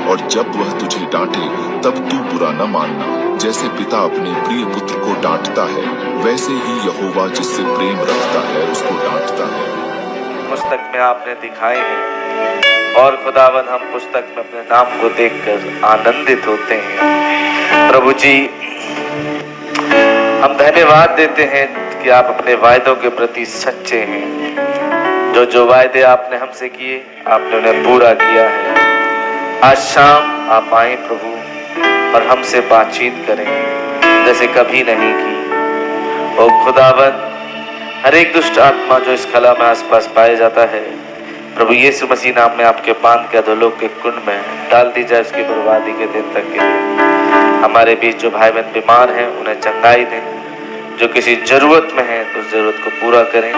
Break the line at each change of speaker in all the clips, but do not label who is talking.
और जब वह तुझे डांटे तब तू बुरा न मानना। जैसे पिता अपने प्रिय पुत्र को डांटता है, वैसे ही यहोवा जिससे प्रेम रखता है उसको डांटता है।
पुस्तक में आपने दिखाए हैं और खुदावन हम पुस्तक में अपने नाम को देखकर आनंदित होते हैं। प्रभु जी, हम धन्यवाद देते हैं कि आप अपने वायदों के प्रति सच्चे हैं। जो जो वायदे आपने हमसे किए आपने उन्हें पूरा किया है। आज शाम आप आए प्रभु और हमसे बातचीत करें जैसे कभी नहीं की। ओ खुदावन, हर एक दुष्ट आत्मा जो इस कला में आसपास पाया जाता है, प्रभु यीशु मसीह नाम में आपके बांध के अधोलोक के कुंड में डाल दी जाए उसकी बर्बादी के दिन तक के लिए। हमारे बीच जो भाई बहन बीमार हैं उन्हें चंगाई दें, जो किसी जरूरत में है तो उस जरूरत को पूरा करें।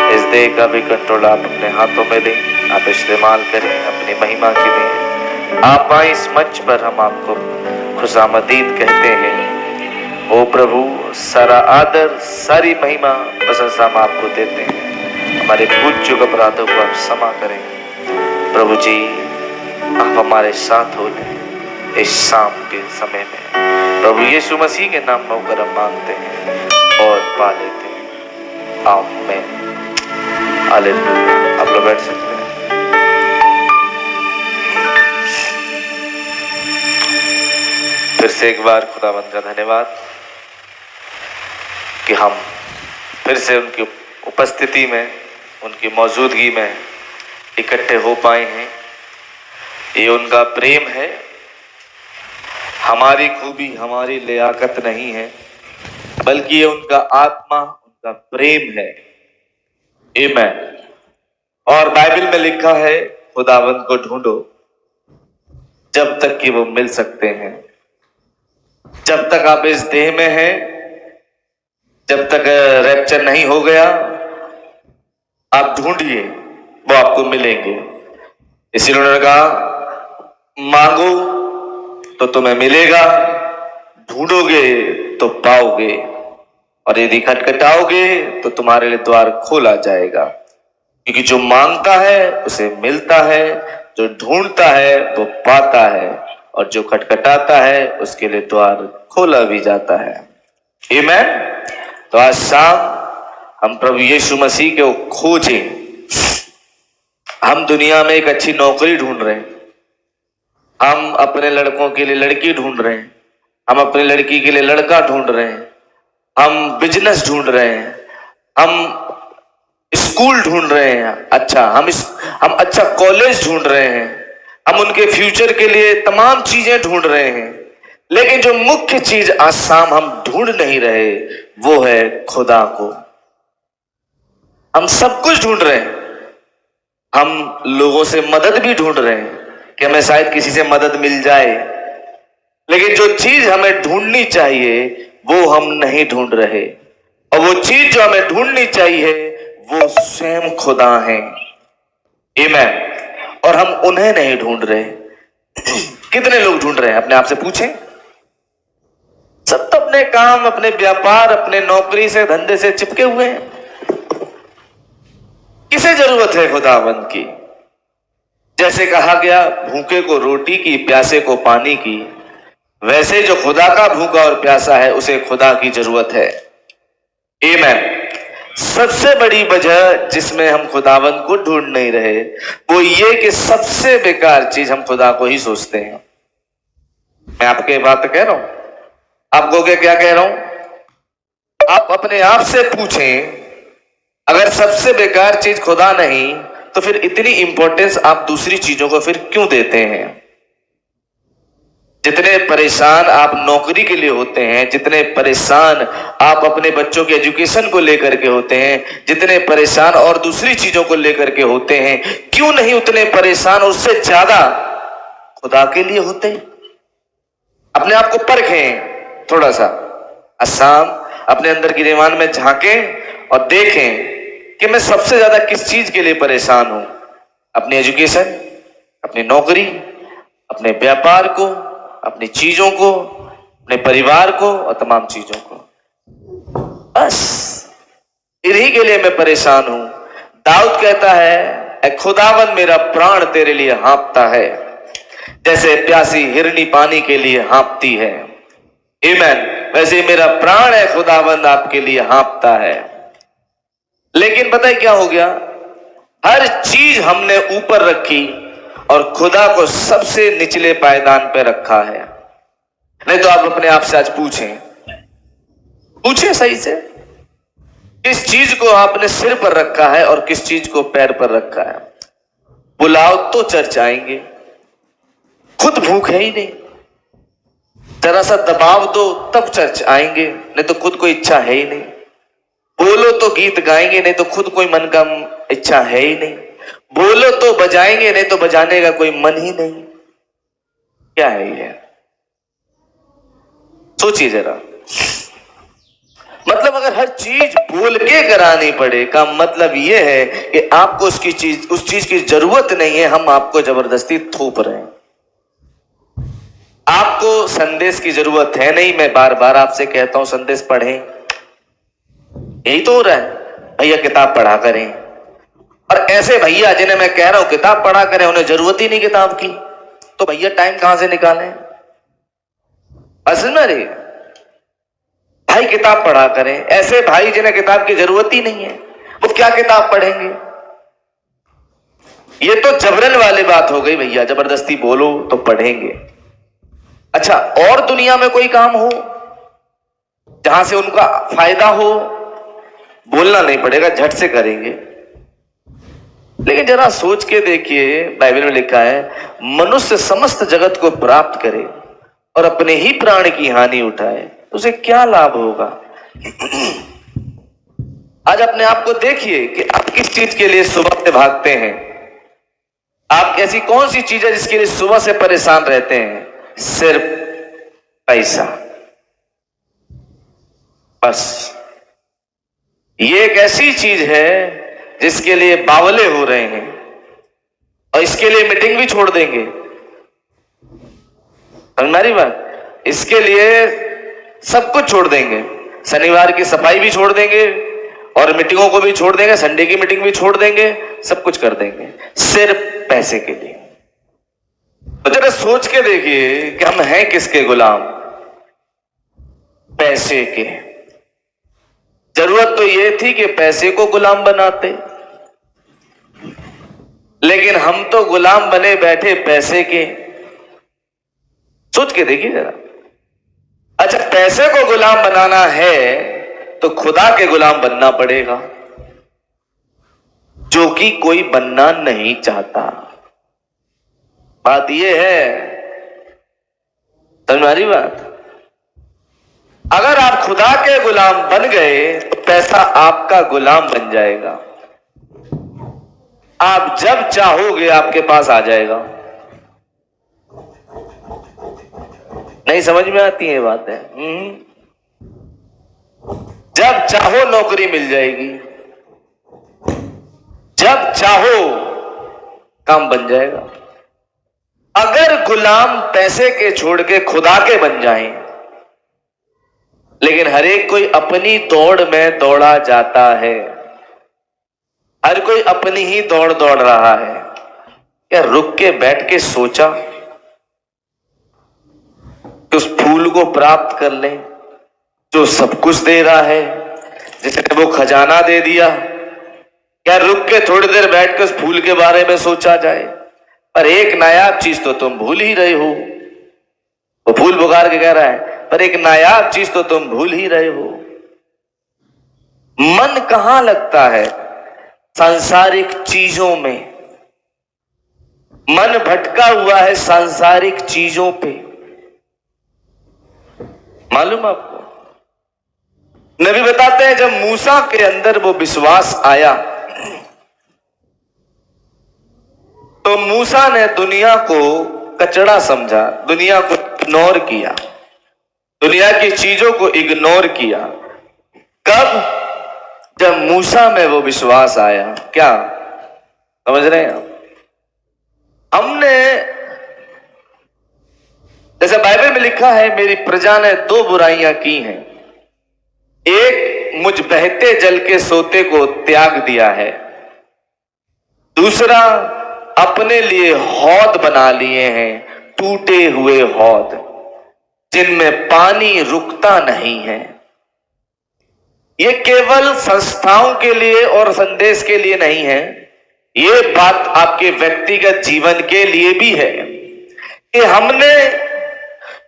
इस देह का भी कंट्रोल आप अपने हाथों में दें, आप इस्तेमाल करें अपनी महिमा के लिए। आप आए इस मंच पर, हम आपको खुशामदीद कहते हैं। ओ प्रभु, सारा आदर सारी महिमा प्रशंसा हम आपको देते हैं। हमारे पूज्य चुक अपराधों को आप क्षमा करें। प्रभु जी, आप हमारे साथ हो लें इस शाम के समय में। प्रभु यीशु मसीह के नाम में होकर हम मांगते हैं और पा लेते हैं। आमीन। हालेलुया। आप लोग बैठ सकते हैं। फिर से एक बार खुदावंद का धन्यवाद कि हम फिर से उनकी उपस्थिति में, उनकी मौजूदगी में इकट्ठे हो पाए हैं। ये उनका प्रेम है, हमारी खूबी, हमारी लियाकत नहीं है, बल्कि ये उनका आत्मा, उनका प्रेम है। आमीन। और बाइबल में लिखा है, खुदावंद को ढूंढो जब तक कि वो मिल सकते हैं। जब तक आप इस देह में हैं, जब तक रैप्चर नहीं हो गया, आप ढूंढिए, वो आपको मिलेंगे। इसीलिए उन्होंने कहा, मांगो तो तुम्हें मिलेगा, ढूंढोगे तो पाओगे, और यदि खटखटाओगे तो तुम्हारे लिए द्वार खोला जाएगा। क्योंकि जो मांगता है उसे मिलता है, जो ढूंढता है वो पाता है, और जो खटखटाता है उसके लिए द्वार खोला भी जाता है। आमीन। तो आज शाम हम प्रभु यीशु मसीह को खोजें। हम दुनिया में एक अच्छी नौकरी ढूंढ रहे हैं, हम अपने लड़कों के लिए लड़की ढूंढ रहे हैं, हम अपनी लड़की के लिए लड़का ढूंढ रहे हैं, हम बिजनेस ढूंढ रहे हैं, हम स्कूल ढूंढ रहे हैं, हम अच्छा कॉलेज ढूंढ रहे हैं, हम उनके फ्यूचर के लिए तमाम चीजें ढूंढ रहे हैं। लेकिन जो मुख्य चीज आज शाम हम ढूंढ नहीं रहे वो है खुदा को। हम सब कुछ ढूंढ रहे हैं, हम लोगों से मदद भी ढूंढ रहे हैं कि हमें शायद किसी से मदद मिल जाए, लेकिन जो चीज हमें ढूंढनी चाहिए वो हम नहीं ढूंढ रहे, और वो चीज जो हमें ढूंढनी चाहिए वो स्वयं खुदा है। आमीन। और हम उन्हें नहीं ढूंढ रहे। कितने लोग ढूंढ रहे हैं? अपने आप से पूछें। सब तो अपने काम, अपने व्यापार, अपने नौकरी से, धंधे से चिपके हुए हैं। किसे जरूरत है खुदावंद की? जैसे कहा गया, भूखे को रोटी की, प्यासे को पानी की, वैसे जो खुदा का भूखा और प्यासा है उसे खुदा की जरूरत है। आमीन। सबसे बड़ी वजह जिसमें हम खुदावंद को ढूंढ नहीं रहे वो ये कि सबसे बेकार चीज हम खुदा को ही सोचते हैं। मैं आपके बात कह रहा हूं, आपको क्या कह रहा हूं? आप अपने आप से पूछें, अगर सबसे बेकार चीज खुदा नहीं तो फिर इतनी इंपॉर्टेंस आप दूसरी चीजों को फिर क्यों देते हैं? जितने परेशान आप नौकरी के लिए होते हैं, जितने परेशान आप अपने बच्चों के एजुकेशन को लेकर के होते हैं, जितने परेशान और दूसरी चीजों को लेकर के होते हैं, क्यों नहीं उतने परेशान उससे ज्यादा खुदा के लिए होते? अपने आप को परखें थोड़ा सा। आसाम अपने अंदर की दीवान में झांकें और देखें कि मैं सबसे ज्यादा किस चीज के लिए परेशान हूं। अपनी एजुकेशन, अपनी नौकरी, अपने व्यापार को, अपनी चीजों को, अपने परिवार को और तमाम चीजों को। बस इन्हीं के लिए मैं परेशान हूं। दाऊद कहता है, ए खुदावन मेरा प्राण तेरे लिए हाँफता है। जैसे प्यासी हिरनी पानी के लिए हाँफती है, आमीन, वैसे मेरा प्राण है खुदावंद आपके लिए हाँफता है। लेकिन पता है क्या हो गया, हर चीज हमने ऊपर रखी और खुदा को सबसे निचले पायदान पे रखा है। नहीं तो आप अपने आप से आज पूछें सही से, किस चीज को आपने सिर पर रखा है और किस चीज को पैर पर रखा है। बुलाओ तो चर्च आएंगे, खुद भूख है ही नहीं, जरा सा दबाव दो तब चर्च आएंगे, नहीं तो खुद कोई इच्छा है ही नहीं। बोलो तो गीत गाएंगे, नहीं तो खुद कोई मन का इच्छा है ही नहीं। बोलो तो बजाएंगे, नहीं तो बजाने का कोई मन ही नहीं। क्या है ये? सोचिए जरा। मतलब अगर हर चीज बोल के करानी पड़े का मतलब यह है कि आपको उस चीज की जरूरत नहीं है, हम आपको जबरदस्ती थोप रहे हैं। आपको संदेश की जरूरत है नहीं, मैं बार बार आपसे कहता हूं संदेश पढ़ें, यही तो हो रहा है। भैया किताब पढ़ा करें, और ऐसे भैया जिन्हें मैं कह रहा हूं किताब पढ़ा करें, उन्हें जरूरत ही नहीं किताब की, तो भैया टाइम कहां से निकालें? असल में रे भाई किताब पढ़ा करें, ऐसे भाई जिन्हें किताब की जरूरत ही नहीं है वो क्या किताब पढ़ेंगे? ये तो जबरन वाली बात हो गई भैया, जबरदस्ती बोलो तो पढ़ेंगे। अच्छा, और दुनिया में कोई काम हो जहां से उनका फायदा हो, बोलना नहीं पड़ेगा, झट से करेंगे। लेकिन जरा सोच के देखिए, बाइबल में लिखा है मनुष्य समस्त जगत को प्राप्त करे और अपने ही प्राण की हानि उठाए तो उसे क्या लाभ होगा? आज अपने आप को देखिए कि आप किस चीज के लिए सुबह से भागते हैं। आप ऐसी कौन सी चीज है जिसके लिए सुबह से परेशान रहते हैं? सिर्फ पैसा, बस। ये एक ऐसी चीज है जिसके लिए बावले हो रहे हैं और इसके लिए मीटिंग भी छोड़ देंगे। हमारी बात, इसके लिए सब कुछ छोड़ देंगे, शनिवार की सफाई भी छोड़ देंगे और मीटिंगों को भी छोड़ देंगे, संडे की मीटिंग भी छोड़ देंगे, सब कुछ कर देंगे सिर्फ पैसे के लिए। तो जरा सोच के देखिए कि हम हैं किसके गुलाम? पैसे के। जरूरत तो यह थी कि पैसे को गुलाम बनाते, लेकिन हम तो गुलाम बने बैठे पैसे के। सोच के देखिए जरा। अच्छा, पैसे को गुलाम बनाना है तो खुदा के गुलाम बनना पड़ेगा, जो कि कोई बनना नहीं चाहता। बात यह है, तुम्हारी बात, अगर आप खुदा के गुलाम बन गए तो पैसा आपका गुलाम बन जाएगा। आप जब चाहोगे आपके पास आ जाएगा। नहीं समझ में आती है बातें? जब चाहो नौकरी मिल जाएगी, जब चाहो काम बन जाएगा। अगर गुलाम पैसे के छोड़ के खुदा के बन जाएं, लेकिन हर एक कोई अपनी दौड़ में दौड़ा जाता है, हर कोई अपनी ही दौड़ दौड़ रहा है। क्या रुक के बैठ के सोचा कि उस फूल को प्राप्त कर लें जो सब कुछ दे रहा है, जिसने वो खजाना दे दिया? क्या रुक के थोड़ी देर बैठ के उस फूल के बारे में सोचा जाए? पर एक नायाब चीज तो तुम भूल ही रहे हो। वो फूल पुकार के कह रहा है, पर एक नायाब चीज तो तुम भूल ही रहे हो। मन कहां लगता है? सांसारिक चीजों में। मन भटका हुआ है सांसारिक चीजों पे। मालूम आपको? नबी बताते हैं जब मूसा के अंदर वो विश्वास आया तो मूसा ने दुनिया को कचड़ा समझा, दुनिया को इग्नोर किया, दुनिया की चीजों को इग्नोर किया। कब? जब मूसा में वो विश्वास आया। क्या समझ रहे हैं? हमने, जैसे बाइबल में लिखा है, मेरी प्रजा ने दो बुराइयां की हैं। एक, मुझ बहते जल के सोते को त्याग दिया है। दूसरा, अपने लिए हौद बना लिए हैं, टूटे हुए हौद जिनमें पानी रुकता नहीं है। ये केवल संस्थाओं के लिए और संदेश के लिए नहीं है, ये बात आपके व्यक्तिगत जीवन के लिए भी है कि हमने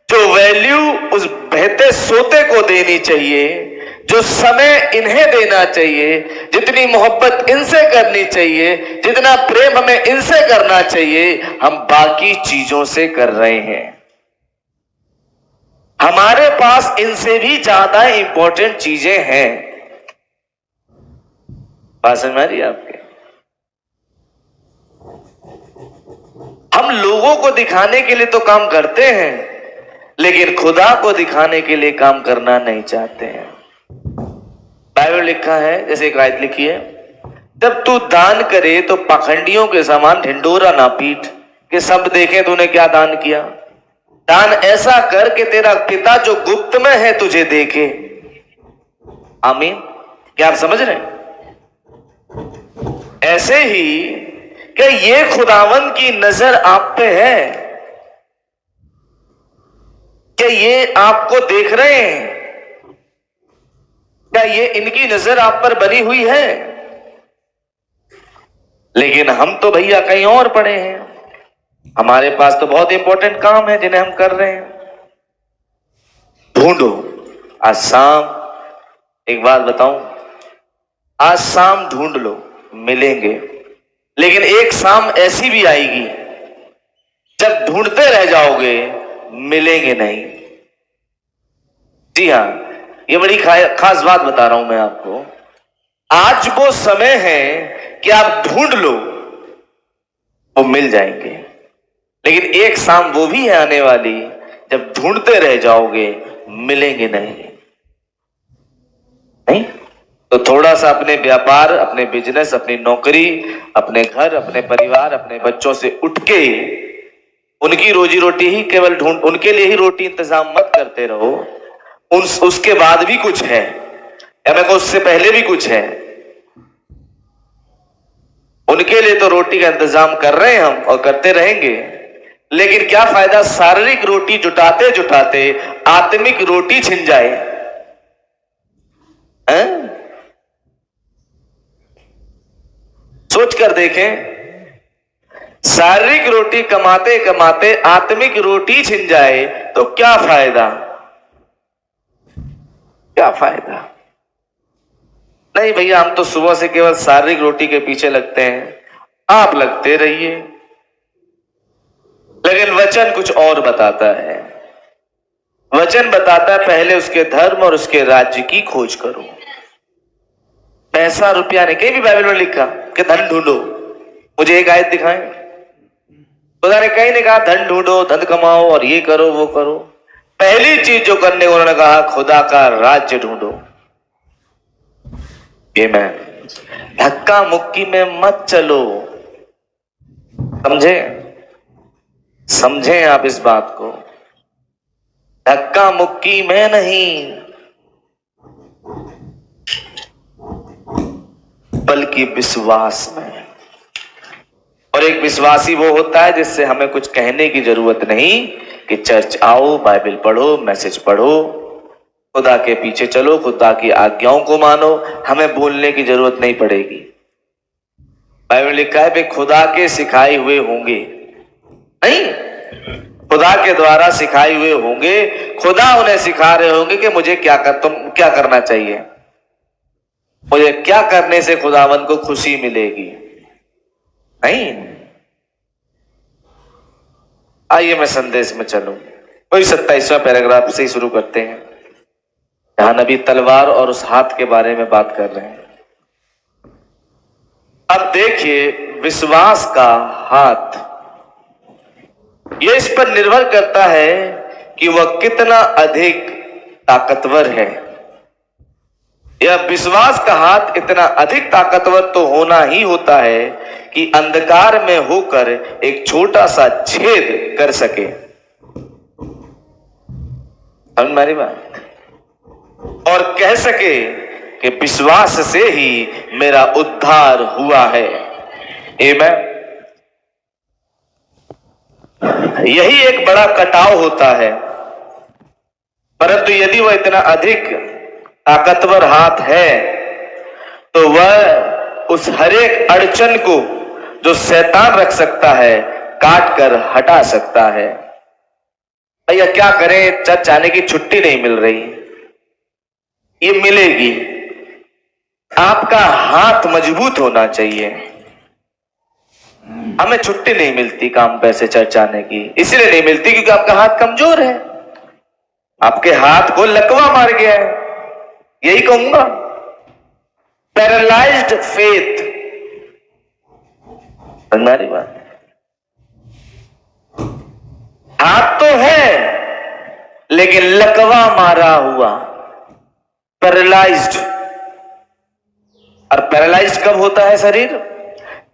जो वैल्यू उस बहते सोते को देनी चाहिए, जो समय इन्हें देना चाहिए, जितनी मोहब्बत इनसे करनी चाहिए, जितना प्रेम हमें इनसे करना चाहिए, हम बाकी चीजों से कर रहे हैं। हमारे पास इनसे भी ज्यादा इंपॉर्टेंट चीजें हैं। बात समझ आ रही है आपके? हम लोगों को दिखाने के लिए तो काम करते हैं, लेकिन खुदा को दिखाने के लिए काम करना नहीं चाहते हैं। बाइबल लिखा है, जैसे एक आयत लिखी है, जब तू दान करे तो पाखंडियों के समान ढिंडोरा ना पीट कि सब देखें तूने क्या दान किया। दान ऐसा कर कि तेरा पिता जो गुप्त में है तुझे देखे। आमीन। क्या आप समझ रहे हैं? ऐसे ही कि ये खुदावन की नजर आप पे है, क्या ये आपको देख रहे हैं? क्या ये इनकी नजर आप पर बनी हुई है? लेकिन हम तो भैया कहीं और पड़े हैं। हमारे पास तो बहुत इंपॉर्टेंट काम है जिन्हें हम कर रहे हैं। ढूंढो। आज शाम एक बात बताऊं, आज शाम ढूंढ लो, मिलेंगे। लेकिन एक शाम ऐसी भी आएगी जब ढूंढते रह जाओगे, मिलेंगे नहीं। जी हां, ये बड़ी खास बात बता रहा हूं मैं आपको। आज वो समय है कि आप ढूंढ लो, वो मिल जाएंगे। लेकिन एक शाम वो भी है आने वाली जब ढूंढते रह जाओगे, मिलेंगे नहीं। तो थोड़ा सा अपने व्यापार, अपने बिजनेस, अपनी नौकरी, अपने घर, अपने परिवार, अपने बच्चों से उठ के उनकी रोजी रोटी ही केवल उनके लिए ही रोटी इंतजाम मत करते रहो। उसके बाद भी कुछ है, या मैं कहूं उससे पहले भी कुछ है। उनके लिए तो रोटी का इंतजाम कर रहे हैं हम और करते रहेंगे, लेकिन क्या फायदा शारीरिक रोटी जुटाते जुटाते आत्मिक रोटी छिन जाए। सोच कर देखें, शारीरिक रोटी कमाते कमाते आत्मिक रोटी छिन जाए तो क्या फायदा? क्या फायदा? नहीं भैया, हम तो सुबह से केवल शारीरिक रोटी के पीछे लगते हैं। आप लगते रहिए, लेकिन वचन कुछ और बताता है। वचन बताता है पहले उसके धर्म और उसके राज्य की खोज करो। पैसा रुपया नहीं, कहीं भी बाइबल में लिखा कि धन ढूंढो। मुझे एक आयत दिखाएं, खुदा ने कहीं नहीं कहा धन ढूंढो, धन कमाओ और ये करो वो करो। पहली चीज जो करने को उन्होंने कहा, खुदा का राज्य ढूंढो। ये मैं धक्का मुक्की में मत चलो। समझे आप इस बात को? धक्का मुक्की में नहीं, बल्कि विश्वास में। और एक विश्वासी वो होता है जिससे हमें कुछ कहने की जरूरत नहीं कि चर्च आओ, बाइबल पढ़ो, मैसेज पढ़ो, खुदा के पीछे चलो, खुदा की आज्ञाओं को मानो। हमें बोलने की जरूरत नहीं पड़ेगी। बाइबल लिखा है वे खुदा के सिखाए हुए होंगे, नहीं, खुदा के द्वारा सिखाए हुए होंगे। खुदा उन्हें सिखा रहे होंगे कि मुझे क्या करना चाहिए, मुझे क्या करने से खुदावन को खुशी मिलेगी। नहीं। आइए मैं संदेश में चलूं। वही 27वां पैराग्राफ से ही शुरू करते हैं, जहां नबी तलवार और उस हाथ के बारे में बात कर रहे हैं। अब देखिए, विश्वास का हाथ, यह इस पर निर्भर करता है कि वह कितना अधिक ताकतवर है। यह विश्वास का हाथ इतना अधिक ताकतवर तो होना ही होता है कि अंधकार में होकर एक छोटा सा छेद कर सके। हमारी बात, और कह सके कि विश्वास से ही मेरा उद्धार हुआ है। आमीन। यही एक बड़ा कटाव होता है। परंतु यदि वह इतना अधिक ताकतवर हाथ है तो वह उस हरेक अड़चन को जो शैतान रख सकता है काट कर हटा सकता है। भैया क्या करें, चर्च जाने की छुट्टी नहीं मिल रही। ये मिलेगी, आपका हाथ मजबूत होना चाहिए। हमें छुट्टी नहीं मिलती काम पैसे चर्च जाने की, इसलिए नहीं मिलती क्योंकि आपका हाथ कमजोर है, आपके हाथ को लकवा मार गया है। यही कहूंगा, पैरालाइज्ड फेथ। हमारी बात, हाथ तो है लेकिन लकवा मारा हुआ, पैरालाइज्ड। और पैरालाइज्ड कब होता है शरीर?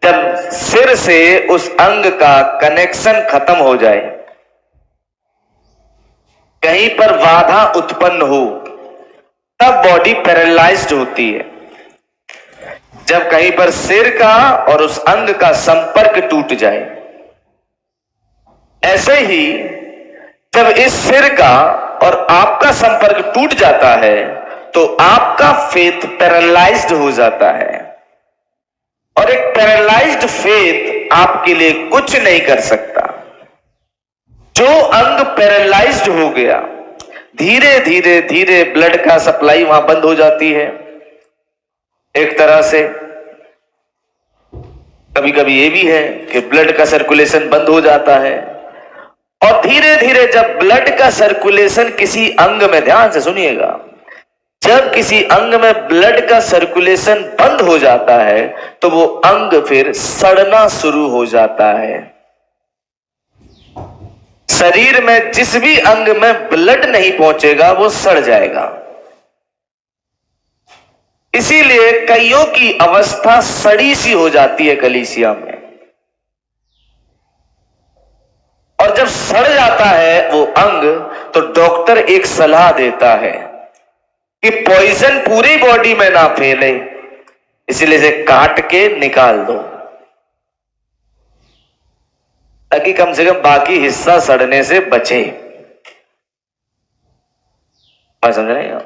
जब सिर से उस अंग का कनेक्शन खत्म हो जाए, कहीं पर बाधा उत्पन्न हो, तब बॉडी पैरालाइज्ड होती है। जब कहीं पर सिर का और उस अंग का संपर्क टूट जाए, ऐसे ही जब इस सिर का और आपका संपर्क टूट जाता है तो आपका फेथ पैरालाइज्ड हो जाता है। और एक पैरालाइज्ड फेथ आपके लिए कुछ नहीं कर सकता। जो अंग पैरालाइज्ड हो गया, धीरे धीरे धीरे ब्लड का सप्लाई वहां बंद हो जाती है। एक तरह से कभी कभी ये भी है कि ब्लड का सर्कुलेशन बंद हो जाता है। और धीरे धीरे जब ब्लड का सर्कुलेशन किसी अंग में, ध्यान से सुनिएगा, जब किसी अंग में ब्लड का सर्कुलेशन बंद हो जाता है तो वो अंग फिर सड़ना शुरू हो जाता है। शरीर में जिस भी अंग में ब्लड नहीं पहुंचेगा वो सड़ जाएगा। इसीलिए कईयों की अवस्था सड़ी सी हो जाती है कलीसिया में। और जब सड़ जाता है वो अंग तो डॉक्टर एक सलाह देता है कि पॉइजन पूरी बॉडी में ना फैले, इसलिए इसे काट के निकाल दो ताकि कम से कम बाकी हिस्सा सड़ने से बचे। समझ रहे हैं?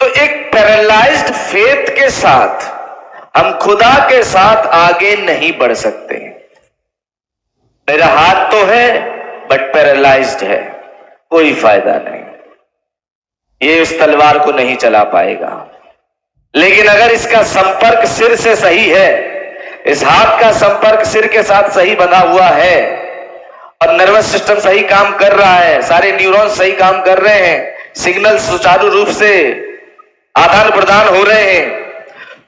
तो एक पैरालाइज्ड फेथ के साथ हम खुदा के साथ आगे नहीं बढ़ सकते। मेरा हाथ तो है बट पैरालाइज्ड है, कोई फायदा नहीं, ये इस तलवार को नहीं चला पाएगा। लेकिन अगर इसका संपर्क सिर से सही है, इस हाथ का संपर्क सिर के साथ सही बना हुआ है और नर्वस सिस्टम सही काम कर रहा है, सारे न्यूरॉन्स सही काम कर रहे हैं, सिग्नल सुचारू रूप से आदान प्रदान हो रहे हैं,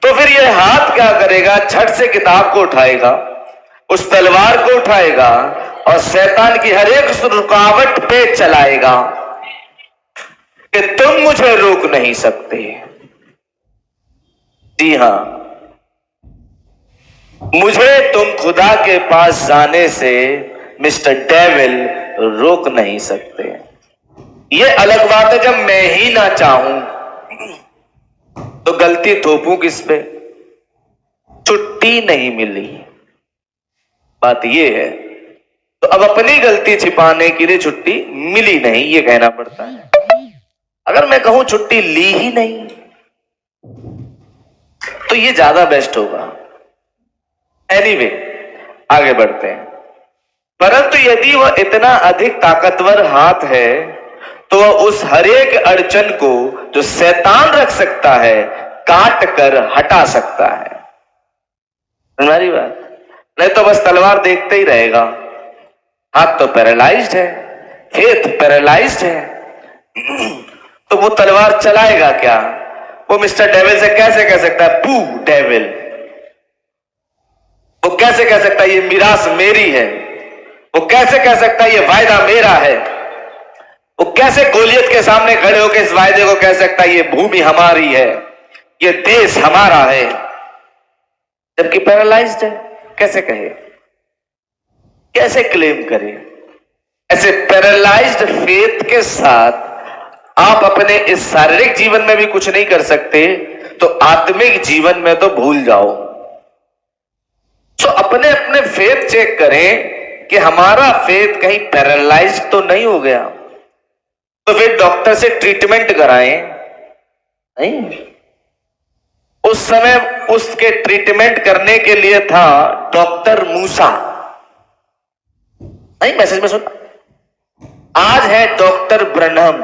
तो फिर यह हाथ क्या करेगा? झट से किताब को उठाएगा, उस तलवार को उठाएगा और शैतान की हर एक रुकावट पे चलाएगा कि तुम मुझे रोक नहीं सकते। जी हां, मुझे तुम खुदा के पास जाने से मिस्टर डेविल रोक नहीं सकते। ये अलग बात है जब मैं ही ना चाहूं तो गलती थोपूं किस पे? छुट्टी नहीं मिली, बात ये है। तो अब अपनी गलती छिपाने के लिए छुट्टी मिली नहीं, ये कहना पड़ता है। अगर मैं कहूं छुट्टी ली ही नहीं तो ये ज्यादा बेस्ट होगा। एनीवे, आगे बढ़ते हैं। परंतु यदि वह इतना अधिक ताकतवर हाथ है तो वह उस हरेक अड़चन को जो शैतान रख सकता है काट कर हटा सकता है। हमारी बात नहीं तो बस तलवार देखते ही रहेगा। हाथ तो पैरालाइज्ड है, फेथ पैरालाइज्ड है, तो वो तलवार चलाएगा क्या? वो मिस्टर डेविल से कैसे कह सकता है बू डेविल? वो कैसे कह सकता है ये मिरास मेरी है? वो कैसे कह सकता है ये वायदा मेरा है? वो कैसे गोलियत के सामने खड़े होकर इस वायदे को कह सकता है ये भूमि हमारी है, ये देश हमारा है, जबकि पैरालाइज्ड है? कैसे कहे, कैसे क्लेम करे? ऐसे पैरालाइज्ड फेथ के साथ आप अपने इस शारीरिक जीवन में भी कुछ नहीं कर सकते तो आत्मिक जीवन में तो भूल जाओ। तो अपने अपने फेथ चेक करें कि हमारा फेथ कहीं पैरालाइज तो नहीं हो गया, तो फिर डॉक्टर से ट्रीटमेंट कराएं। नहीं, उस समय उसके ट्रीटमेंट करने के लिए था डॉक्टर मूसा। नहीं, मैसेज में सुन, आज है डॉक्टर ब्रनहम।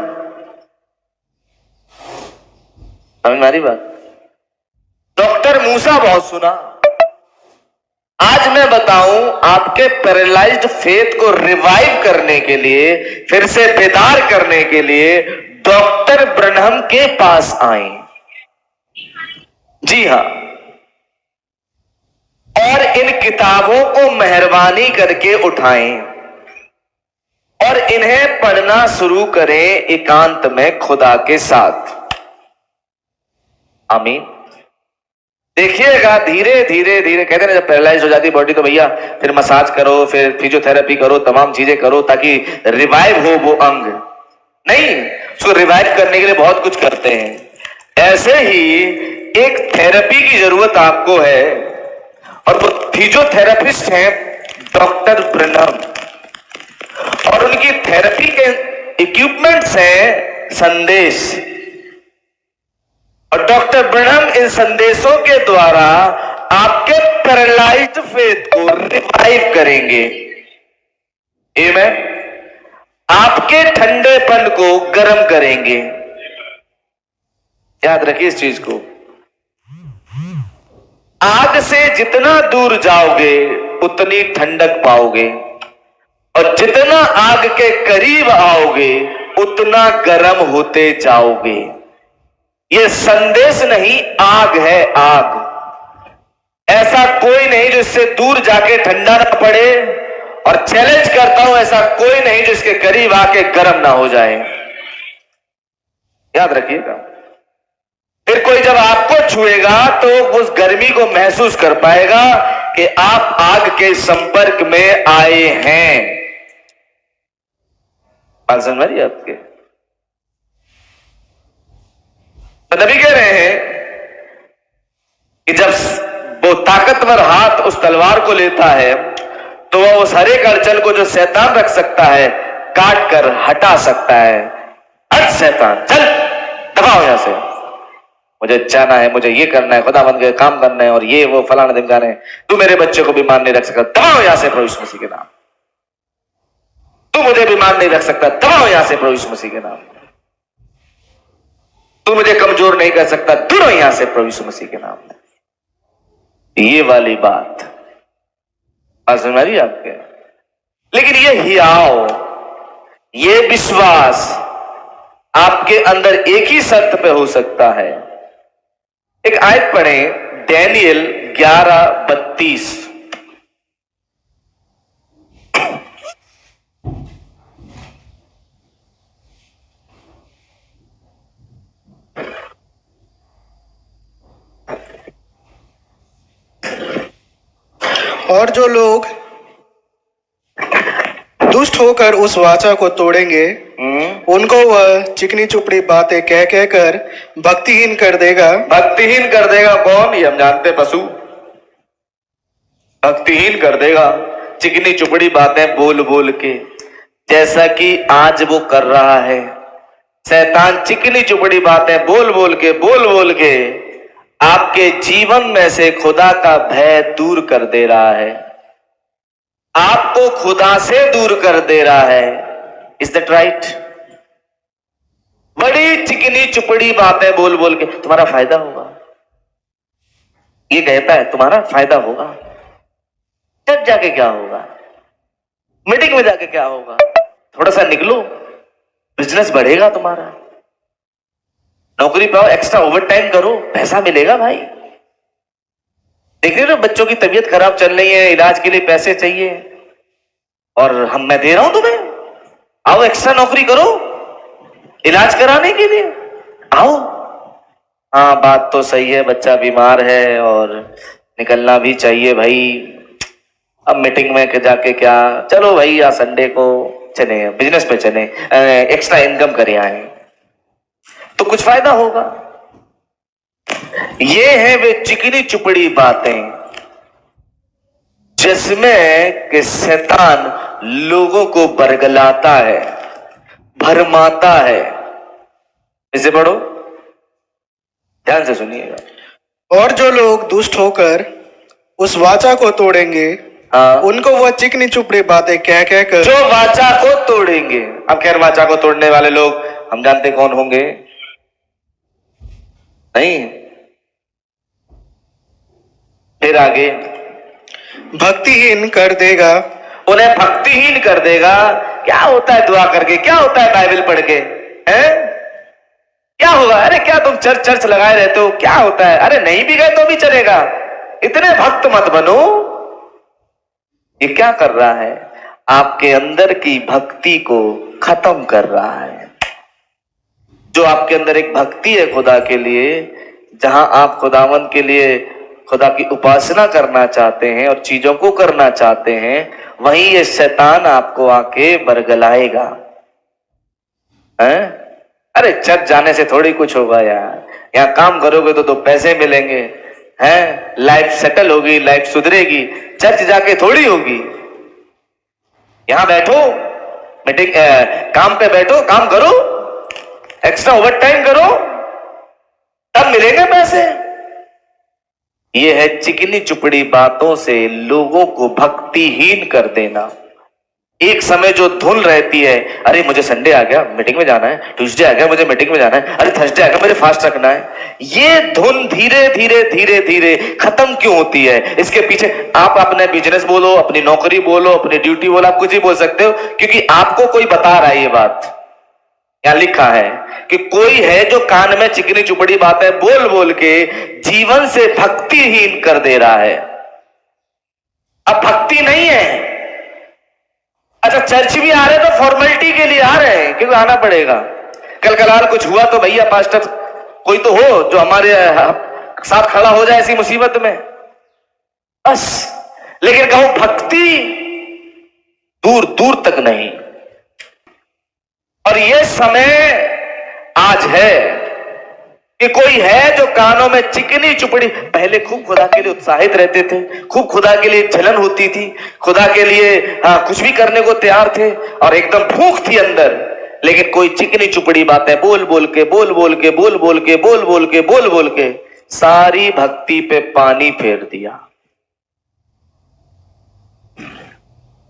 हमारी बात, डॉक्टर मूसा बहुत सुना। आज मैं बताऊं, आपके पैरालाइज्ड फेथ को रिवाइव करने के लिए, फिर से बेदार करने के लिए डॉक्टर ब्रनहम के पास आए। जी हां, और इन किताबों को मेहरबानी करके उठाएं और इन्हें पढ़ना शुरू करें एकांत में खुदा के साथ। आमीन। देखिएगा, धीरे धीरे धीरे, कहते हैं जब पैरालाइज हो जाती है बॉडी तो भैया फिर मसाज करो, फिर फिजियोथेरेपी करो, तमाम चीजें करो ताकि रिवाइव हो वो अंग। नहीं, उसको रिवाइव करने के लिए बहुत कुछ करते हैं। ऐसे ही एक थेरेपी की जरूरत आपको है, और वो फिजियोथेरेपिस्ट हैं डॉक्टर ब्रनहम, और उनकी थेरेपी के इक्विपमेंट्स हैं संदेश। और डॉक्टर ब्रनहम इन संदेशों के द्वारा आपके पैरालाइज्ड फेथ को रिवाइव करेंगे। आमीन। आपके ठंडेपन को गर्म करेंगे। याद रखिए इस चीज को, आग से जितना दूर जाओगे उतनी ठंडक पाओगे, और जितना आग के करीब आओगे उतना गर्म होते जाओगे। ये संदेश नहीं, आग है, आग। ऐसा कोई नहीं जो इससे दूर जाके ठंडा ना पड़े, और चैलेंज करता हूं, ऐसा कोई नहीं जो इसके करीब आके गर्म ना हो जाए। याद रखिएगा, फिर कोई जब आपको छुएगा तो उस गर्मी को महसूस कर पाएगा कि आप आग के संपर्क में आए हैं। बात समझ रही है आपके? तो नबी कह रहे हैं कि जब वो ताकतवर हाथ उस तलवार को लेता है तो वह उस हर एक अड़चन को जो शैतान रख सकता है काट कर हटा सकता है। हट शैतान, चल दबाओ यहां से, मुझे जाना है, मुझे ये करना है, खुदावंद के काम करना है, और ये वो फलाना ढिमकाना है। तू मेरे बच्चे को बीमार नहीं रख सकता, दबाओ यहां से प्रभु यीशु मसीह के नाम। तू मुझे बीमार नहीं रख सकता, दबाओ यहां से प्रभु यीशु मसीह के नाम। तू मुझे कमजोर नहीं कर सकता, दूर यहां से प्रभु यीशु मसीह के नाम में। ये वाली बात समझ रही आपके? लेकिन ये हियाव, ये विश्वास आपके अंदर एक ही शर्त पे हो सकता है। एक आयत पढ़ें, डैनियल 11:32।
और जो लोग दुष्ट होकर उस वाचा को तोड़ेंगे उनको वह चिकनी चुपड़ी बातें कह कहकर भक्तिहीन कर देगा।
भक्तिहीन कर देगा कौन? ये हम जानते, पशु भक्तिहीन कर देगा, चिकनी चुपड़ी बातें बोल बोल के, जैसा कि आज वो कर रहा है। शैतान चिकनी चुपड़ी बातें बोल बोल के आपके जीवन में से खुदा का भय दूर कर दे रहा है, आपको खुदा से दूर कर दे रहा है। Is that right? बड़ी चिकनी चुपड़ी बातें बोल बोल के तुम्हारा फायदा होगा, ये कहता है तुम्हारा फायदा होगा। जब जाके क्या होगा? मीटिंग में जाके क्या होगा? थोड़ा सा निकलो, बिजनेस बढ़ेगा तुम्हारा, नौकरी पाओ, एक्स्ट्रा ओवर टाइम करो, पैसा मिलेगा भाई। देख रहे हो बच्चों की तबीयत खराब चल रही है, इलाज के लिए पैसे चाहिए, और मैं दे रहा हूं तुम्हें, आओ एक्स्ट्रा नौकरी करो इलाज कराने के लिए, आओ। हाँ बात तो सही है, बच्चा बीमार है और निकलना भी चाहिए भाई, अब मीटिंग में जाके क्या, चलो भाई या संडे को चले बिजनेस पे चले, एक्स्ट्रा इनकम करे आए तो कुछ फायदा होगा। ये है वे चिकनी चुपड़ी बातें जिसमें कि शैतान लोगों को बरगलाता है, भरमाता है। इसे पढ़ो, ध्यान से सुनिएगा।
और जो लोग दुष्ट होकर उस वाचा को तोड़ेंगे,
हाँ,
उनको वह चिकनी चुपड़ी बातें कह कह कर
जो वाचा को तोड़ेंगे। अब खैर वाचा को तोड़ने वाले लोग हम जानते कौन होंगे? नहीं। फिर आगे,
भक्तिहीन कर देगा,
उन्हें भक्तिहीन कर देगा। क्या होता है दुआ करके? क्या होता है बाइबल पढ़ के? हैं? क्या होगा? अरे क्या तुम चर्च चर्च लगाए रहते हो? क्या होता है? अरे नहीं भी गए तो भी चलेगा, इतने भक्त मत बनो। ये क्या कर रहा है? आपके अंदर की भक्ति को खत्म कर रहा है। जो आपके अंदर एक भक्ति है खुदा के लिए, जहां आप खुदावन के लिए खुदा की उपासना करना चाहते हैं और चीजों को करना चाहते हैं, वहीं ये शैतान आपको आके बरगलाएगा। हैं? अरे चर्च जाने से थोड़ी कुछ होगा यार, यहाँ काम करोगे तो दो पैसे मिलेंगे, हैं? लाइफ सेटल होगी, लाइफ सुधरेगी, चर्च जाके थोड़ी होगी। यहां बैठो, मीटिंग काम पे बैठो, काम करो, एक्स्ट्रा ओवर टाइम करो, तब मिलेंगे पैसे। ये है चिकनी चुपड़ी बातों से लोगों को भक्तिहीन कर देना। एक समय जो धुन रहती है, अरे मुझे संडे आ गया मीटिंग में जाना है, ट्यूसडे आ गया मुझे मीटिंग में जाना है, अरे थर्सडे आ गया मुझे फास्ट रखना है। ये धुन धीरे धीरे धीरे धीरे खत्म क्यों होती है? इसके पीछे आप अपने बिजनेस बोलो, अपनी नौकरी बोलो, अपनी ड्यूटी बोलो, आप कुछ ही बोल सकते हो, क्योंकि आपको कोई बता रहा है। ये बात यहां लिखा है कि कोई है जो कान में चिकनी चुपड़ी बातें बोल बोल के जीवन से भक्तिहीन कर दे रहा है। अब भक्ति नहीं है। अच्छा, चर्च भी आ रहे तो फॉर्मेलिटी के लिए आ रहे हैं, क्योंकि आना पड़ेगा। कल कलाल कुछ हुआ तो भैया पास्टर कोई तो हो जो हमारे साथ खड़ा हो जाए ऐसी मुसीबत में, बस। लेकिन कहूं भक्ति दूर दूर तक नहीं। और यह समय आज है कि कोई है जो कानों में चिकनी चुपड़ी, पहले खूब खुदा के लिए उत्साहित रहते थे, खूब खुदा के लिए जलन होती थी, खुदा के लिए कुछ भी करने को तैयार थे और एकदम भूख थी अंदर। लेकिन कोई चिकनी चुपड़ी बातें बोल बोल के बोल बोल के बोल बोल के बोल बोल के बोल बोल के सारी भक्ति पे पानी फेर दिया।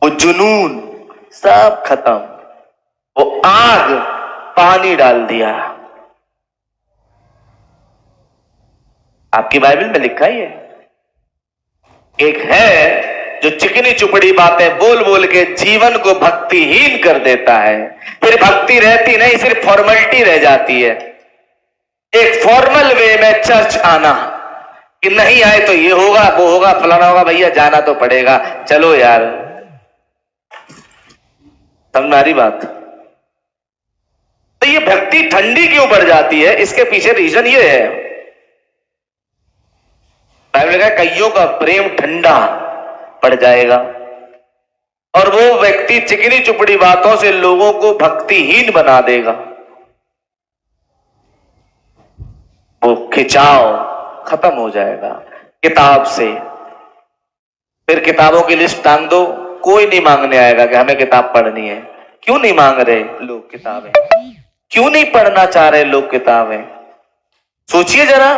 वो जुनून सब खत्म, वो आग पानी डाल दिया। आपकी बाइबल में लिखा ही है, एक है जो चिकनी चुपड़ी बातें बोल बोल के जीवन को भक्तिहीन कर देता है। फिर भक्ति रहती नहीं, सिर्फ फॉर्मेलिटी रह जाती है। एक फॉर्मल वे में चर्च आना कि नहीं आए तो ये होगा, वो होगा, फलाना होगा, भैया जाना तो पड़ेगा, चलो यार। समझ आ रही बात? तो ये भक्ति ठंडी क्यों पड़ जाती है? इसके पीछे रीजन ये है, बाइबल का कईयों का प्रेम ठंडा पड़ जाएगा और वो व्यक्ति चिकनी चुपड़ी बातों से लोगों को भक्तिहीन बना देगा। वो खिंचाव खत्म हो जाएगा किताब से। फिर किताबों की लिस्ट टांग दो, कोई नहीं मांगने आएगा कि हमें किताब पढ़नी है। क्यों नहीं मांग रहे लोग किताबें? क्यों नहीं पढ़ना चाह रहे लोग किताबें? सोचिए जरा।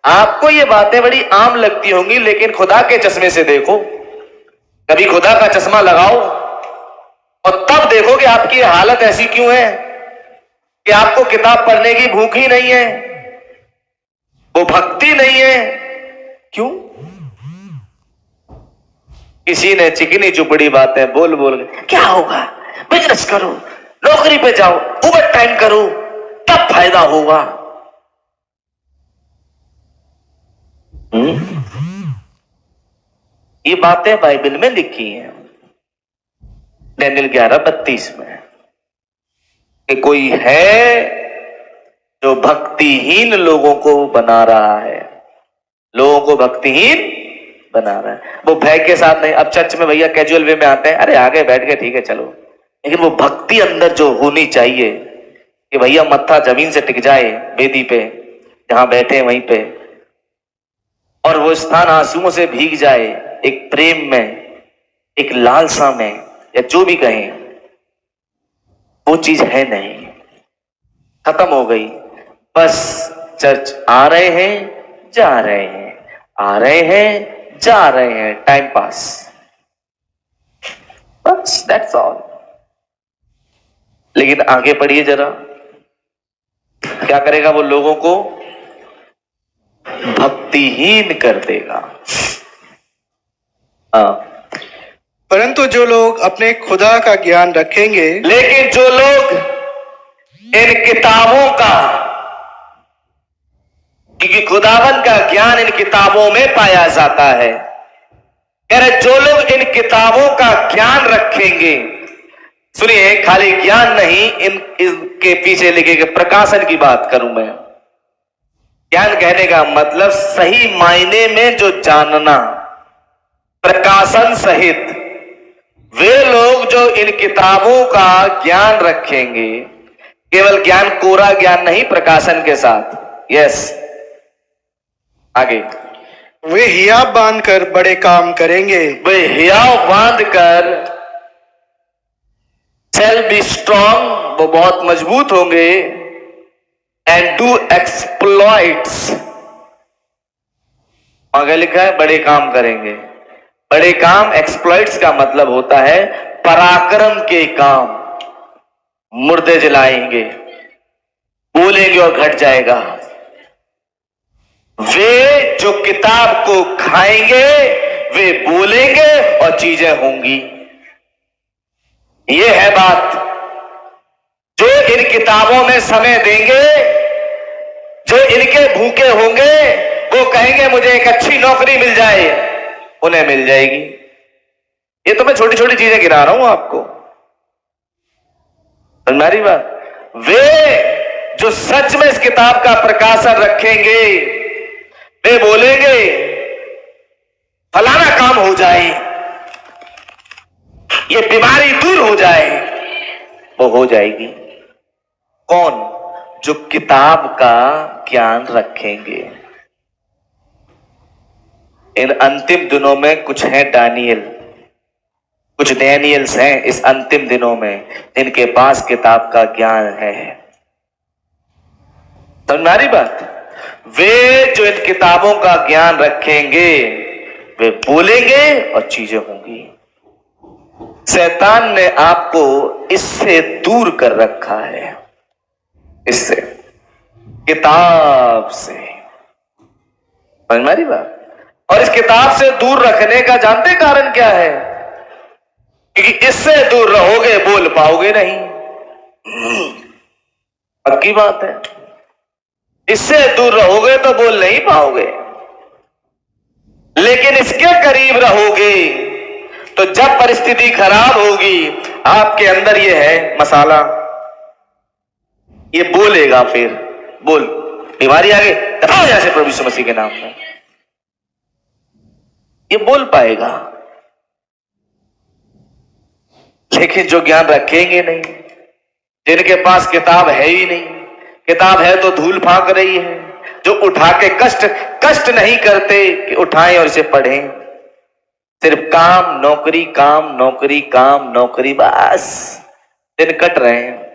आपको ये बातें बड़ी आम लगती होंगी, लेकिन खुदा के चश्मे से देखो। कभी खुदा का चश्मा लगाओ और तब देखो कि आपकी हालत ऐसी क्यों है कि आपको किताब पढ़ने की भूख ही नहीं है, वो भक्ति नहीं है। क्यों? किसी ने चिकनी चुपड़ी बातें बोल बोल के, क्या होगा, बिजनेस करो, नौकरी पे जाओ, ओवर टाइम करो, तब फायदा होगा। ये बातें बाइबल में लिखी हैं, डैनियल 11:32 में, कि कोई है जो भक्तिहीन लोगों को बना रहा है, लोगों को भक्तिहीन बना रहा है। वो भय के साथ नहीं। अब चर्च में भैया कैजुअल वे में आते हैं, अरे आगे बैठ के ठीक है चलो, लेकिन वो भक्ति अंदर जो होनी चाहिए कि भैया मत्था जमीन से टिक जाए वेदी पे जहां बैठे वहीं पे, और वो स्थान आंसुओं से भीग जाए एक प्रेम में, एक लालसा में, या जो भी कहें, वो चीज है नहीं, खत्म हो गई। बस चर्च आ रहे हैं, जा रहे हैं, आ रहे हैं, जा रहे हैं, टाइम पास, बस दैट्स ऑल। लेकिन आगे पढ़िए जरा, क्या करेगा वो? लोगों को भक्तिहीन कर देगा।
परंतु जो लोग अपने खुदा का ज्ञान रखेंगे,
लेकिन जो लोग इन किताबों का, क्योंकि खुदावन का ज्ञान इन किताबों में पाया जाता है, कह रहे जो लोग इन किताबों का ज्ञान रखेंगे, सुनिए, खाली ज्ञान नहीं, इनके पीछे लिखे गए प्रकाशन की बात करूं मैं। ज्ञान कहने का मतलब सही मायने में जो जानना, प्रकाशन सहित। वे लोग जो इन किताबों का ज्ञान रखेंगे, केवल ज्ञान, कोरा ज्ञान नहीं, प्रकाशन के साथ। यस, आगे।
वे हियाव बांधकर बड़े काम करेंगे।
वे हियाव बांधकर, shall be strong, वो बहुत मजबूत होंगे, and do exploits, आगे लिखा है बड़े काम करेंगे। बड़े काम, एक्सप्लॉइट्स का मतलब होता है पराक्रम के काम। मुर्दे जलाएंगे, बोलेंगे और घट जाएगा। वे जो किताब को खाएंगे, वे बोलेंगे और चीजें होंगी। ये है बात। जो इन किताबों में समय देंगे, जो इनके भूखे होंगे, वो कहेंगे मुझे एक अच्छी नौकरी मिल जाए, उन्हें मिल जाएगी। ये तो मैं छोटी छोटी चीजें गिरा रहा हूं आपको, हमारी बात। वे जो सच में इस किताब का प्रकाशन रखेंगे, वे बोलेंगे फलाना काम हो जाए, ये बीमारी दूर हो जाए, वो हो जाएगी। कौन? जो किताब का ज्ञान रखेंगे। इन अंतिम दिनों में कुछ है दानियल, कुछ डैनियल्स हैं इस अंतिम दिनों में, जिनके पास किताब का ज्ञान है। समझ में आ रही बात? वे जो इन किताबों का ज्ञान रखेंगे, वे बोलेंगे और चीजें होंगी। शैतान ने आपको इससे दूर कर रखा है, इससे, किताब से। समझ में आ रही बात? और इस किताब से दूर रखने का जानते कारण क्या है? क्योंकि इससे दूर रहोगे, बोल पाओगे नहीं। पक्की बात है, इससे दूर रहोगे तो बोल नहीं पाओगे। लेकिन इसके करीब रहोगे तो जब परिस्थिति खराब होगी, आपके अंदर ये है मसाला, ये बोलेगा। फिर बोल, बीमारी आ गई, दबाओ यहां से प्रभु यीशु मसीह के नाम में, ये बोल पाएगा। लेकिन जो ज्ञान रखेंगे नहीं, जिनके पास किताब है ही नहीं, किताब है तो धूल फांक रही है, जो उठा के कष्ट नहीं करते कि उठाएं और इसे पढ़ें, सिर्फ काम, नौकरी, काम, नौकरी, काम, नौकरी, बस दिन कट रहे हैं।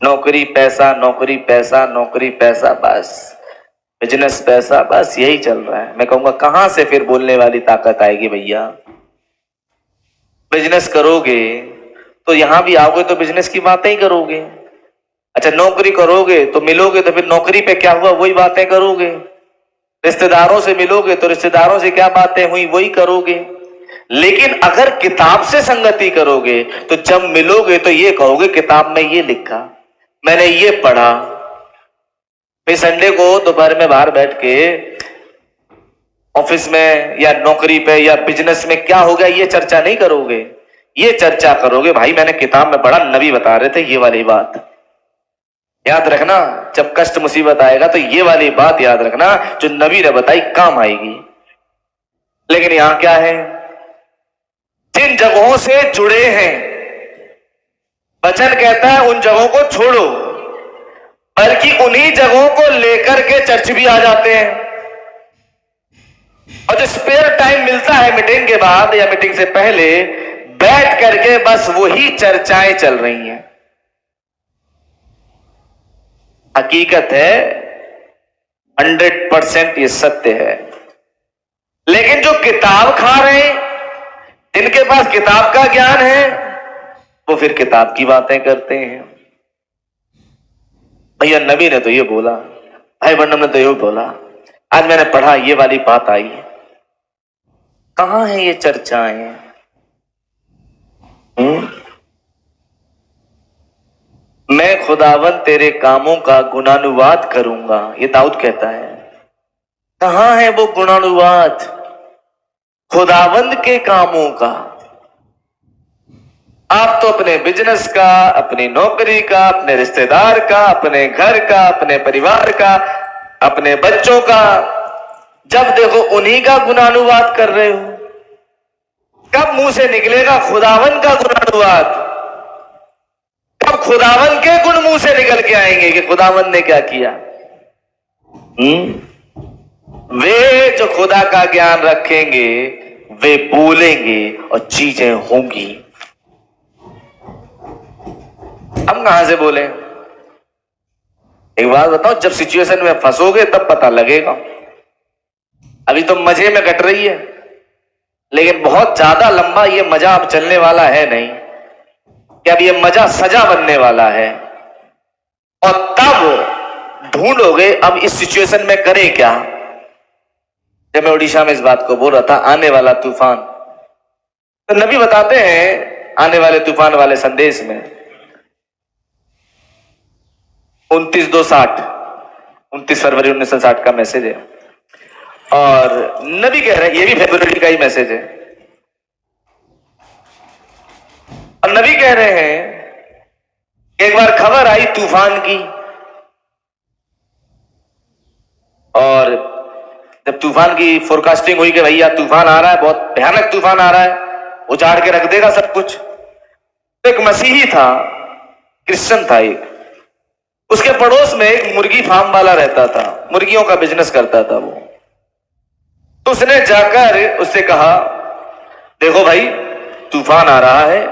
नौकरी पैसा, नौकरी पैसा, नौकरी पैसा, बस बिजनेस पैसा, बस यही चल रहा है। मैं कहूंगा कहां से फिर बोलने वाली ताकत आएगी भैया? बिजनेस करोगे तो यहां भी आओगे तो बिजनेस की बातें ही करोगे। अच्छा, नौकरी करोगे तो मिलोगे तो फिर नौकरी पे क्या हुआ वही बातें करोगे। रिश्तेदारों से मिलोगे तो रिश्तेदारों से क्या बातें हुई वही करोगे। लेकिन अगर किताब से संगति करोगे तो जब मिलोगे तो ये कहोगे किताब में ये लिखा, मैंने ये पढ़ा। फिर संडे को दोपहर में बाहर बैठ के ऑफिस में या नौकरी पे या बिजनेस में क्या हो गया ये चर्चा नहीं करोगे। ये चर्चा करोगे, भाई मैंने किताब में पढ़ा, नबी बता रहे थे ये वाली बात। याद रखना, जब कष्ट मुसीबत आएगा तो ये वाली बात याद रखना जो नबी ने बताई, काम आएगी। लेकिन यहां क्या है? जिन जगहों से जुड़े हैं, वचन कहता है उन जगहों को छोड़ो, बल्कि उन्हीं जगहों को लेकर के चर्च भी आ जाते हैं। और जो स्पेयर टाइम मिलता है मीटिंग के बाद या मीटिंग से पहले, बैठ करके बस वही चर्चाएं चल रही हैं। हकीकत है 100% ये सत्य है। लेकिन जो किताब खा रहे हैं, जिनके पास किताब का ज्ञान है, वो फिर किताब की बातें करते हैं। भैया नबी ने तो ये बोला, भाई बंडम ने तो ये बोला, आज मैंने पढ़ा ये वाली बात आई। कहां है ये चर्चाएं? मैं खुदावन तेरे कामों का गुणानुवाद करूंगा, ये दाऊद कहता है। कहां है वो गुणानुवाद खुदावंद के कामों का? आप तो अपने बिजनेस का, अपनी नौकरी का, अपने रिश्तेदार का, अपने घर का, अपने परिवार का, अपने बच्चों का, जब देखो उन्हीं का गुणानुवाद कर रहे हो। कब मुंह से निकलेगा खुदावन का गुणानुवाद? कब खुदावन के गुण मुंह से निकल के आएंगे कि खुदावन ने क्या किया? वे जो खुदा का ज्ञान रखेंगे वे बोलेंगे और चीजें होंगी। हम कहां से बोले? एक बात बताओ, जब सिचुएशन में फंसोगे तब पता लगेगा। अभी तो मजे में कट रही है, लेकिन बहुत ज्यादा लंबा ये मजा अब चलने वाला है नहीं, कि अब ये मजा सजा बनने वाला है। और तब ढूंढोगे अब इस सिचुएशन में करे क्या। जब मैं उड़ीसा में इस बात को बोल रहा था, आने वाला तूफान, तो नबी बताते हैं आने वाले तूफान वाले संदेश में 29 फरवरी 1960 का मैसेज है। और नबी कह रहे हैं, ये भी फरवरी का ही मैसेज है, और नबी कह रहे हैं एक बार खबर आई तूफान की, और जब तूफान की फोरकास्टिंग हुई कि भैया तूफान आ रहा है, बहुत भयानक तूफान आ रहा है, उजाड़ के रख देगा सब कुछ। तो एक मसीही था, क्रिश्चियन था एक, उसके पड़ोस में एक मुर्गी फार्म वाला रहता था, मुर्गियों का बिजनेस करता था वो। तो उसने जाकर उससे कहा, देखो भाई तूफान आ रहा है,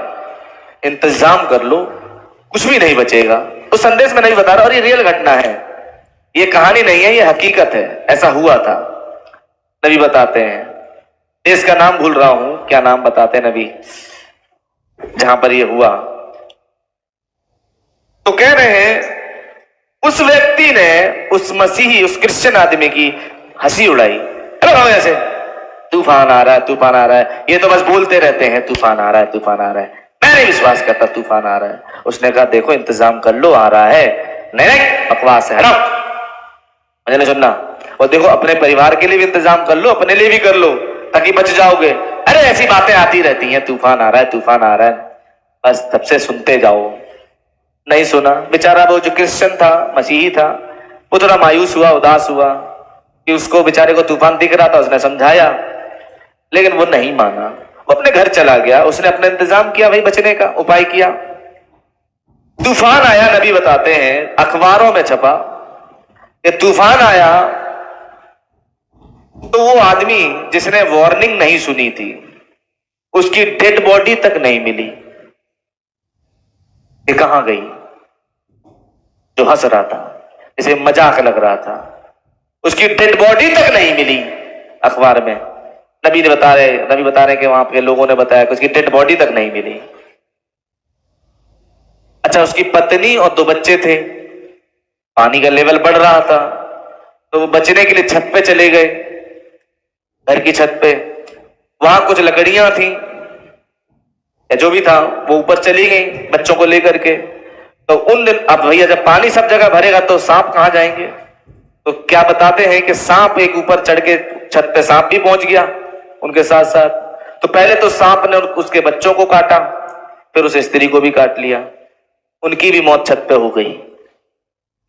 इंतजाम कर लो, कुछ भी नहीं बचेगा। उस संदेश में नहीं बता रहा, और ये रियल घटना है, ये कहानी नहीं है, ये हकीकत है, ऐसा हुआ था। नबी बताते हैं, देश का नाम भूल रहा हूं, क्या नाम बताते हैं नबी जहां पर ये हुआ। तो कह रहे हैं उस व्यक्ति ने उस मसीही, उस क्रिश्चियन आदमी की हंसी उड़ाई। अरे भाई ऐसे तूफान आ रहा है, तूफान आ रहा है, ये तो बस बोलते रहते हैं तूफान आ रहा है, तूफान आ रहा है, मैं नहीं विश्वास करता तूफान आ रहा है। उसने कहा देखो इंतजाम कर लो, आ रहा है। नहीं बकवास है, हटाओ, मुझे नहीं सुनना। और देखो अपने परिवार के लिए भी इंतजाम कर लो, अपने लिए भी कर लो, ताकि बच जाओगे। अरे ऐसी बातें आती रहती हैं, तूफान आ रहा है, तूफान आ रहा है, बस तब से सुनते जाओ। नहीं सुना बेचारा, वो जो क्रिश्चियन था, मसीही था, वो थोड़ा मायूस हुआ, उदास हुआ कि उसको बेचारे को तूफान दिख रहा था। उसने समझाया, लेकिन वो नहीं माना, वो अपने घर चला गया। उसने अपना इंतजाम किया, भाई बचने का उपाय किया। तूफान आया, नबी बताते हैं अखबारों में छपा कि तूफान आया, तो वो आदमी जिसने वार्निंग नहीं सुनी थी, उसकी डेड बॉडी तक नहीं मिली। ये कहां गई? जो हंस रहा था, जिसे मजाक लग रहा था, उसकी डेड बॉडी तक नहीं मिली। अखबार में नबी बता रहे कि वहां पे लोगों ने बताया कि उसकी डेड बॉडी तक नहीं मिली। अच्छा, उसकी पत्नी और 2 बच्चे थे। पानी का लेवल बढ़ रहा था, तो वो बचने के लिए छत पे चले गए, घर की छत पे। वहां कुछ लकड़ियां थी या जो भी था, वो ऊपर चली गई बच्चों को लेकर के। तो उन दिन, अब भैया जब पानी सब जगह भरेगा तो सांप कहां जाएंगे? तो क्या बताते हैं कि सांप एक ऊपर चढ़ के छत पे सांप भी पहुंच गया उनके साथ साथ। तो पहले तो सांप ने उसके बच्चों को काटा, फिर उस स्त्री को भी काट लिया, उनकी भी मौत छत पे हो गई।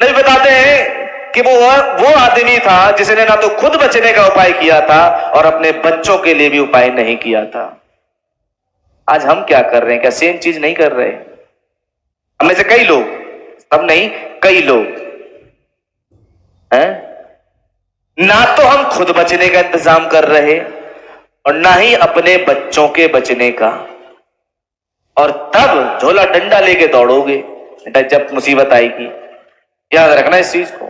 नहीं बताते हैं कि वो आदमी था जिसने ना तो खुद बचने का उपाय किया था और अपने बच्चों के लिए भी उपाय नहीं किया था। आज हम क्या कर रहे हैं? क्या सेम चीज नहीं कर रहे? हमें से कई लोग, सब नहीं, कई लोग हैं, ना तो हम खुद बचने का इंतजाम कर रहे और ना ही अपने बच्चों के बचने का, और तब झोला डंडा लेके दौड़ोगे जब मुसीबत आएगी। याद रखना इस चीज को।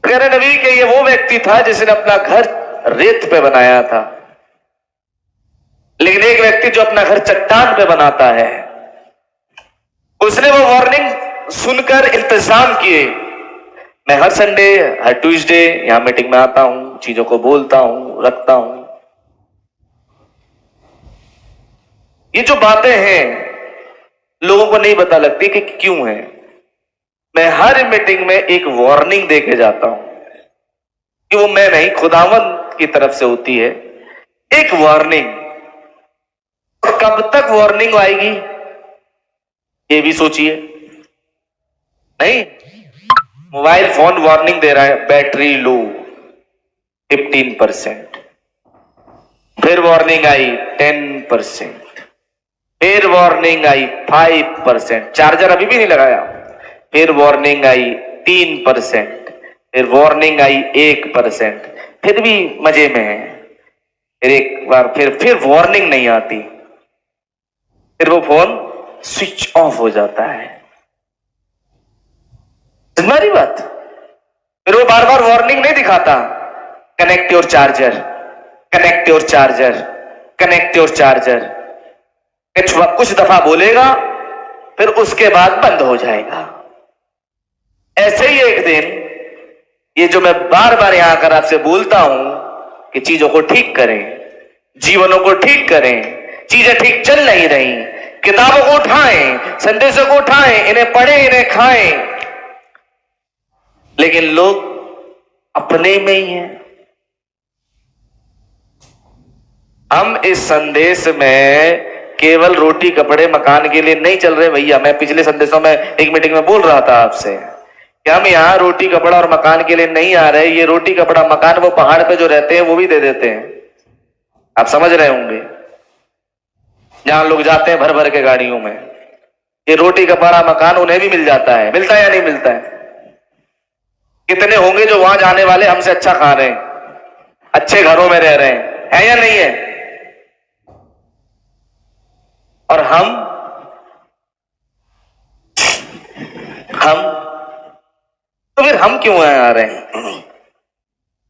गैर नबी के ये वो व्यक्ति था जिसने अपना घर रेत पे बनाया था, लेकिन एक व्यक्ति जो अपना घर चट्टान पे बनाता है, उसने वो वार्निंग सुनकर इंतजाम किए। मैं हर संडे हर ट्यूसडे यहां मीटिंग में आता हूं, चीजों को बोलता हूं, रखता हूं। ये जो बातें हैं लोगों को नहीं पता लगती कि क्यों है। मैं हर मीटिंग में एक वार्निंग देके जाता हूं कि वो मैं नहीं, खुदावंद की तरफ से होती है एक वार्निंग। कब तक वार्निंग आएगी ये भी सोचिए। नहीं, मोबाइल फोन वार्निंग दे रहा है बैटरी लो 15%, फिर वार्निंग आई 10%, फिर वार्निंग आई 5%, चार्जर अभी भी नहीं लगाया, फिर वार्निंग आई 3%, फिर वार्निंग आई 1%, फिर भी मजे में है। फिर एक बार फिर वार्निंग नहीं आती, फिर वो फोन स्विच ऑफ हो जाता है। तुम्हारी बात, फिर वो बार बार वार्निंग नहीं दिखाता, connect your charger, connect your charger, connect your charger. कुछ दफा बोलेगा, फिर उसके बाद बंद हो जाएगा। ऐसे ही एक दिन ये जो मैं बार बार यहां आकर आपसे बोलता हूं कि चीजों को ठीक करें, जीवनों को ठीक करें, चीजें ठीक चल नहीं रही, किताबों को उठाएं, संदेशों को उठाएं, इन्हें पढ़ें, इन्हें खाएं, लेकिन लोग अपने में ही हैं। हम इस संदेश में केवल रोटी कपड़े मकान के लिए नहीं चल रहे भैया। मैं पिछले संदेशों में एक मीटिंग में बोल रहा था आपसे कि हम यहां रोटी कपड़ा और मकान के लिए नहीं आ रहे। ये रोटी कपड़ा मकान वो पहाड़ पे जो रहते हैं वो भी दे देते हैं, आप समझ रहे होंगे। जहां लोग जाते हैं भर भर के गाड़ियों में, ये रोटी कपड़ा मकान उन्हें भी मिल जाता है। मिलता है या नहीं मिलता है? कितने होंगे जो वहां जाने वाले हमसे अच्छा खा रहे हैं, अच्छे घरों में रह रहे हैं, है या नहीं है? और हम तो फिर हम क्यों आ रहे हैं?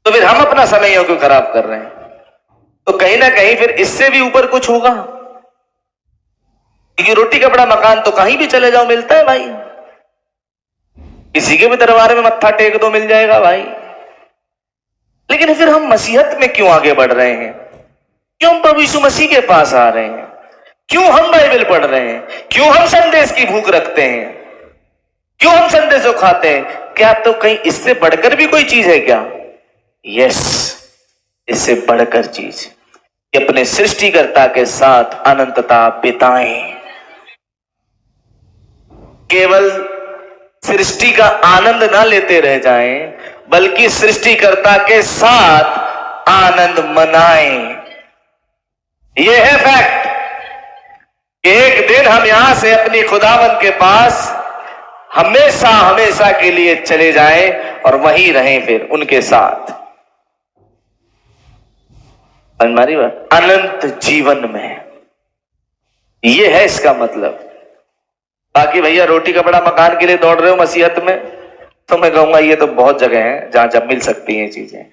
तो फिर हम अपना समय क्यों खराब कर रहे हैं? तो कहीं ना कहीं फिर इससे भी ऊपर कुछ होगा, क्योंकि रोटी कपड़ा मकान तो कहीं भी चले जाओ मिलता है भाई। किसी के भी दरबार में मत्था टेक दो मिल जाएगा भाई। लेकिन फिर हम मसीहत में क्यों आगे बढ़ रहे हैं? क्यों हम प्रभु यीशु मसीह के पास आ रहे हैं? क्यों हम बाइबल पढ़ रहे हैं? क्यों हम संदेश की भूख रखते हैं? क्यों हम संदेशों खाते हैं? क्या तो कहीं इससे बढ़कर भी कोई चीज है क्या? यस, इससे बढ़कर चीज कि अपने सृष्टिकर्ता के साथ अनंतता बिताएं। केवल सृष्टि का आनंद ना लेते रह जाएं, बल्कि सृष्टिकर्ता के साथ आनंद मनाएं। यह है फैक्ट। एक दिन हम यहां से अपनी खुदावंद के पास हमेशा हमेशा के लिए चले जाएं और वहीं रहें फिर उनके साथ। हमारी बात अनंत जीवन में, यह है इसका मतलब। बाकी भैया रोटी कपड़ा मकान के लिए दौड़ रहे हो मसीहत में, तो मैं कहूंगा ये तो बहुत जगह है जहां जब मिल सकती हैं चीजें,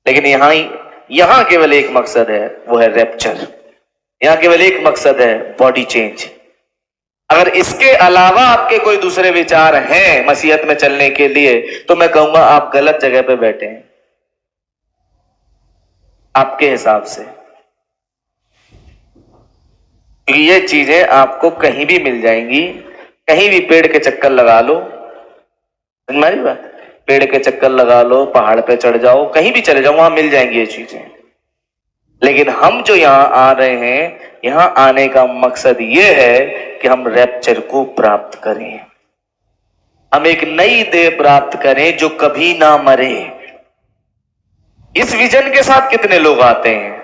लेकिन यहां केवल एक मकसद है, वो है रैप्चर। यहां केवल एक मकसद है, बॉडी चेंज। अगर इसके अलावा आपके कोई दूसरे विचार हैं मसीहत में चलने के लिए, तो मैं कहूंगा आप गलत जगह पे बैठे हैं आपके हिसाब से। ये चीजें आपको कहीं भी मिल जाएंगी, कहीं भी पेड़ के चक्कर लगा लो, हमारी बात, पेड़ के चक्कर लगा लो, पहाड़ पे चढ़ जाओ, कहीं भी चले जाओ, वहां मिल जाएंगी ये चीजें। लेकिन हम जो यहां आ रहे हैं, यहां आने का मकसद ये है कि हम रैप्चर को प्राप्त करें, हम एक नई देह प्राप्त करें जो कभी ना मरे। इस विजन के साथ कितने लोग आते हैं,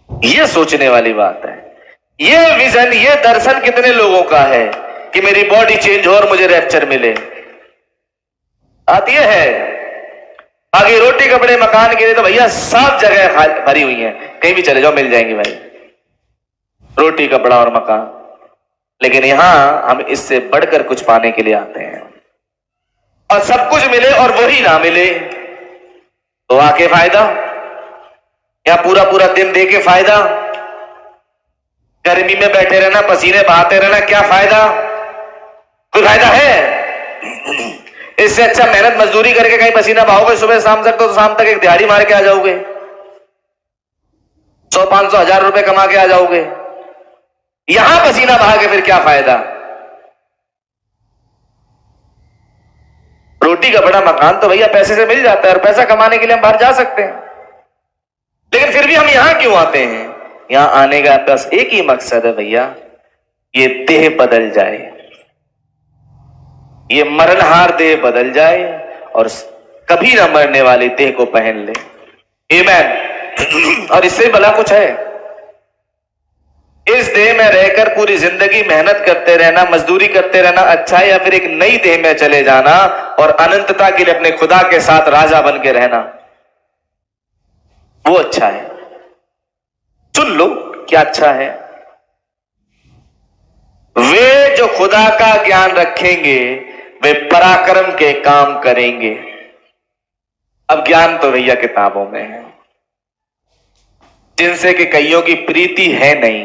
ये सोचने वाली बात है। ये विजन, ये दर्शन कितने लोगों का है कि मेरी बॉडी चेंज हो और मुझे रैप्चर मिले? बात यह है। बाकी रोटी कपड़े मकान के लिए तो भैया सब जगह भरी हुई है, कहीं भी चले जाओ मिल जाएंगे भाई, रोटी कपड़ा और मकान। लेकिन यहां हम इससे बढ़कर कुछ पाने के लिए आते हैं, और सब कुछ मिले और वही ना मिले तो आके फायदा, या पूरा पूरा दिन दे के फायदा, गर्मी में बैठे रहना, पसीने बहाते रहना, क्या फायदा? कोई फायदा है? इससे अच्छा मेहनत मजदूरी करके कहीं पसीना बहाओगे सुबह शाम तक, तो शाम तक एक दिहाड़ी मार के आ जाओगे, 100, 500, 1000 रुपए कमा के आ जाओगे। यहां पसीना बहा के फिर क्या फायदा? रोटी कपड़ा मकान तो भैया पैसे से मिल जाता है, और पैसा कमाने के लिए हम बाहर जा सकते हैं, लेकिन फिर भी हम यहां क्यों आते हैं? यहां आने का बस एक ही मकसद है भैया, ये देह बदल जाए, ये मरणहार देह बदल जाए और कभी ना मरने वाली देह को पहन ले। आमीन। और इससे भला कुछ है? इस देह में रहकर पूरी जिंदगी मेहनत करते रहना, मजदूरी करते रहना अच्छा है, या फिर एक नई देह में चले जाना और अनंतता के लिए अपने खुदा के साथ राजा बन के रहना, वो अच्छा है? चुन लो क्या अच्छा है। वे जो खुदा का ज्ञान रखेंगे वे पराक्रम के काम करेंगे। अब ज्ञान तो भैया किताबों में है, जिनसे कि कईयों की प्रीति है नहीं,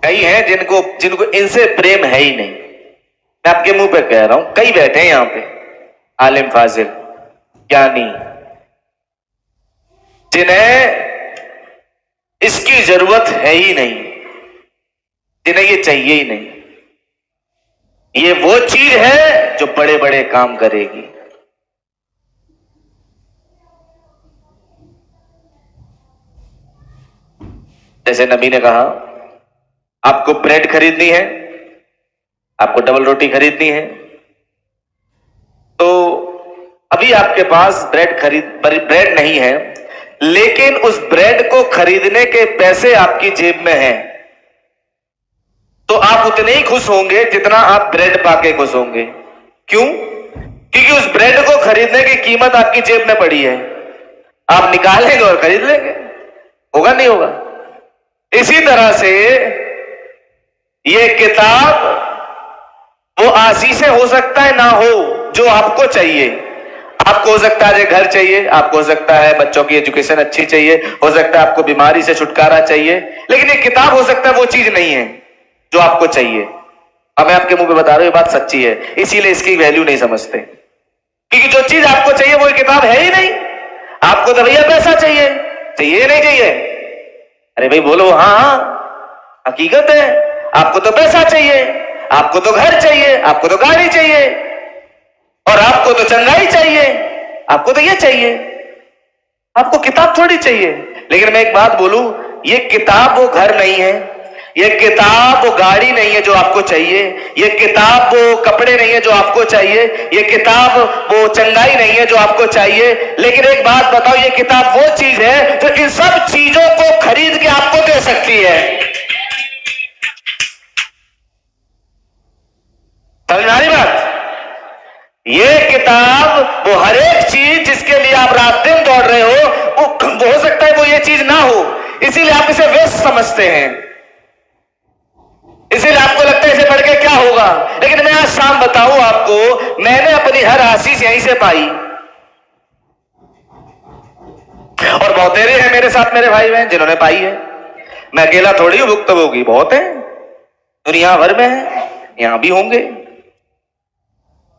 कई हैं जिनको इनसे प्रेम है ही नहीं। मैं आपके मुंह पे कह रहा हूं, कई बैठे हैं यहां पे आलिम फाजिल ज्ञानी, जिन्हें इसकी जरूरत है ही नहीं, जिन्हें ये चाहिए ही नहीं। ये वो चीज है जो बड़े बड़े काम करेगी। जैसे नबी ने कहा, आपको ब्रेड खरीदनी है, आपको डबल रोटी खरीदनी है, तो अभी आपके पास ब्रेड नहीं है, लेकिन उस ब्रेड को खरीदने के पैसे आपकी जेब में हैं, तो आप उतने ही खुश होंगे जितना आप ब्रेड पाके खुश होंगे। क्यों? क्योंकि उस ब्रेड को खरीदने की कीमत आपकी जेब में पड़ी है, आप निकालेंगे और खरीद लेंगे। होगा नहीं होगा? इसी तरह से ये किताब वो आशीष हो सकता है ना हो जो आपको चाहिए। आपको हो सकता है घर चाहिए, आपको हो सकता है बच्चों की एजुकेशन अच्छी चाहिए, हो सकता है आपको बीमारी से छुटकारा चाहिए, लेकिन ये किताब हो सकता है वो चीज नहीं है जो आपको चाहिए। अब मैं आपके मुंह पे बता रहा हूं, ये बात सच्ची है, इसीलिए इसकी वैल्यू नहीं समझते, क्योंकि जो चीज आपको चाहिए वो किताब है ही नहीं। आपको तो भैया पैसा चाहिए, चाहिए नहीं चाहिए? अरे भाई बोलो हाँ हाँ, हकीकत है, आपको तो पैसा चाहिए, आपको तो घर चाहिए, आपको तो गाड़ी चाहिए, और आपको तो चंगाई चाहिए, आपको तो ये चाहिए, आपको किताब थोड़ी चाहिए। लेकिन मैं एक बात बोलूं, ये किताब वो घर नहीं है, ये किताब वो गाड़ी नहीं है जो आपको चाहिए, ये किताब वो कपड़े नहीं है जो आपको चाहिए, ये किताब वो चंगाई नहीं है जो आपको चाहिए। लेकिन एक बात बताओ, ये किताब वो चीज है जो इन सब चीजों को खरीद के आपको दे सकती है। समझ आ रही बात? ये किताब वो हर एक चीज जिसके लिए आप रात दिन दौड़ रहे हो, वो हो सकता है वो ये चीज ना हो, इसीलिए आप इसे वेस्ट समझते हैं, इसीलिए आपको लगता है इसे पढ़ के क्या होगा। लेकिन मैं आज शाम बताऊं आपको, मैंने अपनी हर आशीष यहीं से पाई, और बहुतेरे हैं मेरे साथ मेरे भाई बहन जिन्होंने पाई है। मैं अकेला थोड़ी हूं, भुक्तभोगी बहुत है, दुनिया भर में है, यहां भी होंगे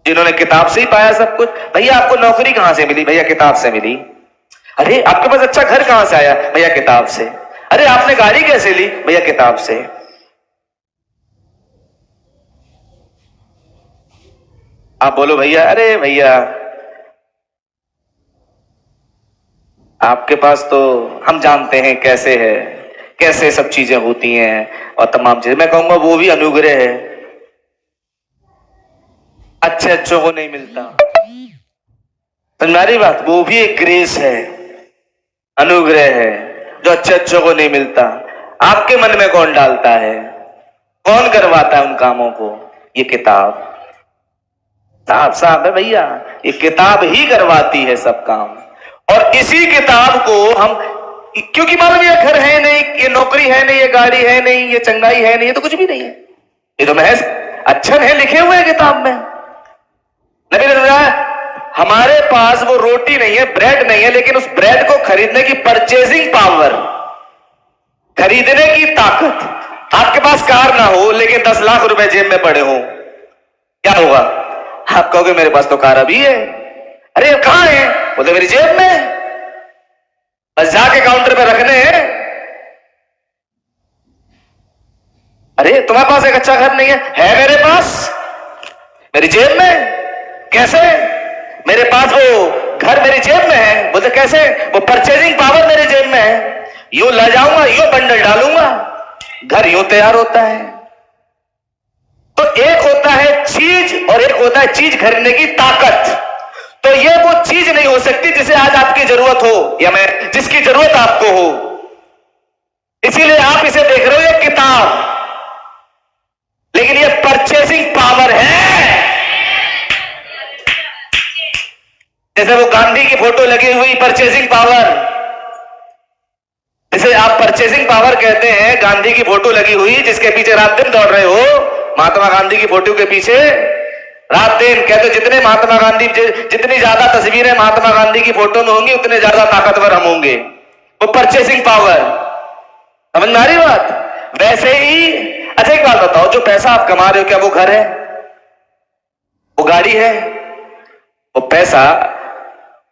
जिन्होंने किताब से ही पाया सब कुछ। भैया आपको नौकरी कहां से मिली? भैया किताब से मिली। अरे आपके पास अच्छा घर कहां से आया? भैया किताब से। अरे आपने गाड़ी कैसे ली? भैया किताब से। आप बोलो भैया, अरे भैया आपके पास तो हम जानते हैं कैसे है, कैसे सब चीजें होती हैं और तमाम चीजें। मैं कहूंगा वो भी अनुग्रह है, अच्छे अच्छों को नहीं मिलता। तुम्हारी बात, वो भी एक ग्रेस है, अनुग्रह है जो अच्छे अच्छों को नहीं मिलता। आपके मन में कौन डालता है? कौन करवाता है उन कामों को? ये किताब। साफ साफ है भैया, ये किताब ही करवाती है सब काम। और इसी किताब को हम, क्योंकि मालूम ये घर है नहीं, ये नौकरी है नहीं, ये गाड़ी है नहीं, ये चंगाई है नहीं, ये तो कुछ भी नहीं है, ये तो महज अक्षर है लिखे हुए हैं किताब में। नबी ने बताया हमारे पास वो रोटी नहीं है, ब्रेड नहीं है, लेकिन उस ब्रेड को खरीदने की परचेजिंग पावर, खरीदने की ताकत। आपके पास कार ना हो लेकिन 10 लाख रुपए जेब में पड़े हो, क्या होगा? आप कहोगे मेरे पास तो कार अभी है। अरे कहां है? बोले मेरी जेब में, बस जाके काउंटर पे रखने हैं। अरे तुम्हारे पास एक अच्छा घर नहीं है मेरे पास, मेरी जेब में। कैसे? मेरे पास वो घर मेरी जेब में है। बोलते कैसे? वो परचेजिंग पावर मेरी जेब में है, यूं ले जाऊंगा, यूं बंडल डालूंगा, घर यूं तैयार होता है। तो एक होता है चीज और एक होता है चीज खरीदने की ताकत। तो ये वो चीज नहीं हो सकती जिसे आज आपकी जरूरत हो, या मैं जिसकी जरूरत आपको हो। इसीलिए आप इसे देख रहे हो ये किताब, लेकिन ये परचेसिंग पावर है। जैसे वो गांधी की फोटो लगी हुई परचेसिंग पावर, जिसे आप परचेसिंग पावर कहते हैं, गांधी की फोटो लगी हुई जिसके पीछे रात दिन दौड़ रहे हो, महात्मा गांधी की फोटो के पीछे रात दिन। कहते जितने महात्मा गांधी, जितनी ज्यादा तस्वीरें महात्मा गांधी की फोटो में होंगी उतने ज्यादा ताकतवर हम होंगे। वो परचेसिंग पावर, समझ में आ रही बात? वैसे ही अच्छा एक बात बताओ, जो पैसा आप कमा रहे हो क्या वो घर है, वो गाड़ी है? वो पैसा,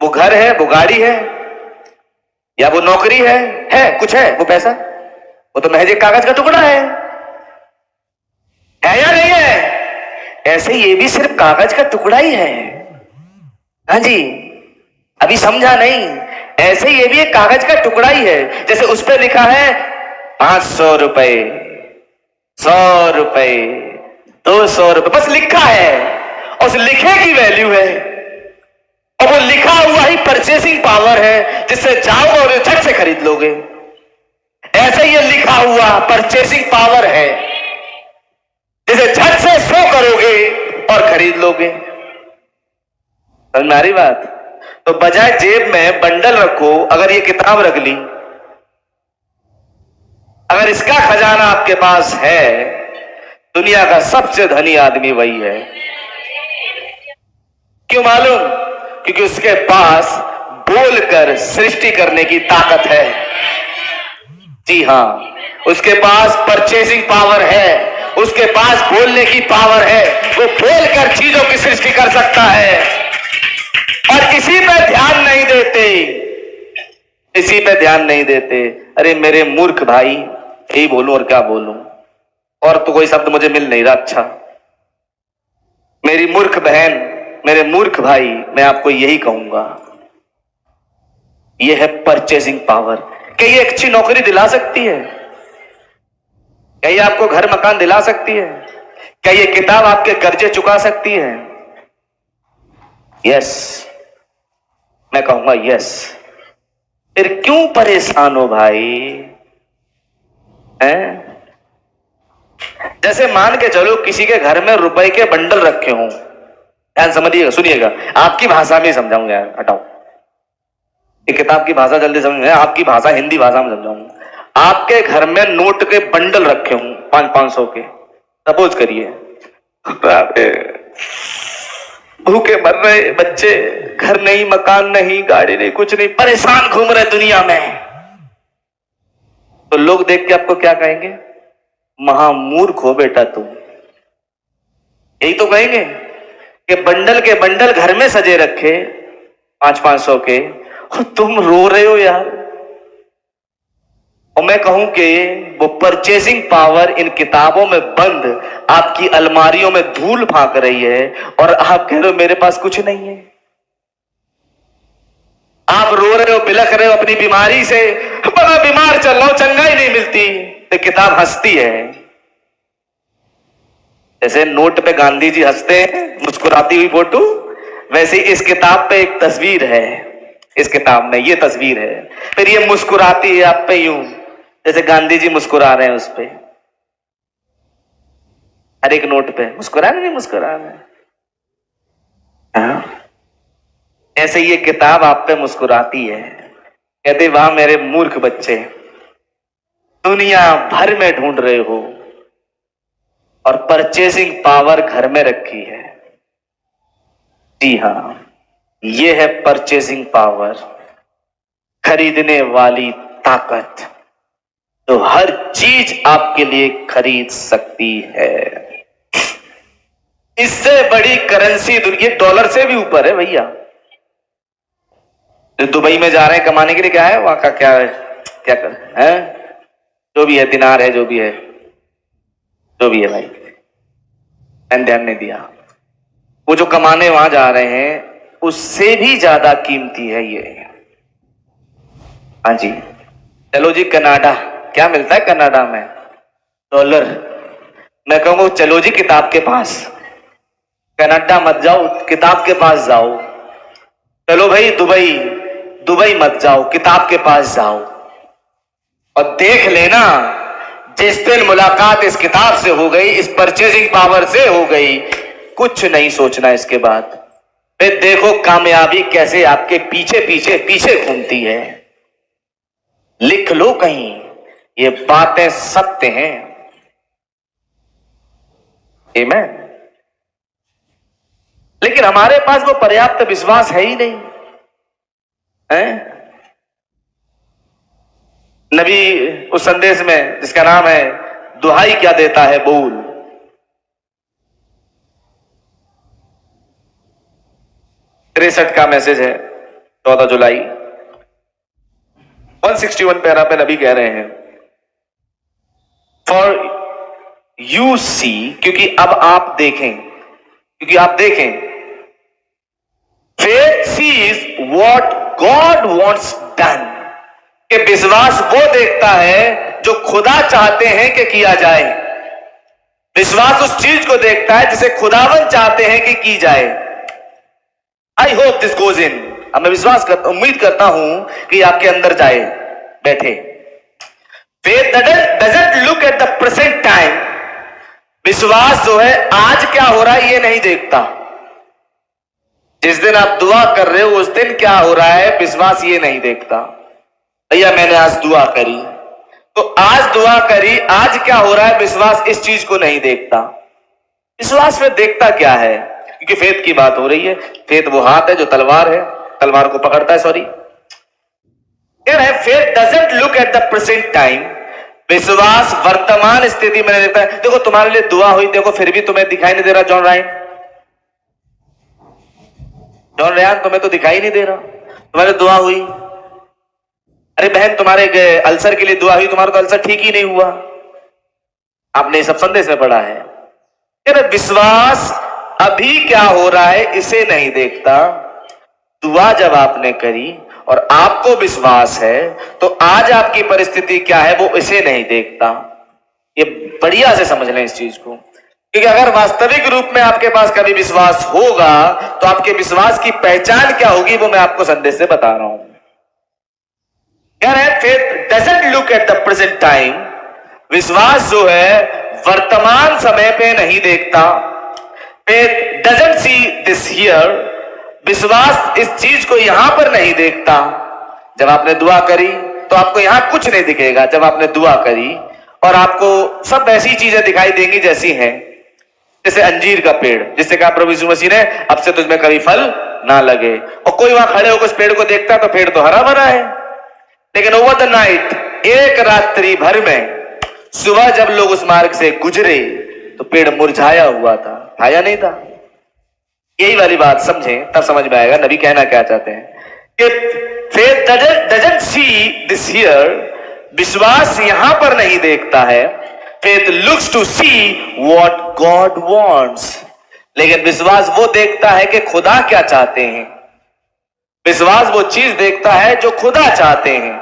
वो घर है, वो गाड़ी है, या वो नौकरी है कुछ है वो पैसा? वो तो महज एक कागज का टुकड़ा है या नहीं है? ऐसे ये भी सिर्फ कागज का टुकड़ा ही है। हाँ जी, अभी समझा नहीं? ऐसे ये भी एक कागज का टुकड़ा ही है। जैसे उस पर लिखा है 500 रुपए, 100 रुपए, 200 रुपए, बस लिखा है, और उस लिखे की वैल्यू है, और वो लिखा हुआ ही परचेसिंग पावर है, जिससे जाओगे और झट से खरीद लोगे। ऐसे ये लिखा हुआ परचेसिंग पावर है, जिसे झट से शो करोगे और खरीद लोगे। समझ में आ रही बात? तो बजाय जेब में बंडल रखो, अगर ये किताब रख ली, अगर इसका खजाना आपके पास है, दुनिया का सबसे धनी आदमी वही है। क्यों मालूम? क्योंकि उसके पास बोलकर सृष्टि करने की ताकत है। जी हां, उसके पास परचेसिंग पावर है, उसके पास बोलने की पावर है, वो बोलकर चीजों की सृष्टि कर सकता है। और इसी पे ध्यान नहीं देते, इसी पे ध्यान नहीं देते। अरे मेरे मूर्ख भाई, यही बोलूं और क्या बोलूं, और तो कोई शब्द मुझे मिल नहीं रहा। अच्छा, मेरी मूर्ख बहन, मेरे मूर्ख भाई, मैं आपको यही कहूंगा, यह है परचेसिंग पावर। क्या ये अच्छी नौकरी दिला सकती है? क्या ये आपको घर मकान दिला सकती है? क्या ये किताब आपके कर्जे चुका सकती है? यस, मैं कहूंगा यस। फिर क्यों परेशान हो भाई? हैं? जैसे मान के चलो किसी के घर में रुपए के बंडल रखे हों, ध्यान समझिएगा, सुनिएगा, आपकी भाषा में समझाऊंगा यार, हटाओ, ये किताब की भाषा जल्दी समझ, आपकी भाषा हिंदी भाषा में समझाऊंगा। आपके घर में नोट के बंडल रखे हों 500-500 के, सपोज करिए, भूखे मर रहे बच्चे, घर नहीं, मकान नहीं, गाड़ी नहीं, कुछ नहीं, परेशान घूम रहे दुनिया में, तो लोग देख के आपको क्या कहेंगे? महामूर्ख हो बेटा तुम। यही तो कहेंगे कि बंडल के बंडल घर में सजे रखे 500-500 के, और तुम रो रहे हो यार। और मैं कहूं कि वो परचेसिंग पावर इन किताबों में बंद आपकी अलमारियों में धूल फांक रही है, और आप कह रहे हो मेरे पास कुछ नहीं है। आप रो रहे हो, बिलख रहे हो अपनी बीमारी से, बड़ा बीमार चल रहा हूं, चंगाई नहीं मिलती, तो किताब हंसती है। जैसे नोट पे गांधी जी हंसते हैं, मुस्कुराती हुई फोटो, वैसे इस किताब पे एक तस्वीर है, इस किताब में ये तस्वीर है, फिर ये मुस्कुराती है आप पे यूं, जैसे गांधी जी मुस्कुरा रहे हैं उस पे, हर एक नोट पे मुस्कुरा रहे, नहीं मुस्कुरा रहे। ऐसे ये किताब आप पे मुस्कुराती है, कहते वाह मेरे मूर्ख बच्चे, दुनिया भर में ढूंढ रहे हो और परचेसिंग पावर घर में रखी है। जी हाँ, ये है परचेसिंग पावर, खरीदने वाली ताकत जो हर चीज आपके लिए खरीद सकती है। इससे बड़ी करेंसी दुनिया, डॉलर से भी ऊपर है भैया। दुबई में जा रहे हैं कमाने के लिए, क्या है वहां का, क्या है, क्या कर है, जो भी है, दिनार है, जो भी है, जो भी है भाई, मैंने ध्यान नहीं दिया। वो जो कमाने वहां जा रहे हैं उससे भी ज्यादा कीमती है ये। हाँ जी, चलो जी कनाडा, क्या मिलता है कनाडा में? डॉलर। मैं कहूंगा चलो जी किताब के पास, कनाडा मत जाओ, किताब के पास जाओ। चलो भाई दुबई, दुबई मत जाओ, किताब के पास जाओ और देख लेना, जिस दिन मुलाकात इस किताब से हो गई, इस परचेजिंग पावर से हो गई, कुछ नहीं सोचना इसके बाद। फिर देखो कामयाबी कैसे आपके पीछे पीछे पीछे घूमती है। लिख लो कहीं, ये बातें सत्य हैं। आमीन। लेकिन हमारे पास वो पर्याप्त विश्वास है ही नहीं है। नबी उस संदेश में जिसका नाम है दुहाई क्या देता है बोल, 63 का मैसेज है, 14 जुलाई 161 पैरा पे नबी कह रहे हैं, फॉर यू सी, क्योंकि अब आप देखें, क्योंकि आप देखें, faith sees what God wants done, कि विश्वास वो देखता है जो खुदा चाहते हैं कि किया जाए। विश्वास उस चीज को देखता है जिसे खुदावन चाहते हैं कि की जाए। I hope this goes in, अब मैं विश्वास करता, उम्मीद करता हूं कि आपके अंदर जाए, बैठे। Faith doesn't look at the present time, विश्वास जो है आज क्या हो रहा है ये नहीं देखता। जिस दिन आप दुआ कर रहे हो उस दिन क्या हो रहा है विश्वास ये नहीं देखता। भैया मैंने आज दुआ करी, तो आज दुआ करी, आज क्या हो रहा है विश्वास इस चीज को नहीं देखता। विश्वास में देखता क्या है, क्योंकि फेथ की बात हो रही है। फेथ वो हाथ है जो तलवार है, तलवार को पकड़ता है, sorry, faith doesn't look at the present time, विश्वास वर्तमान स्थिति में नहीं देखता है। देखो तुम्हारे लिए दुआ हुई, देखो फिर भी तुम्हें दिखाई नहीं दे रहा। जॉन रयान तुम्हें तो दिखाई नहीं दे रहा, तुम्हारी दुआ हुई। अरे बहन तुम्हारे अल्सर के लिए दुआ हुई, तुम्हारा तो अल्सर ठीक ही नहीं हुआ। आपने सब संदेश में पढ़ा है। विश्वास अभी क्या हो रहा है इसे नहीं देखता। दुआ जब आपने करी और आपको विश्वास है तो आज आपकी परिस्थिति क्या है वो इसे नहीं देखता। ये बढ़िया से समझ लें इस चीज को, क्योंकि अगर वास्तविक रूप में आपके पास कभी विश्वास होगा तो आपके विश्वास की पहचान क्या होगी वो मैं आपको संदेश से बता रहा हूं। Faith doesn't look at the present time, विश्वास जो है वर्तमान समय पे नहीं देखता। Faith doesn't see this here, विश्वास इस चीज को यहां पर नहीं देखता। जब आपने दुआ करी तो आपको यहां कुछ नहीं दिखेगा। जब आपने दुआ करी और आपको सब ऐसी चीजें दिखाई देंगी जैसी हैं, जैसे अंजीर का पेड़, जिससे कहा प्रभु यीशु मसीह ने अब से तुझमें कभी फल ना लगे। और कोई वहां खड़े होकर उस पेड़ को देखता तो पेड़ तो हरा भरा है, लेकिन ओवर द नाइट, एक रात्रि भर में, सुबह जब लोग उस मार्ग से गुजरे तो पेड़ मुरझाया हुआ था, छाया नहीं था। यही वाली बात समझें तब समझ में आएगा नबी कहना क्या चाहते हैं कि faith doesn't see this here, विश्वास यहां पर नहीं देखता है। Faith looks to see what God wants, लेकिन विश्वास वो देखता है कि खुदा क्या चाहते हैं। विश्वास वो चीज देखता है जो खुदा चाहते हैं।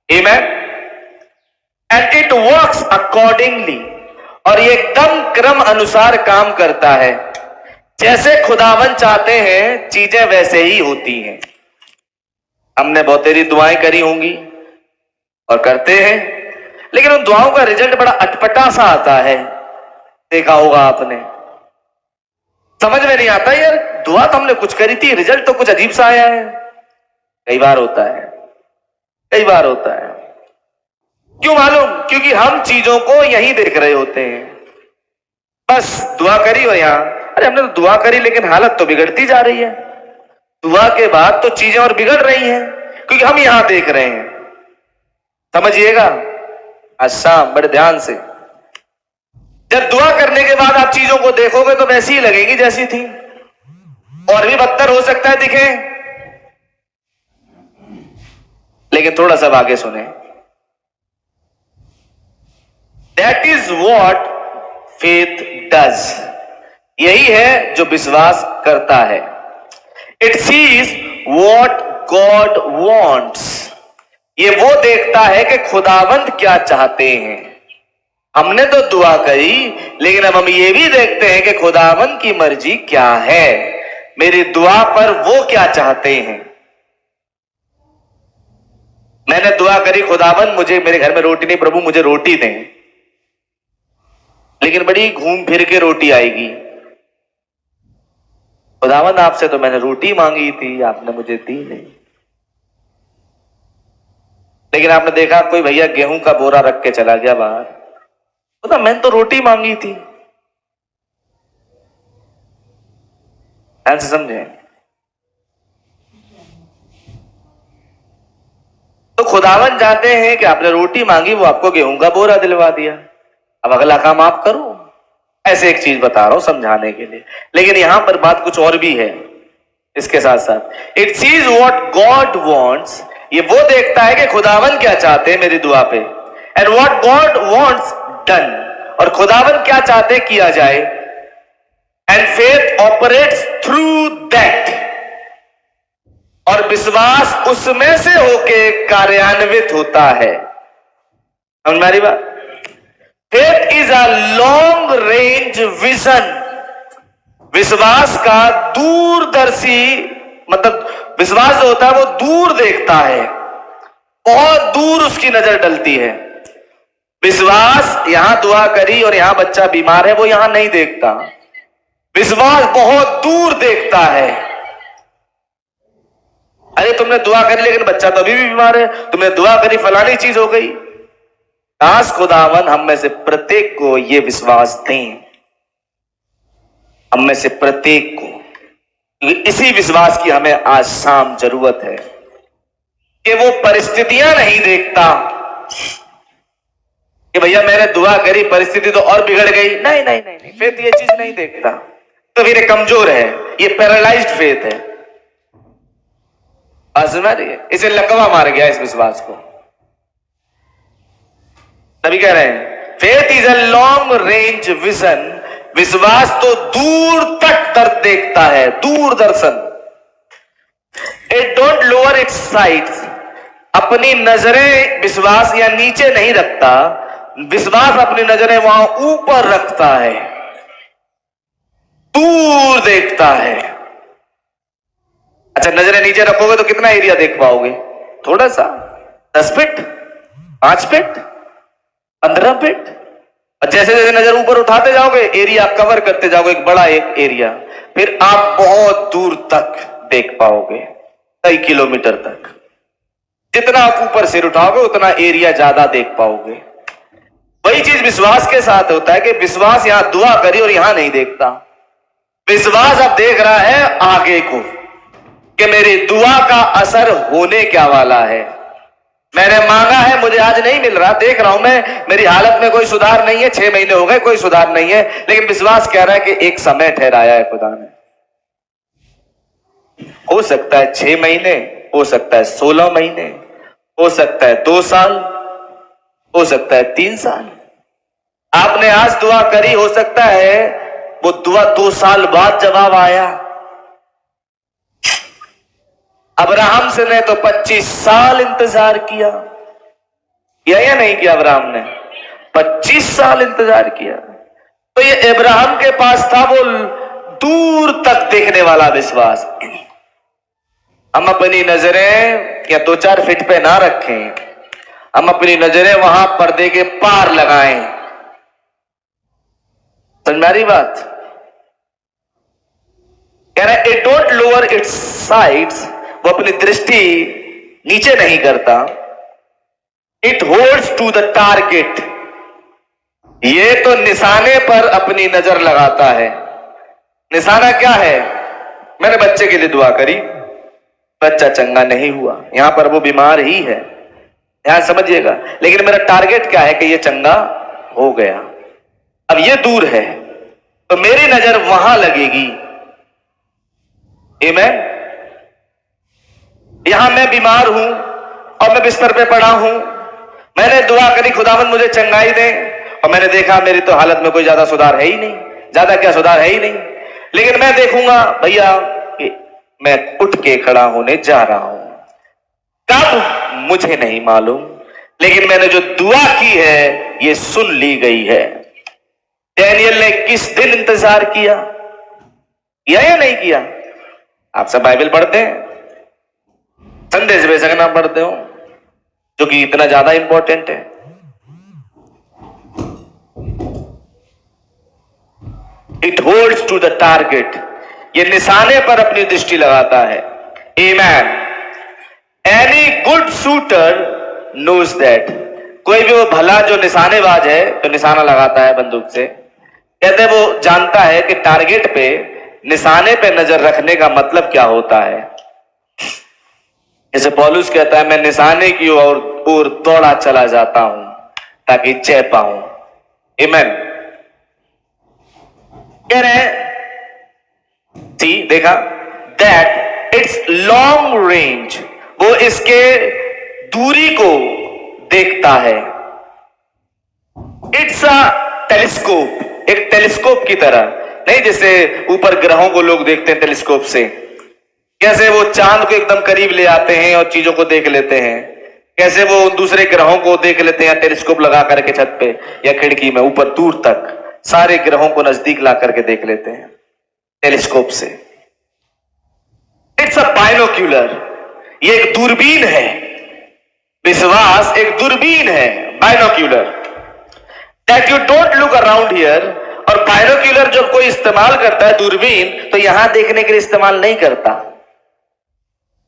आमीन। एंड इट वर्क्स अकॉर्डिंगली, और ये एकदम क्रम अनुसार काम करता है। जैसे खुदावन चाहते हैं चीजें वैसे ही होती हैं। हमने बहुत तेरी दुआएं करी होंगी और करते हैं, लेकिन उन दुआओं का रिजल्ट बड़ा अटपटा सा आता है। देखा होगा आपने, समझ में नहीं आता यार, दुआ तो हमने कुछ करी थी, रिजल्ट तो कुछ अजीब सा आया है। कई बार होता है, कई बार होता है। क्यों मालूम? क्योंकि हम चीजों को यही देख रहे होते हैं। बस दुआ करी और यहां, अरे हमने तो दुआ करी लेकिन हालत तो बिगड़ती जा रही है। दुआ के बाद तो चीजें और बिगड़ रही हैं क्योंकि हम यहां देख रहे हैं। समझिएगा आज शाम बड़े ध्यान से। जब दुआ करने के बाद आप चीजों को देखोगे तो वैसी ही लगेगी जैसी थी, और भी बदतर हो सकता है दिखे। लेकिन थोड़ा सा आगे सुने। That is what faith does. यही है जो विश्वास करता है। It sees what God wants. ये वो देखता है कि खुदावंद क्या चाहते हैं। हमने तो दुआ करी लेकिन अब हम ये भी देखते हैं कि खुदावंद की मर्जी क्या है, मेरी दुआ पर वो क्या चाहते हैं। मैंने दुआ करी, खुदावंद मुझे मेरे घर में रोटी नहीं, प्रभु मुझे रोटी दें, लेकिन बड़ी घूम फिर के रोटी आएगी। खुदावंद आपसे तो मैंने रोटी मांगी थी, आपने मुझे दी नहीं। लेकिन आपने देखा कोई भैया गेहूं का बोरा रख के चला गया बाहर, तो मैंने तो रोटी मांगी थी। ऐसे समझे? तो खुदावन चाहते हैं कि आपने रोटी मांगी, वो आपको गेहूं का बोरा दिलवा दिया, अब अगला काम आप करो। ऐसे एक चीज बता रहा हूं समझाने के लिए, लेकिन यहां पर बात कुछ और भी है इसके साथ साथ। It sees what God wants. ये वो देखता है कि खुदावन क्या चाहते हैं मेरी दुआ पे, and what God wants done. और खुदावन क्या चाहते किया जाए, and faith operates through that. और विश्वास उसमें से होके कार्यान्वित होता है। समझ में आ रही बात? Faith is a long range vision. विश्वास का दूरदर्शी, मतलब विश्वास जो होता है वो दूर देखता है, बहुत दूर उसकी नजर डलती है। विश्वास यहां दुआ करी और यहां बच्चा बीमार है, वो यहां नहीं देखता। विश्वास बहुत दूर देखता है। अरे तुमने दुआ करी लेकिन बच्चा तो अभी भी बीमार है, तुमने दुआ करी फलानी चीज हो गई। काश खुदावन हम में से प्रत्येक को यह विश्वास दें, हम में से प्रत्येक को। इसी विश्वास की हमें आज शाम जरूरत है कि वो परिस्थितियां नहीं देखता कि भैया मैंने दुआ करी परिस्थिति तो और बिगड़ गई। नहीं नहीं नहीं नहीं, फेथ ये चीज नहीं देखता। तो फिर ये कमजोर है, ये पैरालाइज्ड फेथ है। समझ रही है? इसे लकवा मार गया इस विश्वास को। तभी कह रहे हैं faith is a long range vision. विश्वास तो दूर तक दर्द देखता है, Doordarshan. It don't lower its sides. अपनी नजरें विश्वास या नीचे नहीं रखता, विश्वास अपनी नजरें वहां ऊपर रखता है, दूर देखता है। अच्छा नजरें नीचे रखोगे तो कितना एरिया देख पाओगे? थोड़ा सा, 10 फीट, 5 फीट, 15 फीट। और जैसे जैसे नजर ऊपर उठाते जाओगे एरिया कवर करते जाओगे, एक बड़ा एक एरिया, फिर आप बहुत दूर तक देख पाओगे, कई किलोमीटर तक। जितना आप ऊपर सिर उठाओगे उतना एरिया ज्यादा देख पाओगे। वही चीज विश्वास के साथ होता है कि विश्वास यहां दुआ करी और यहां नहीं देखता। विश्वास अब देख रहा है आगे को कि मेरी दुआ का असर होने क्या वाला है। मैंने मांगा है, मुझे आज नहीं मिल रहा, देख रहा हूं मैं मेरी हालत में कोई सुधार नहीं है, 6 महीने हो गए कोई सुधार नहीं है, लेकिन विश्वास कह रहा है कि एक समय ठहराया है खुदा ने। हो सकता है 6 महीने, हो सकता है 16 महीने, हो सकता है 2 साल, हो सकता है 3 साल। आपने आज दुआ करी, हो सकता है वो दुआ 2 साल बाद जवाब आया। अब्राहम से ने तो 25 साल इंतजार किया या नहीं किया? अब्राहम ने 25 साल इंतजार किया। तो ये अब्राहम के पास था वो दूर तक देखने वाला विश्वास। हम अपनी नजरें या 2-4 फीट पे ना रखें, हम अपनी नजरें वहां पर्दे के पार लगाएं। समझ में आ रही बात? कह रहा है it don't lower its sides, वो अपनी दृष्टि नीचे नहीं करता। It holds to the target, ये तो निशाने पर अपनी नजर लगाता है। निशाना क्या है? मैंने बच्चे के लिए दुआ करी, बच्चा चंगा नहीं हुआ, यहां पर वो बीमार ही है, ध्यान समझिएगा, लेकिन मेरा टारगेट क्या है कि ये चंगा हो गया। अब ये दूर है तो मेरी नजर वहां लगेगी। आमीन। यहां मैं बीमार हूं और मैं बिस्तर पे पड़ा हूं, मैंने दुआ करी खुदावंद मुझे चंगाई दे, और मैंने देखा मेरी तो हालत में कोई ज्यादा सुधार है ही नहीं, ज्यादा क्या सुधार है ही नहीं, लेकिन मैं देखूंगा भैया कि मैं उठ के खड़ा होने जा रहा हूं। कब मुझे नहीं मालूम, लेकिन मैंने जो दुआ की है ये सुन ली गई है। डैनियल ने किस दिन इंतजार किया या नहीं किया? आप सब बाइबल पढ़ते हैं, संदेश बेशक ना पढ़ते हो, जो कि इतना ज्यादा इंपॉर्टेंट है। It holds to the target, ये निशाने पर अपनी दृष्टि लगाता है। आमीन। Any good shooter knows that, कोई भी वो भला जो निशानेबाज है तो निशाना लगाता है बंदूक से, कहते वो जानता है कि टारगेट पे, निशाने पे नजर रखने का मतलब क्या होता है। जैसे पौलुस कहता है मैं निशाने की ओर दौड़ा चला जाता हूं ताकि जय पाऊं। आमीन। कह रहे सी देखा दैट इट्स लॉन्ग रेंज, वो इसके दूरी को देखता है। इट्स अ टेलीस्कोप, एक टेलीस्कोप की तरह नहीं, जैसे ऊपर ग्रहों को लोग देखते हैं टेलीस्कोप से, कैसे वो चांद को एकदम करीब ले आते हैं और चीजों को देख लेते हैं, कैसे वो दूसरे ग्रहों को देख लेते हैं टेलीस्कोप लगा करके छत पे या खिड़की में, ऊपर दूर तक सारे ग्रहों को नजदीक ला करके देख लेते हैं टेलीस्कोप से। इट्स अ बाइनोक्यूलर, ये एक दूरबीन है। विश्वास एक दूरबीन है, binocular, that you don't look around here. और बाइनोक्यूलर जब कोई इस्तेमाल करता है दूरबीन, तो यहां देखने के लिए इस्तेमाल नहीं करता,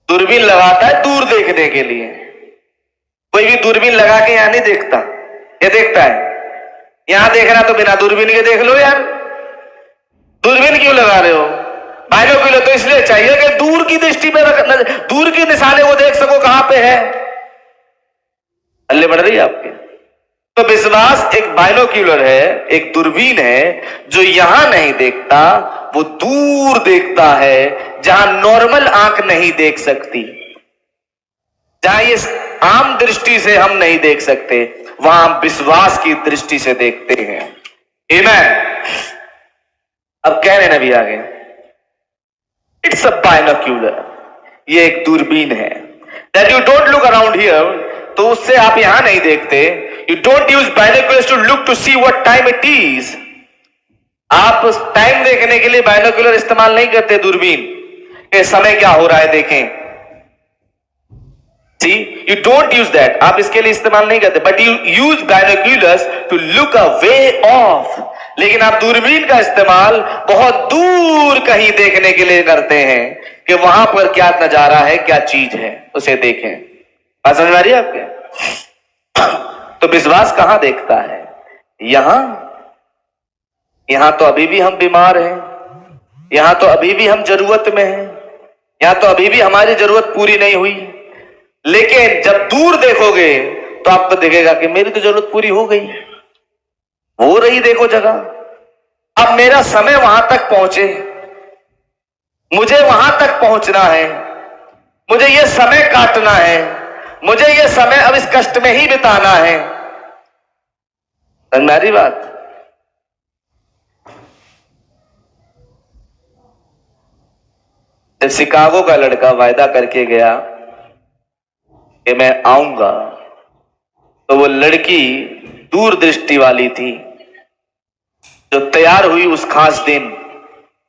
दूरबीन लगाता है दूर देखने के लिए। कोई भी दूरबीन लगा के यहां नहीं देखता, ये देखता है यहां देखना तो बिना दूरबीन के देख लो यार, दूरबीन क्यों लगा रहे हो? बाइनोक्यूलर तो इसलिए चाहिए कि दूर की दृष्टि पे दूर की निशाने वो देख सको कहां पे है। हल्ले बढ़ रही है आपके? तो विश्वास एक बाइनोक्यूलर है, एक दूरबीन है, जो यहां नहीं देखता, वो दूर देखता है, जहां नॉर्मल आंख नहीं देख सकती, जहां ये आम दृष्टि से हम नहीं देख सकते, वहां हम विश्वास की दृष्टि से देखते हैं। आमीन। अब कह रहे नबी आगे, इट्स अ बाइनोक्यूलर, ये एक दूरबीन है। That you don't look around here, तो उससे आप यहां नहीं देखते। You don't use binoculars to look to see what time it is, आप टाइम देखने के लिए बाइनोक्यूलर इस्तेमाल नहीं करते, दूरबीन के समय क्या हो रहा है देखें। See, you don't use that, आप इसके लिए इस्तेमाल नहीं करते, but you use binoculars to look a way off, लेकिन आप दूरबीन का इस्तेमाल बहुत दूर कहीं देखने के लिए करते हैं कि वहां पर क्या नजारा है, क्या चीज है, उसे देखें। बात समझ आ रही है आपके? तो विश्वास कहां देखता है? यहां तो अभी भी हम बीमार हैं, यहां तो अभी भी हम जरूरत में हैं, यहां तो अभी भी हमारी जरूरत पूरी नहीं हुई, लेकिन जब दूर देखोगे तो आपको दिखेगा कि मेरी तो जरूरत पूरी हो गई, हो रही देखो जगह। अब मेरा समय वहां तक पहुंचे, मुझे वहां तक पहुंचना है, मुझे यह समय काटना है, मुझे यह समय अब इस कष्ट में ही बिताना है। मेरी बात, जब शिकागो का लड़का वायदा करके गया कि मैं आऊंगा, तो वो लड़की दूरदृष्टि वाली थी, जो तैयार हुई उस खास दिन,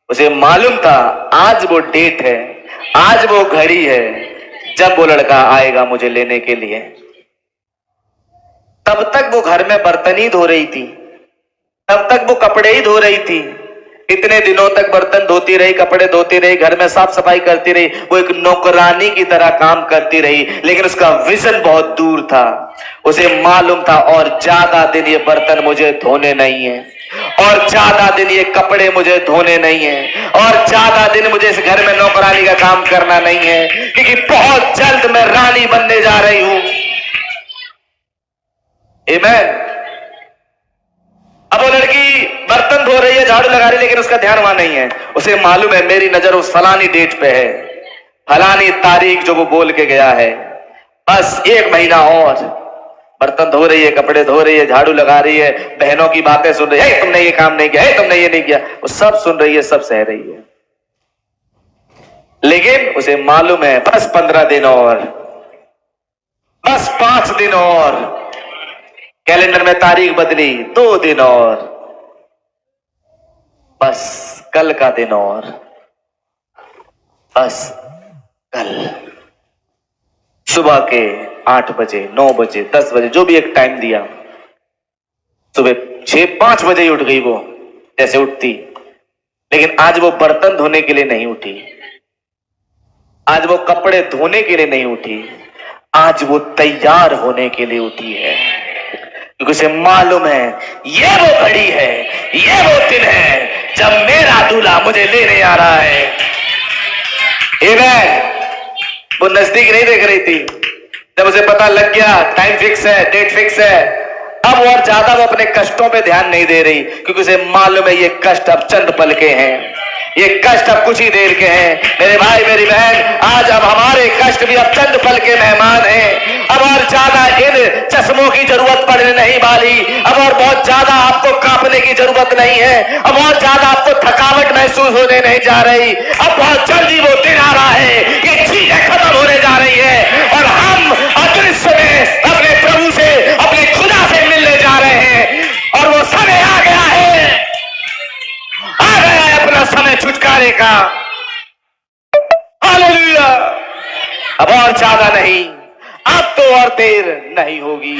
उसे मालूम था आज वो डेट है, आज वो घड़ी है जब वो लड़का आएगा मुझे लेने के लिए। तब तक वो घर में बर्तन ही धो रही थी, तब तक वो कपड़े ही धो रही थी, इतने दिनों तक बर्तन धोती रही, कपड़े धोती रही, घर में साफ सफाई करती रही, वो एक नौकरानी की तरह काम करती रही, लेकिन उसका विजन बहुत दूर था। उसे मालूम था और ज्यादा दिन ये बर्तन मुझे धोने नहीं है, और ज्यादा दिन ये कपड़े मुझे धोने नहीं है, और ज्यादा दिन मुझे इस घर में नौकरानी का काम करना नहीं है, क्योंकि बहुत जल्द मैं रानी बनने जा रही हूं। आमीन। अब वो लड़की बर्तन धो रही है, झाड़ू लगा रही है, लेकिन उसका ध्यान वहां नहीं है। उसे मालूम है मेरी नजर उस फलानी डेट पे है, फलानी तारीख जो वो बोल के गया है। बस 1 महीना और। बर्तन धो रही है, कपड़े धो रही है, झाड़ू लगा रही है, बहनों की बातें सुन रही है, तुमने ये काम नहीं किया, तुमने ये नहीं किया, वो सब सुन रही है, सब सह रही है। लेकिन उसे मालूम है बस 15 दिन और, बस 5 दिन और। कैलेंडर में तारीख बदली, 2 दिन और, बस कल का दिन और, बस कल। सुबह के 8 बजे, 9 बजे, 10 बजे, जो भी एक टाइम दिया, सुबह 6-5 बजे ही उठ गई वो, जैसे उठती। लेकिन आज वो बर्तन धोने के लिए नहीं उठी, आज वो कपड़े धोने के लिए नहीं उठी, आज वो तैयार होने के लिए उठी है। क्योंकि उसे मालूम है ये वो घड़ी है, ये वो दिन है जब मेरा दूल्हा मुझे लेने आ रहा है। आमीन। वो नजदीक नहीं देख रही थी, जब उसे पता लग गया टाइम फिक्स है, डेट फिक्स है, अब और ज्यादा वो अपने कष्टों पे ध्यान नहीं दे रही, क्योंकि उसे मालूम है ये कष्ट अब चंद पल के हैं, ये कष्ट अब कुछ ही देर के हैं। मेरे भाई मेरी बहन, आज अब हमारे कष्ट भी अब चंद पल के मेहमान हैं। अब और ज्यादा इन चश्मों की जरूरत पड़ने नहीं वाली, अब और बहुत ज्यादा आपको कांपने की जरूरत नहीं है, अब और ज्यादा आपको थकावट महसूस होने नहीं जा रही। अब बहुत जल्दी वो दिन आ रहा है, ये चीजें खत्म होने जा रही है, और हम अदृश्य में अपने प्रभु से, अपने खुदा से मिलने जा रहे हैं। और वो समय आ गया है, आ गया है अपना समय छुटकारे का। हालेलुया। अब और ज्यादा नहीं, अब तो और देर नहीं होगी।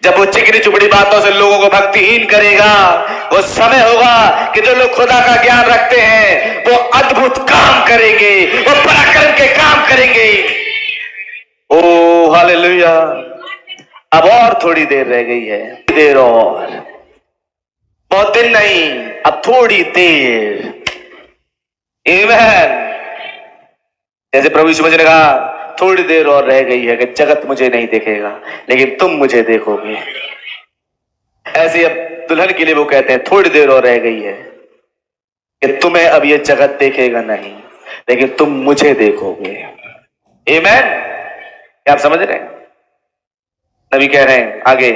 जब वो चिकनी चुपड़ी बातों से लोगों को भक्तिहीन करेगा, वो समय होगा कि जो लोग खुदा का ज्ञान रखते हैं वो अद्भुत काम करेंगे, वो पराक्रम के काम करेंगे। ओ हालेलुया। अब और थोड़ी देर रह गई है, देर और, बहुत दिन नहीं, अब थोड़ी देर। आमीन। जैसे प्रभु यीशु मसीह ने कहा थोड़ी देर और रह गई है कि जगत मुझे नहीं देखेगा, लेकिन तुम मुझे देखोगे। ऐसे अब दुल्हन के लिए वो कहते हैं थोड़ी देर और रह गई है कि तुम्हें अब ये जगत देखेगा नहीं, लेकिन तुम मुझे देखोगे। आमीन। क्या आप समझ रहे हैं? नबी कह रहे हैं आगे,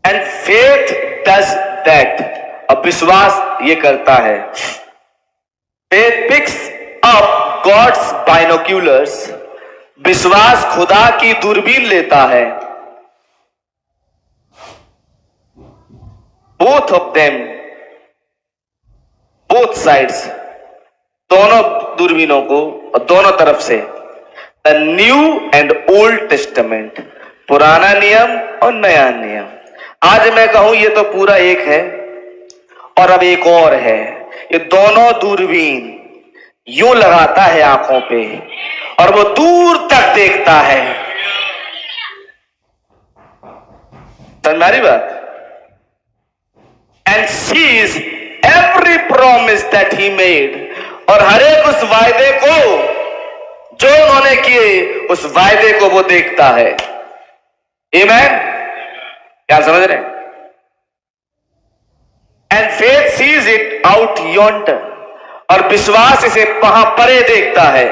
एंड फेथ डज दैट, अब विश्वास ये करता है। Faith picks up God's binoculars, विश्वास खुदा की दूरबीन लेता है। Both of them, both sides, दोनों दूरबीनों को, और दोनों तरफ से, the new and old testament, पुराना नियम और नया नियम। आज मैं कहूं ये तो पूरा एक है, और अब एक और है। ये दोनों दूरबीन यूं लगाता है आंखों पे, और वो दूर तक देखता है। समझ में आ रही बात? And sees every promise that he made, और हर एक उस वायदे को जो उन्होंने किए, उस वायदे को वो देखता है। आमीन। क्या समझ रहे हैं? And faith sees it out yonder, और विश्वास इसे वहां परे देखता है।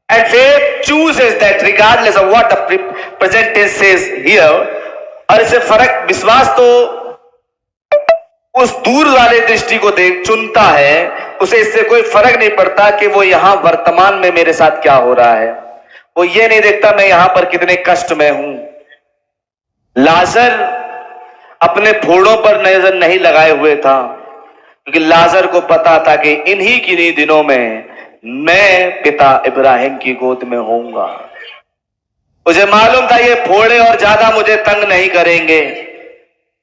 And faith chooses that regardless of what the present tense says here, और इसे फर्क, विश्वास तो उस दूर वाले दृष्टि को देख चुनता है, उसे इससे कोई फर्क नहीं पड़ता कि वो यहां वर्तमान में मेरे साथ क्या हो रहा है। वो ये नहीं देखता मैं यहां पर कितने कष्ट में हूं। लाजर अपने फोड़ों पर नजर नहीं लगाए हुए था, क्योंकि लाजर को पता था कि इन्हीं किन्हीं दिनों में मैं पिता इब्राहिम की गोद में होऊंगा। उसे मालूम था ये फोड़े और ज्यादा मुझे तंग नहीं करेंगे।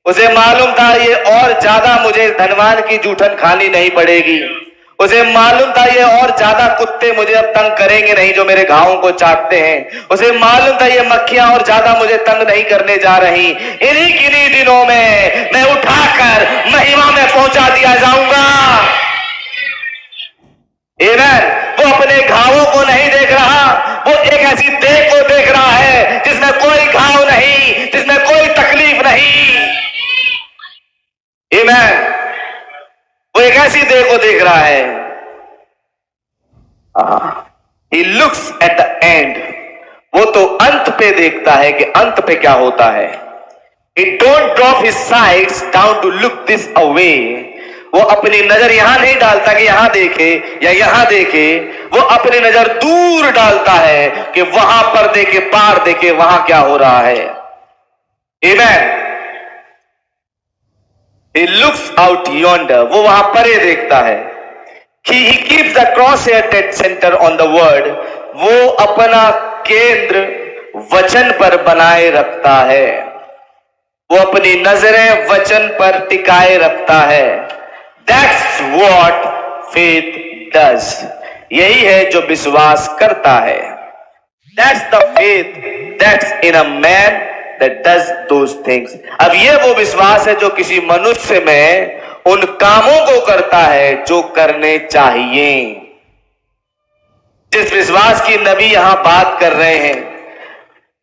उसे मालूम था ये और ज्यादा मुझे धनवान की जूठन खानी नहीं पड़ेगी। उसे मालूम था ये और ज्यादा कुत्ते मुझे अब तंग करेंगे नहीं जो मेरे घावों को चाटते हैं। उसे मालूम था ये मक्खियां और ज्यादा मुझे तंग नहीं करने जा रही। इन्हीं किन्हीं दिनों में मैं उठाकर महिमा में पहुंचा दिया जाऊंगा। आमीन। वो अपने घावों को नहीं देख रहा, वो एक ऐसी देह को देख रहा है जिसमें कोई घाव नहीं, जिसमें कोई तकलीफ नहीं। आमीन। वो एक ऐसी देह को देख रहा है। He looks at the end. वो तो अंत पे देखता है कि अंत पे क्या होता है। He don't drop his sights down to look this away. वो अपनी नजर यहां नहीं डालता कि यहां देखे या यहां देखे, वो अपनी नजर दूर डालता है कि वहां पर्दे के पार देखे वहां क्या हो रहा है। Amen. He looks out yonder. वो वहां परे देखता है। He keeps the crosshair dead center on the word. वो अपना केंद्र वचन पर बनाए रखता है। वो अपनी नजरें वचन पर टिकाए रखता है। That's what faith does. यही है जो विश्वास करता है। That's the faith that's in a man that does those things. अब ये वो विश्वास है जो किसी मनुष्य में उन कामों को करता है जो करने चाहिए। जिस विश्वास की नबी यहां बात कर रहे हैं,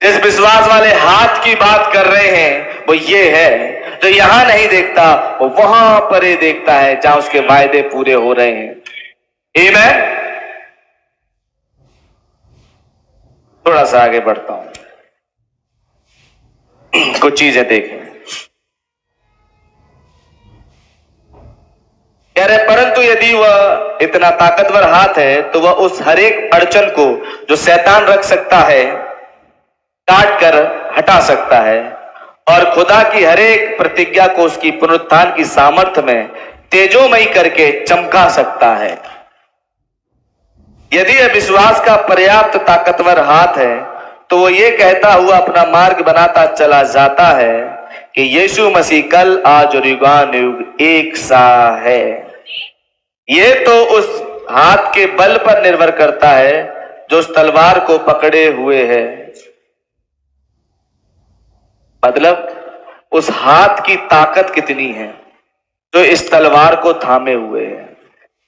जिस विश्वास वाले हाथ की बात कर रहे हैं, वो ये है जो यहां नहीं देखता, वो वहां परे देखता है जहां उसके वायदे पूरे हो रहे हैं। आमीन। थोड़ा सा आगे बढ़ता हूं, कुछ चीजें देखें। कह रहे परंतु यदि वह इतना ताकतवर हाथ है तो वह उस हरेक अड़चन को जो शैतान रख सकता है काट कर हटा सकता है और खुदा की हरेक प्रतिज्ञा को उसकी पुनरुत्थान की सामर्थ्य में तेजोमयी करके चमका सकता है। यदि यह विश्वास का पर्याप्त ताकतवर हाथ है तो वो ये कहता हुआ अपना मार्ग बनाता चला जाता है कि यीशु मसीह कल आज और युगानुयुग एक सा है। ये तो उस हाथ के बल पर निर्भर करता है जो उस तलवार को पकड़े हुए है। मतलब उस हाथ की ताकत कितनी है जो इस तलवार को थामे हुए है।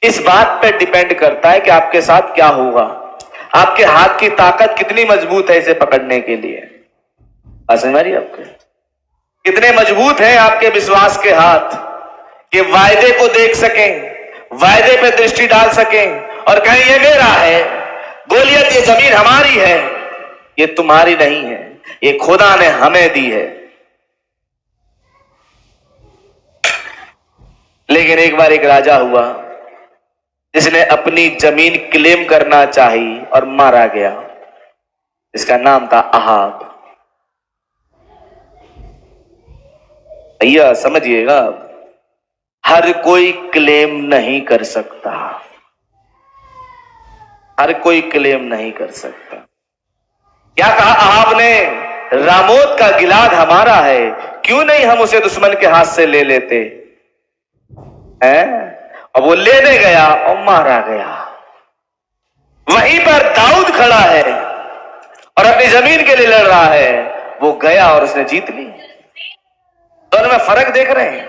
इस बात पर डिपेंड करता है कि आपके साथ क्या होगा, आपके हाथ की ताकत कितनी मजबूत है इसे पकड़ने के लिए। समझ में आ रही है आपके? कितने मजबूत हैं आपके विश्वास के हाथ कि वायदे को देख सकें, वायदे पे दृष्टि डाल सकें और कहें ये मेरा है। गोलियत ये जमीन हमारी है, ये तुम्हारी नहीं है, ये खुदा ने हमें दी है। लेकिन एक बार एक राजा हुआ जिसने अपनी जमीन क्लेम करना चाही और मारा गया। इसका नाम था अहाब। भैया समझिएगा, हर कोई क्लेम नहीं कर सकता, हर कोई क्लेम नहीं कर सकता। क्या कहा अहाब ने? रामोत का गिलाद हमारा है, क्यों नहीं हम उसे दुश्मन के हाथ से ले लेते हैं? और वो लेने गया और मारा गया। वहीं पर दाऊद खड़ा है और अपनी जमीन के लिए लड़ रहा है। वो गया और उसने जीत ली। दोनों में फर्क देख रहे हैं?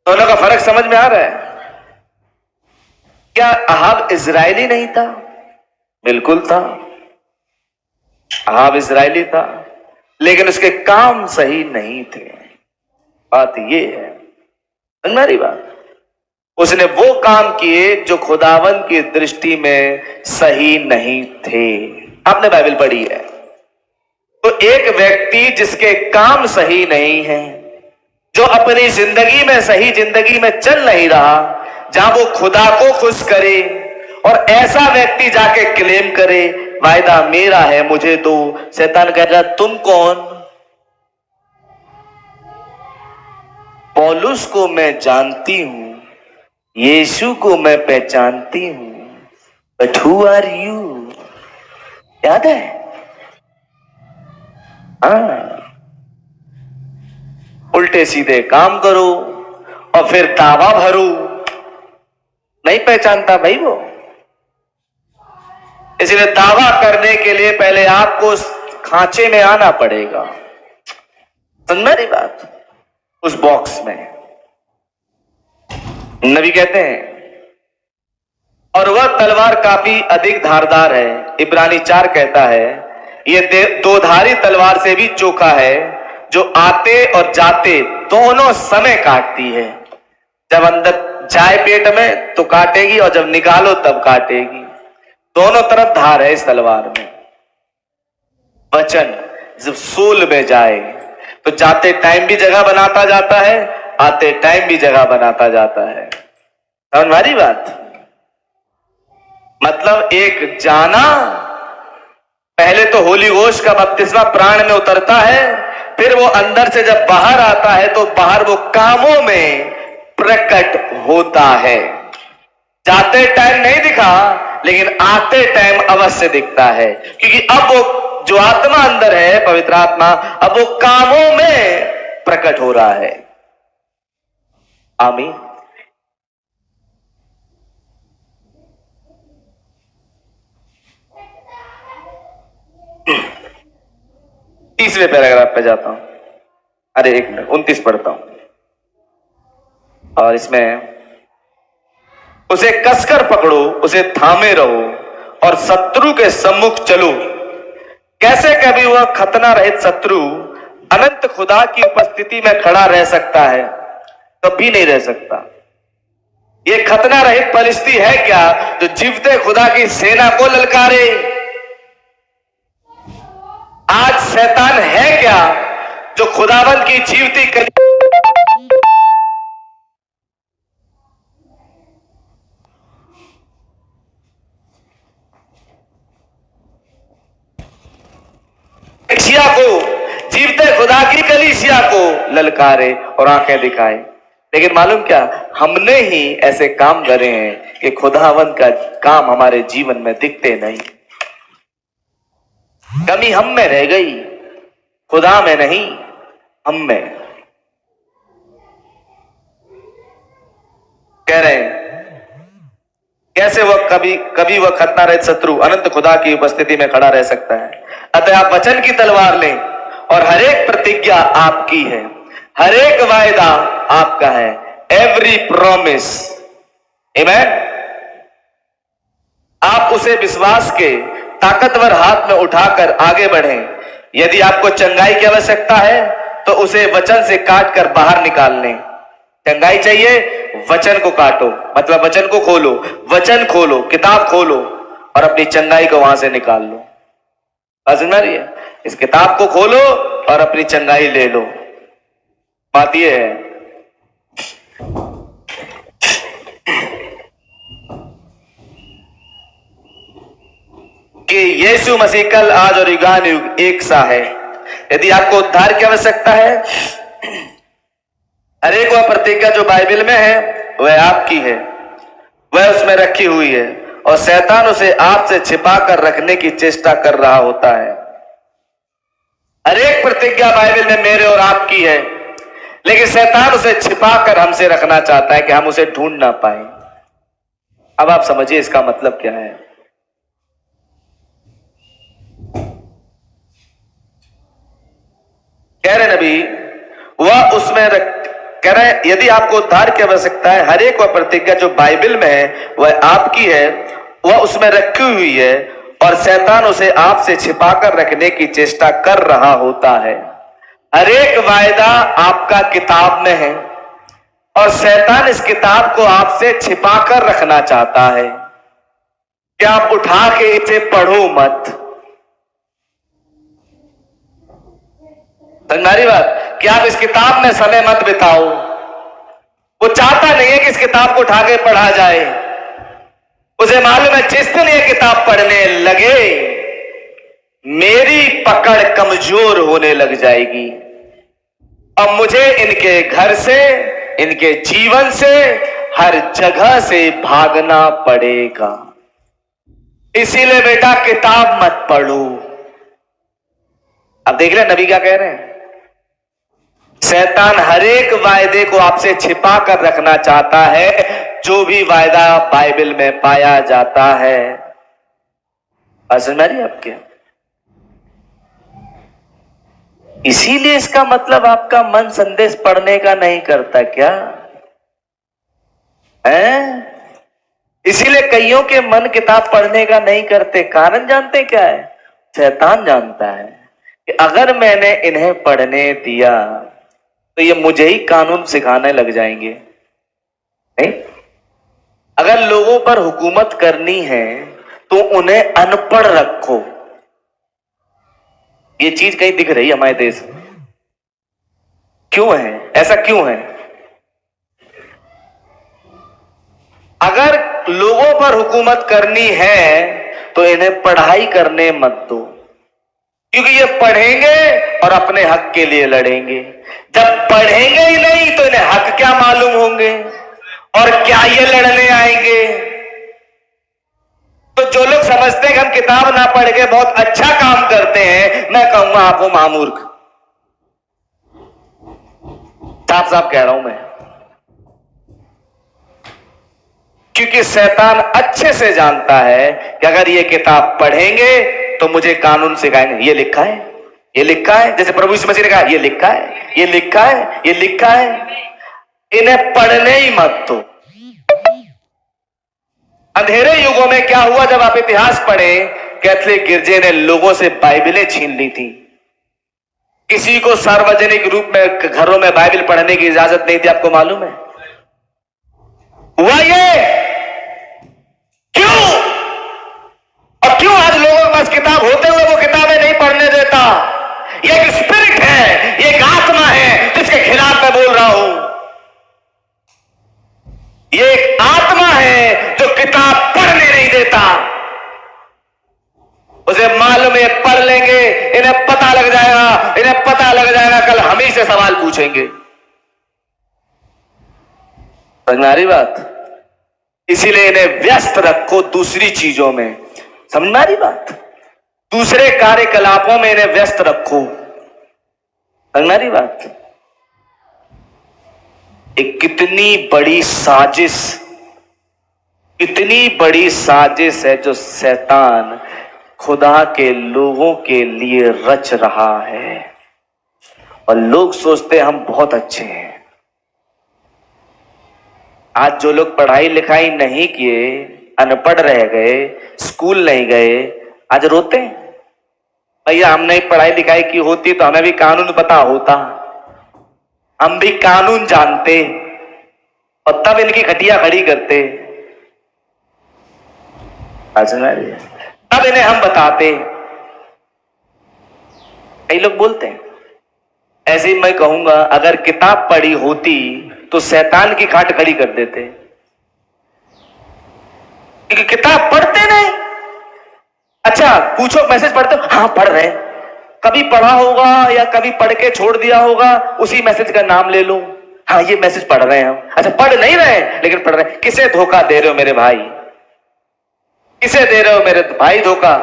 दोनों का फर्क समझ में आ रहा है? क्या अहाब इजरायली नहीं था? बिल्कुल था, अहाब इजरायली था, लेकिन उसके काम सही नहीं थे। बात ये है, समझ में आ रही बात? उसने वो काम किए जो खुदावन की दृष्टि में सही नहीं थे। आपने बाइबल पढ़ी है तो एक व्यक्ति जिसके काम सही नहीं है, जो अपनी जिंदगी में सही जिंदगी में चल नहीं रहा, जहां वो खुदा को खुश करे और ऐसा व्यक्ति जाके क्लेम करे वायदा मेरा है मुझे दो। शैतान कह रहा तुम कौन? पौलुस को मैं जानती हूं, यीशु को मैं पहचानती हूं, बट हु आर यू? याद है? हाँ, उल्टे उल्टे सीधे काम करूं और फिर दावा भरूं, नहीं पहचानता भाई वो। इसलिए दावा करने के लिए पहले आपको उस खांचे में आना पड़ेगा, समझ रही बात, उस बॉक्स में। नबी कहते हैं और वह तलवार काफी अधिक धारदार है। इब्रानी 4 कहता है यह दोधारी तलवार से भी चोखा है, जो आते और जाते दोनों समय काटती है। जब अंदर जाए पेट में तो काटेगी और जब निकालो तब काटेगी, दोनों तरफ धार है इस तलवार में। वचन जब सूल में जाए तो जाते टाइम भी जगह बनाता जाता है, आते टाइम भी जगह बनाता जाता है। समझ मारी बात? मतलब एक जाना, पहले तो होली घोष का बपतिस्मा प्राण में उतरता है, फिर वो अंदर से जब बाहर आता है तो बाहर वो कामों में प्रकट होता है। जाते टाइम नहीं दिखा, लेकिन आते टाइम अवश्य दिखता है, क्योंकि अब वो जो आत्मा अंदर है, पवित्र आत्मा, अब वो कामों में प्रकट हो रहा है। आमीन। तीसरे पैराग्राफ पे जाता हूं। अरे 1 मिनट, 29 पढ़ता हूं। और इसमें उसे कसकर पकड़ो, उसे थामे रहो और शत्रु के सम्मुख चलो। कैसे कभी वह खतना रहित शत्रु अनंत खुदा की उपस्थिति में खड़ा रह सकता है? कभी नहीं रह सकता। ये खतना रहित परिस्थिति है क्या जो जीवते खुदा की सेना को ललकारे? आज शैतान है क्या जो खुदावंत की जीवती कलीसिया को, जीवते खुदा की कलीसिया को ललकारे और आंखें दिखाए? लेकिन मालूम क्या, हमने ही ऐसे काम करे हैं कि खुदावंत का काम हमारे जीवन में दिखते नहीं। कमी हम में रह गई, खुदा में नहीं, हम में। कह रहे हैं कैसे वह कभी वह खतना रहित शत्रु अनंत खुदा की उपस्थिति में खड़ा रह सकता है? अतः आप वचन की तलवार लें और हर एक प्रतिज्ञा आपकी है, हर एक वायदा आपका है। एवरी प्रॉमिस, आमीन। आप उसे विश्वास के ताकतवर हाथ में उठाकर आगे बढ़ें। यदि आपको चंगाई की आवश्यकता है तो उसे वचन से काटकर बाहर निकाल लें। चंगाई चाहिए, वचन को काटो, मतलब वचन को खोलो, वचन खोलो, किताब खोलो और अपनी चंगाई को वहां से निकाल लो। समझ रही है? इस किताब को खोलो और अपनी चंगाई ले लो। बात यह है कि यीशु मसीह कल, आज और युगान युग एक सा है। यदि आपको उद्धार की आवश्यकता है, हर एक वह प्रतिज्ञा जो बाइबल में है वह आपकी है, वह उसमें रखी हुई है और शैतान उसे आपसे छिपा कर रखने की चेष्टा कर रहा होता है। हर एक प्रतिज्ञा बाइबल में मेरे और आपकी है, लेकिन शैतान उसे छिपा कर हमसे रखना चाहता है कि हम उसे ढूंढ ना पाए। अब आप समझिए इसका मतलब क्या है। कह रहे नबी, वह उसमें कह रहे हैं यदि आपको उद्धार की आवश्यकता है, हर एक वह प्रतिज्ञा जो बाइबल में है वह आपकी है, वह उसमें रखी हुई है और शैतान उसे आपसे छिपाकर रखने की चेष्टा कर रहा होता है। हर एक वायदा आपका किताब में है और शैतान इस किताब को आपसे छिपाकर रखना चाहता है कि आप उठा के इसे पढ़ो मत। तुम्हारी बात कि आप इस किताब में समय मत बिताओ। वो चाहता नहीं है कि इस किताब को उठा के पढ़ा जाए। उसे मालूम है जिस दिन ये किताब पढ़ने लगे मेरी पकड़ कमजोर होने लग जाएगी। अब मुझे इनके घर से, इनके जीवन से, हर जगह से भागना पड़ेगा। इसीलिए बेटा किताब मत पढ़ो। अब देख रहे नबी क्या कह रहे हैं, शैतान हर एक वायदे को आपसे छिपा कर रखना चाहता है, जो भी वायदा बाइबल में पाया जाता है। समझ में आ रही है आपके? इसीलिए इसका मतलब आपका मन संदेश पढ़ने का नहीं करता क्या है? इसीलिए कईयों के मन किताब पढ़ने का नहीं करते। कारण जानते क्या है? शैतान जानता है कि अगर मैंने इन्हें पढ़ने दिया तो ये मुझे ही कानून सिखाने लग जाएंगे। नहीं, अगर लोगों पर हुकूमत करनी है तो उन्हें अनपढ़ रखो। ये चीज कहीं दिख रही है हमारे देश में? क्यों है ऐसा? क्यों है? अगर लोगों पर हुकूमत करनी है तो इन्हें पढ़ाई करने मत दो, क्योंकि ये पढ़ेंगे और अपने हक के लिए लड़ेंगे। जब पढ़ेंगे ही नहीं तो इन्हें हक क्या मालूम होंगे और क्या ये लड़ने आएंगे? तो जो लोग समझते हैं कि हम किताब ना पढ़ के बहुत अच्छा काम करते हैं, मैं कहूंगा आप वो महामूर्ख। साफ साफ कह रहा हूं मैं, क्योंकि शैतान अच्छे से जानता है कि अगर ये किताब पढ़ेंगे तो मुझे कानून सिखाएंगे। ये लिखा है, ये लिखा है, जैसे प्रभु यीशु मसीह ने कहा ये लिखा है, ये लिखा है, ये लिखा है। इन्हें पढ़ने ही मत दो। अंधेरे युगों में क्या हुआ? जब आप इतिहास पढ़े, कैथोलिक गिरजे ने लोगों से बाइबलें छीन ली थी। किसी को सार्वजनिक रूप में घरों में बाइबल पढ़ने की इजाजत नहीं थी। आपको मालूम है हुआ ये? क्यों? और क्यों आज लोगों के पास किताब होते हुए वो किताबें नहीं पढ़ने देता? ये एक स्पिरिट है, ये एक आत्मा है जिसके खिलाफ मैं बोल रहा हूं। ये एक आत्मा है जो किताब पढ़ने नहीं देता। उसे मालूम है पढ़ लेंगे, इन्हें पता लग जाएगा, इन्हें पता लग जाएगा, कल हम ही से सवाल पूछेंगे। समझ में आ रही बात? इसीलिए इन्हें व्यस्त रखो दूसरी चीजों में। समझ में आ रही बात? दूसरे कार्यकलापों में इन्हें व्यस्त रखो। समझ में आ रही बात? एक कितनी बड़ी साजिश, कितनी बड़ी साजिश है जो शैतान खुदा के लोगों के लिए रच रहा है। और लोग सोचते हैं हम बहुत अच्छे हैं। आज जो लोग पढ़ाई लिखाई नहीं किए, अनपढ़ रह गए, स्कूल नहीं गए, आज रोते हैं। भैया हमने पढ़ाई लिखाई की होती तो हमें भी कानून पता होता, हम भी कानून जानते और तब इनकी खटिया खड़ी करते। तब इन्हें हम बताते। कई लोग बोलते हैं ऐसे ही। मैं कहूंगा अगर किताब पढ़ी होती तो शैतान की खाट खड़ी कर देते, क्योंकि किताब पढ़ते नहीं। अच्छा पूछो मैसेज पढ़ते हो? हाँ पढ़ रहे। कभी पढ़ा होगा या कभी पढ़ के छोड़ दिया होगा, उसी मैसेज का नाम ले लो। हाँ ये मैसेज पढ़ रहे हैं हम। अच्छा पढ़ नहीं रहे लेकिन पढ़ रहे। किसे धोखा दे रहे हो मेरे भाई? किसे दे रहे हो मेरे भाई धोखा?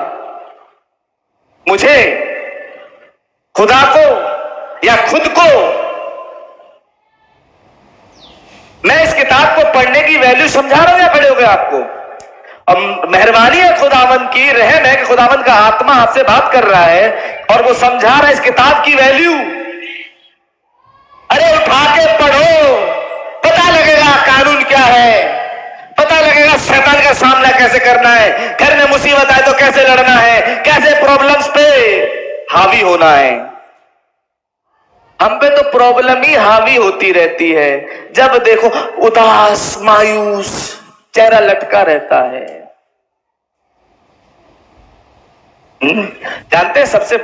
मुझे, खुदा को या खुद को? मैं इस किताब को पढ़ने की वैल्यू समझा रहा हूं या खड़े हो गए आपको? और मेहरबानी है खुदावंद की, रहम है कि खुदावंद का आत्मा आपसे बात कर रहा है और वो समझा रहा है इस किताब की वैल्यू। अरे उठा के पढ़ो, पता लगेगा कानून क्या है, पता लगेगा शैतान का सामना कैसे करना है, घर में मुसीबत आए तो कैसे लड़ना है, कैसे प्रॉब्लम्स पे हावी होना है। हम पे तो प्रॉब्लम ही हावी होती रहती है। जब देखो उदास मायूस चेहरा लटका रहता है। जानते हैं सबसे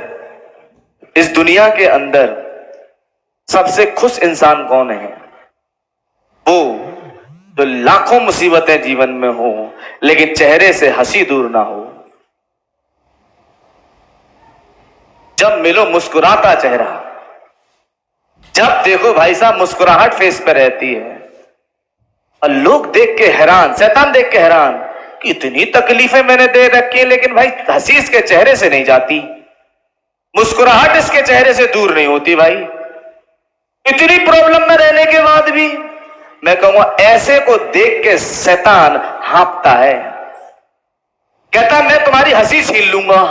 इस दुनिया के अंदर सबसे खुश इंसान कौन है? वो जो लाखों मुसीबतें जीवन में हो लेकिन चेहरे से हंसी दूर ना हो। जब मिलो मुस्कुराता चेहरा, जब देखो भाई साहब मुस्कुराहट फेस पे रहती है। और लोग देख के हैरान, शैतान देख के हैरान कि इतनी तकलीफें मैंने दे रखी है लेकिन भाई हंसी इसके चेहरे से नहीं जाती, मुस्कुराहट इसके चेहरे से दूर नहीं होती भाई। इतनी प्रॉब्लम में रहने के बाद भी मैं कहूंगा ऐसे को देख के शैतान हाँफता है, कहता मैं तुम्हारी हंसी छीन लूंगा,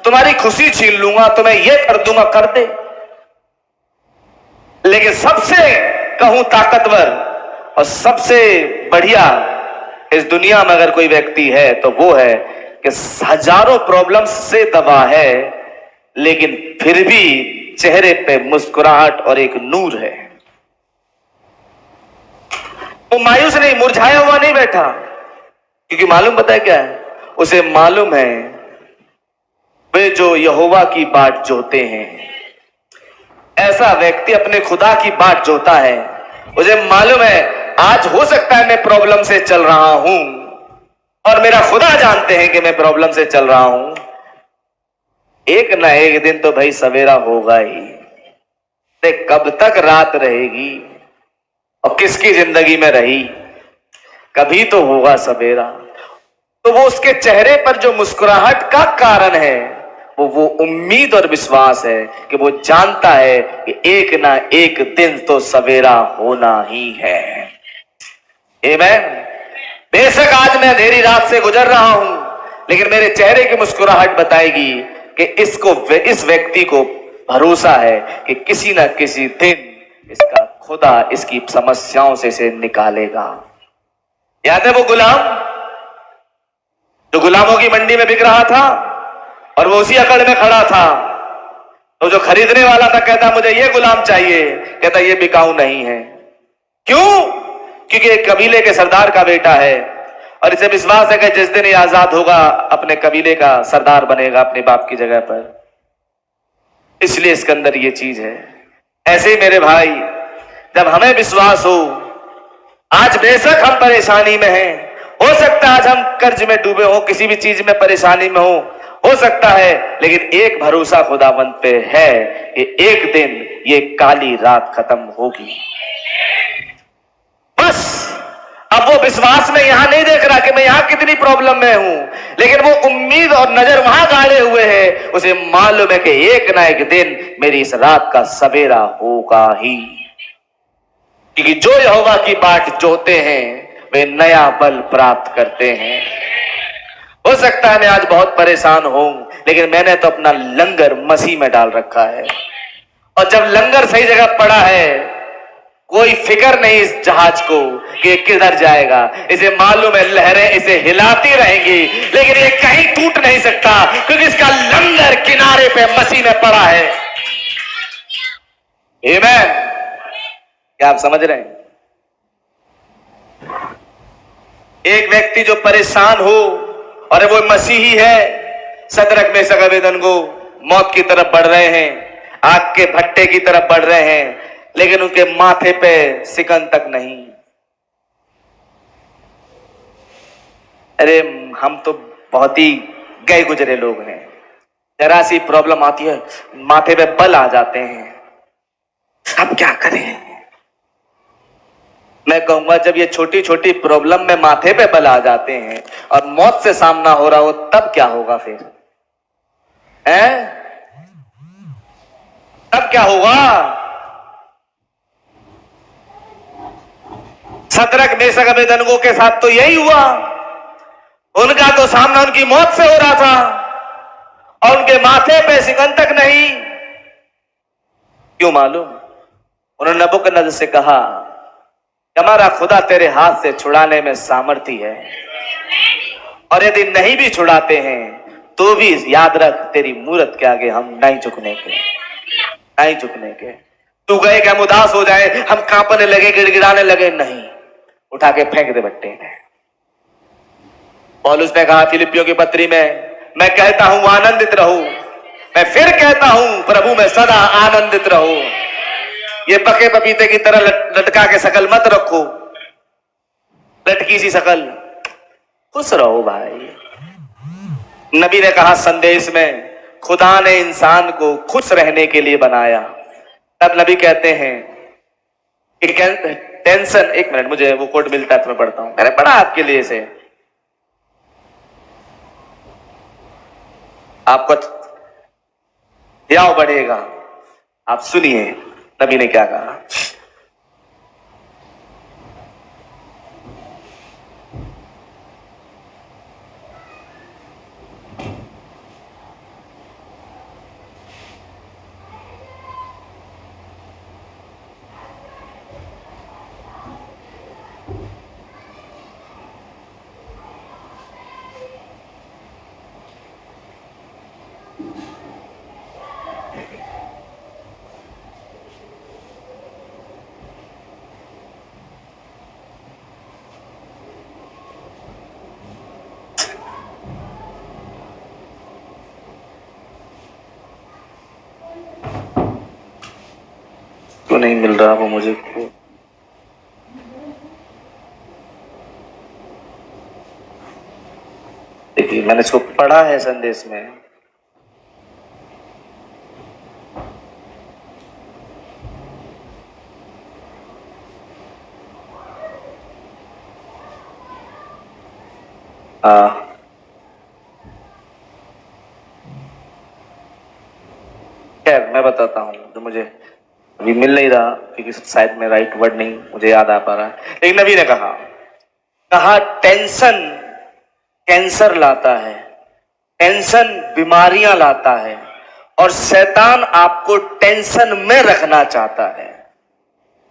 तुम्हारी खुशी छीन लूंगा, तुम्हें यह कर दूंगा, कर दे। लेकिन सबसे कहूं ताकतवर और सबसे बढ़िया इस दुनिया में अगर कोई व्यक्ति है तो वो है कि हजारों प्रॉब्लम्स से दबा है लेकिन फिर भी चेहरे पे मुस्कुराहट और एक नूर है। वो मायूस नहीं, मुरझाया हुआ नहीं बैठा, क्योंकि मालूम पता है क्या है, उसे मालूम है वे जो यहोवा की बाट जोते हैं। ऐसा व्यक्ति अपने खुदा की बाट जोता है, उसे मालूम है आज हो सकता है मैं प्रॉब्लम से चल रहा हूं और मेरा खुदा जानते हैं कि मैं प्रॉब्लम से चल रहा हूं, एक ना एक दिन तो भाई सवेरा होगा ही। कब तक रात रहेगी और किसकी जिंदगी में रही, कभी तो होगा सवेरा। तो वो उसके चेहरे पर जो मुस्कुराहट का कारण है वो उम्मीद और विश्वास है कि वो जानता है कि एक ना एक दिन तो सवेरा होना ही है। आमीन। बेशक आज मैं अंधेरी रात से गुजर रहा हूं लेकिन मेरे चेहरे की मुस्कुराहट बताएगी कि इस व्यक्ति को भरोसा है कि किसी ना किसी दिन इसका खुदा इसकी समस्याओं से इसे निकालेगा। याद है वो गुलाम जो गुलामों की मंडी में बिक रहा था और वो उसी अकड़ में खड़ा था, तो जो खरीदने वाला था कहता मुझे ये गुलाम चाहिए, कहता ये बिकाऊ नहीं है। क्यों? क्योंकि एक कबीले के सरदार का बेटा है और इसे विश्वास है कि जिस दिन ये आजाद होगा अपने कबीले का सरदार बनेगा अपने बाप की जगह पर, इसलिए इसके अंदर ये चीज है। ऐसे ही मेरे भाई, जब हमें विश्वास हो, आज बेशक हम परेशानी में हैं, हो सकता है आज हम कर्ज में डूबे हो, किसी भी चीज में परेशानी में हो सकता है, लेकिन एक भरोसा खुदावंत पे है कि एक दिन ये काली रात खत्म होगी। बस अब वो विश्वास में यहां नहीं देख रहा कि मैं यहां कितनी प्रॉब्लम में हूं, लेकिन वो उम्मीद और नजर वहां गाड़े हुए है, उसे मालूम है कि एक ना एक दिन मेरी इस रात का सवेरा होगा ही। क्योंकि जो यहोवा की बाट जोते हैं वे नया बल प्राप्त करते हैं। हो सकता है मैं आज बहुत परेशान हूं लेकिन मैंने तो अपना लंगर मसीह में डाल रखा है, और जब लंगर सही जगह पड़ा है कोई फिक्र नहीं इस जहाज को कि किधर जाएगा। इसे मालूम है लहरें इसे हिलाती रहेंगी लेकिन ये कहीं टूट नहीं सकता क्योंकि इसका लंगर किनारे पे मसीह में पड़ा है। आमीन। क्या आप समझ रहे हैं? एक व्यक्ति जो परेशान हो और वो मसीही है, सदरक मेशक अबेदनगो मौत की तरफ बढ़ रहे हैं, आग के भट्टे की तरफ बढ़ रहे हैं, लेकिन उनके माथे पे सिकन तक नहीं। अरे हम तो बहुत ही गए गुजरे लोग हैं, जरा सी प्रॉब्लम आती है माथे पे बल आ जाते हैं, अब क्या करें। मैं कहूंगा जब ये छोटी छोटी प्रॉब्लम में माथे पे बल आ जाते हैं और मौत से सामना हो रहा हो तब क्या होगा फिर? हैं? तब क्या होगा? सदरक मेशक अबेदनगो के साथ तो यही हुआ। उनका तो सामना उनकी मौत से हो रहा था और उनके माथे पे सिकन तक नहीं। क्यों मालूम? उन्होंने नबूकदनेस्सर से कहा हमारा खुदा तेरे हाथ से छुड़ाने में सामर्थी है, और यदि नहीं भी छुड़ाते हैं तो भी याद रख तेरी मूरत के आगे हम नहीं झुकने के, नहीं झुकने के। तू गए कि हम उदास हो जाए, हम कांपने लगे, गिड़गिड़ाने लगे, नहीं, उठा के फेंक दे बट्टे में। पौलुस ने कहा फिलिपियों की पत्री में, मैं कहता हूं आनंदित रहो, मैं फिर कहता हूं प्रभु में सदा आनंदित रहो। ये पके पपीते की तरह लटका के शकल मत रखो, लटकी सी शकल, खुश रहो भाई। नबी ने कहा संदेश में खुदा ने इंसान को खुश रहने के लिए बनाया। तब नबी कहते हैं कि टेंशन, एक मिनट मुझे वो कोट मिलता है तो मैं पढ़ता हूं, मैंने पढ़ा आपके लिए से, आपको याव बढ़ेगा। आप सुनिए, नबी ने क्या कहा? क्यों नहीं मिल रहा वो मुझे? देखिए, मैंने इसको पढ़ा है संदेश में। खैर, मैं बताता हूँ जो मुझे अभी मिल नहीं रहा, क्योंकि शायद में राइट वर्ड नहीं मुझे याद आ पा रहा है। लेकिन नबी ने कहा टेंशन कैंसर लाता है, टेंशन बीमारियां लाता है, और शैतान आपको टेंशन में रखना चाहता है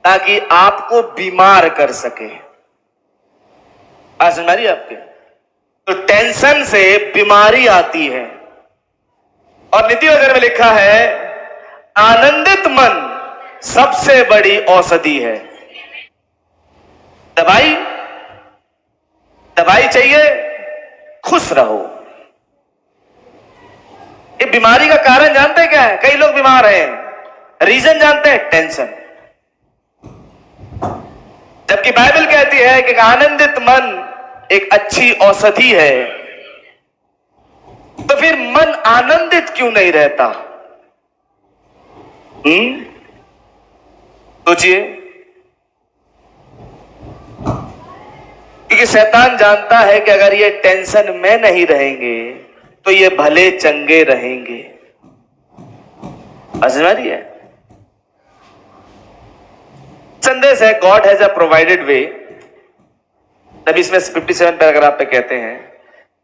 ताकि आपको बीमार कर सके। आज सुन रही है आपके? तो टेंशन से बीमारी आती है, और नीति वचन में लिखा है आनंदित मन सबसे बड़ी औषधि है। दवाई चाहिए, खुश रहो। ये बीमारी का कारण जानते हैं क्या है? कई लोग बीमार हैं, रीजन जानते हैं? टेंशन। जबकि बाइबल कहती है कि आनंदित मन एक अच्छी औषधि है, तो फिर मन आनंदित क्यों नहीं रहता? सोचिए, क्योंकि शैतान जानता है कि अगर ये टेंशन में नहीं रहेंगे तो ये भले चंगे रहेंगे। समझ रही है? संदेश है गॉड हैज अ प्रोवाइडेड वे। नबी इसमें 57 पैराग्राफ पे कहते हैं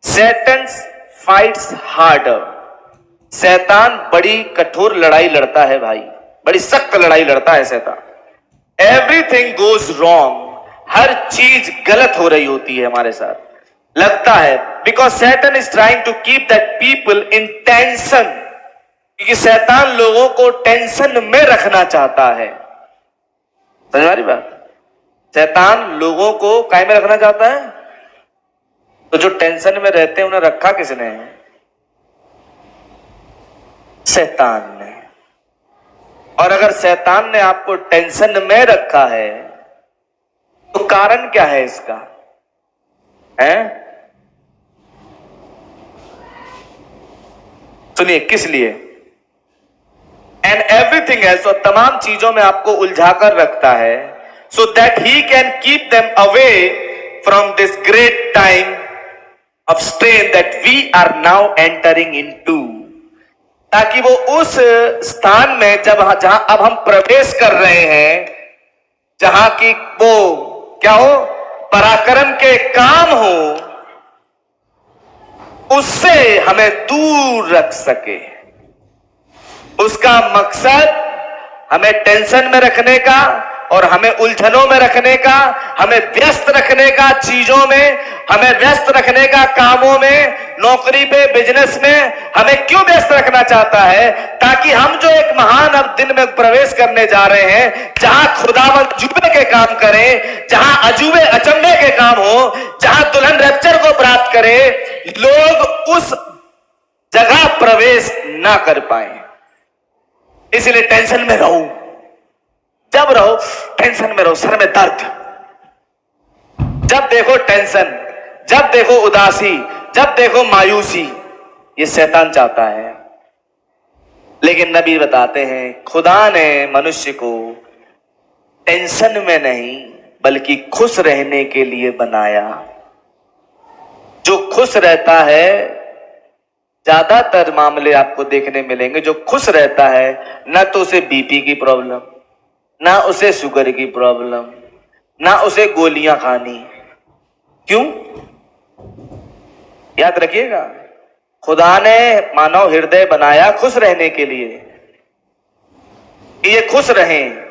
सैटन फाइट्स हार्डर। शैतान बड़ी कठोर लड़ाई लड़ता है भाई, बड़ी सख्त लड़ाई लड़ता है शैतान। एवरीथिंग गोज रॉन्ग, हर चीज गलत हो रही होती है हमारे साथ, लगता है। Because Satan is trying to keep that people in tension, क्योंकि शैतान लोगों को टेंशन में रखना चाहता है। समझ आ रही बात? शैतान लोगों को काय में रखना चाहता है? तो जो टेंशन में रहते हैं उन्हें रखा किसने? शैतान ने। और अगर शैतान ने आपको टेंशन में रखा है तो कारण क्या है इसका? है? सुनिए, किस लिए? एंड एवरीथिंग एल्स, और तमाम चीजों में आपको उलझाकर रखता है, so that he can keep them away from this great time of strain that we are now entering into, ताकि वो उस स्थान में जहां अब हम प्रवेश कर रहे हैं, जहां की वो क्या हो, पराक्रम के काम हो, उससे हमें दूर रख सके। उसका मकसद हमें टेंशन में रखने का और हमें उलझनों में रखने का, हमें व्यस्त रखने का चीजों में, हमें व्यस्त रखने का कामों में, नौकरी पे, बिजनेस में हमें क्यों व्यस्त रखना चाहता है? ताकि हम जो एक महान अब दिन में प्रवेश करने जा रहे हैं, जहां खुदावंद अजूबे के काम करें, जहां अजूबे अचंभे के काम हो, जहां दुल्हन रैप्चर को प्राप्त करे, लोग उस जगह प्रवेश ना कर पाए। इसलिए टेंशन में रहो। जब रहो टेंशन में रहो, सर में दर्द, जब देखो टेंशन, जब देखो उदासी, जब देखो मायूसी, ये शैतान चाहता है। लेकिन नबी बताते हैं खुदा ने मनुष्य को टेंशन में नहीं बल्कि खुश रहने के लिए बनाया। जो खुश रहता है, ज्यादातर मामले आपको देखने मिलेंगे, जो खुश रहता है न तो उसे बीपी की प्रॉब्लम, ना उसे शुगर की प्रॉब्लम, ना उसे गोलियां खानी। क्यों? याद रखिएगा, खुदा ने मानव हृदय बनाया खुश रहने के लिए, कि ये खुश रहें।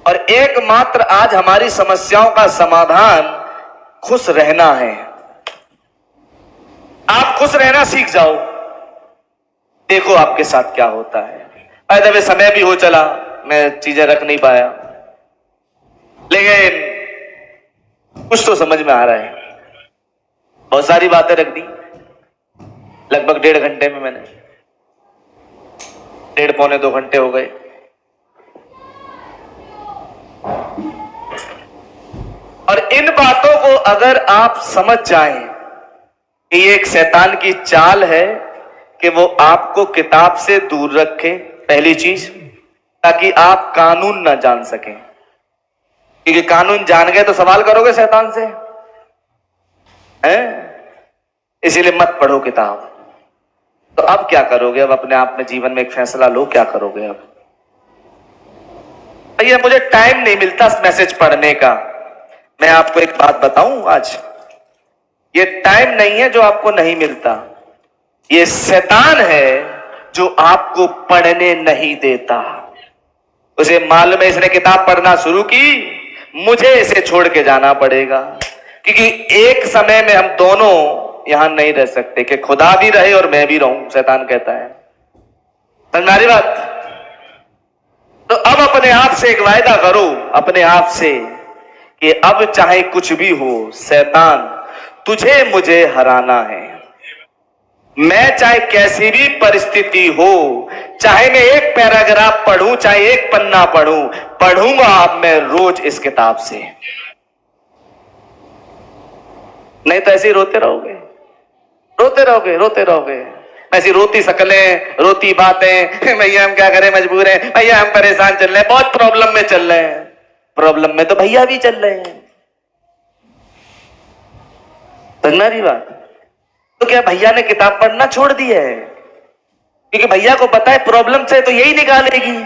और एकमात्र आज हमारी समस्याओं का समाधान खुश रहना है। आप खुश रहना सीख जाओ, देखो आपके साथ क्या होता है। अरे समय भी हो चला, मैं चीजें रख नहीं पाया, लेकिन कुछ तो समझ में आ रहा है। बहुत सारी बातें रख दी लगभग 1.5 घंटे में, मैंने 1.5 पौने 2 घंटे हो गए। और इन बातों को अगर आप समझ जाएं कि ये एक शैतान की चाल है कि वो आपको किताब से दूर रखे, पहली चीज, ताकि आप कानून ना जान सकें। क्योंकि कानून जान गए तो सवाल करोगे शैतान से, हैं? इसीलिए मत पढ़ो किताब। तो अब क्या करोगे? अब अपने आप में जीवन में एक फैसला लो, क्या करोगे अब? भैया मुझे टाइम नहीं मिलता मैसेज पढ़ने का। मैं आपको एक बात बताऊं आज, ये टाइम नहीं है जो आपको नहीं मिलता, ये शैतान है जो आपको पढ़ने नहीं देता। उसे मालूम है इसने किताब पढ़ना शुरू की, मुझे इसे छोड़ के जाना पड़ेगा, क्योंकि एक समय में हम दोनों यहां नहीं रह सकते, कि खुदा भी रहे और मैं भी रहूं, शैतान कहता है। समझ बात? तो अब अपने आप से एक वायदा करो, अपने आप से, कि अब चाहे कुछ भी हो शैतान, तुझे मुझे हराना है। मैं चाहे कैसी भी परिस्थिति हो, चाहे मैं एक पैराग्राफ पढ़ूं, चाहे एक पन्ना पढ़ूं, पढ़ूंगा अब मैं रोज इस किताब से। नहीं तो ऐसे ही रोते रहोगे, रोते रहोगे, रोते रहोगे, ऐसी रोती शकलें, रोती बातें। भैया हम क्या करें, मजबूर हैं भैया, हम परेशान चल रहे हैं, बहुत प्रॉब्लम में चल रहे हैं। प्रॉब्लम में तो भैया भी चल रहे हैं, समझना रही बात? तो क्या भैया ने किताब पढ़ना छोड़ दी है? क्योंकि भैया को पता है प्रॉब्लम से तो यही निकालेगी,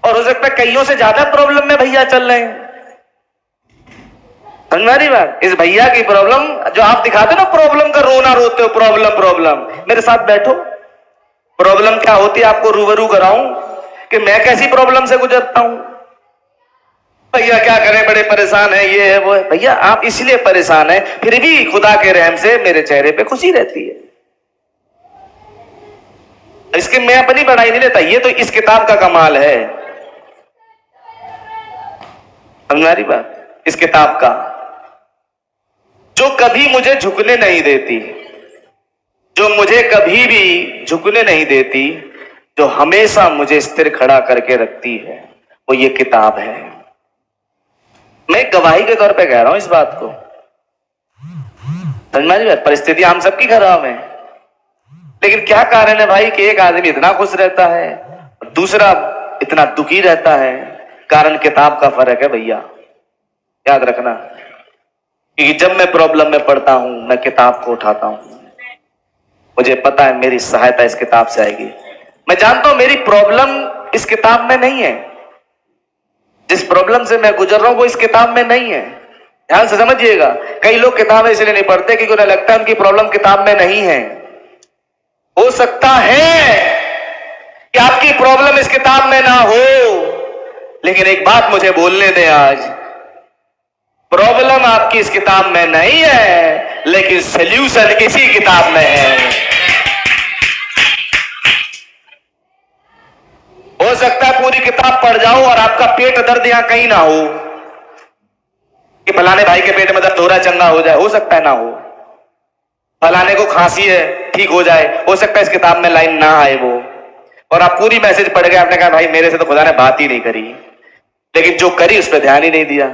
और हो सकता है कईयों से ज्यादा प्रॉब्लम में भैया चल रहे हैं। समझ रही बात? इस भैया की प्रॉब्लम जो आप दिखाते हो ना, प्रॉब्लम का रोना रोते हो, प्रॉब्लम प्रॉब्लम, मेरे साथ बैठो, प्रॉब्लम क्या होती है आपको रूबरू कराऊं कि मैं कैसी प्रॉब्लम से गुजरता हूं। भैया क्या करें, बड़े परेशान है, ये है वो है। भैया आप इसलिए परेशान है, फिर भी खुदा के रहम से मेरे चेहरे पे खुशी रहती है। इसके मैं अपनी बड़ाई नहीं लेता, ये तो इस किताब का कमाल है। हमारी बात, इस किताब का, जो कभी मुझे झुकने नहीं देती, जो मुझे कभी भी झुकने नहीं देती, जो हमेशा मुझे स्थिर खड़ा करके रखती है, वो ये किताब है। मैं गवाही के तौर पे कह रहा हूं इस बात को। समझ में? परिस्थिति हम सबकी खराब है, लेकिन क्या कारण है भाई कि एक आदमी इतना खुश रहता है, दूसरा इतना दुखी रहता है? कारण किताब का फर्क है भैया, याद रखना। क्योंकि जब मैं प्रॉब्लम में पड़ता हूं, मैं किताब को उठाता हूं, मुझे पता है मेरी सहायता इस किताब से आएगी। मैं जानता हूं मेरी प्रॉब्लम इस किताब में नहीं है, जिस प्रॉब्लम से मैं गुजर रहा हूं वो इस किताब में नहीं है। ध्यान से समझिएगा, कई लोग किताबें इसलिए नहीं पढ़ते क्योंकि उन्हें लगता है उनकी प्रॉब्लम किताब में नहीं है। हो सकता है कि आपकी प्रॉब्लम इस किताब में ना हो, लेकिन एक बात मुझे बोलने दें आज, प्रॉब्लम आपकी इस किताब में नहीं है, लेकिन सॉल्यूशन इसी किताब में है। हो सकता है पूरी किताब पढ़ जाओ और आपका पेट दर्द यहां कहीं ना हो, कि फलाने भाई के पेट में दर्द हो रहा है, चंगा हो जाए, हो सकता है ना हो। फलाने को खांसी है, ठीक हो जाए, हो सकता है इस किताब में लाइन ना आए वो, और आप पूरी मैसेज पढ़ गए, आपने कहा भाई मेरे से तो खुदा ने बात ही नहीं करी, लेकिन जो करी उस पर ध्यान ही नहीं दिया।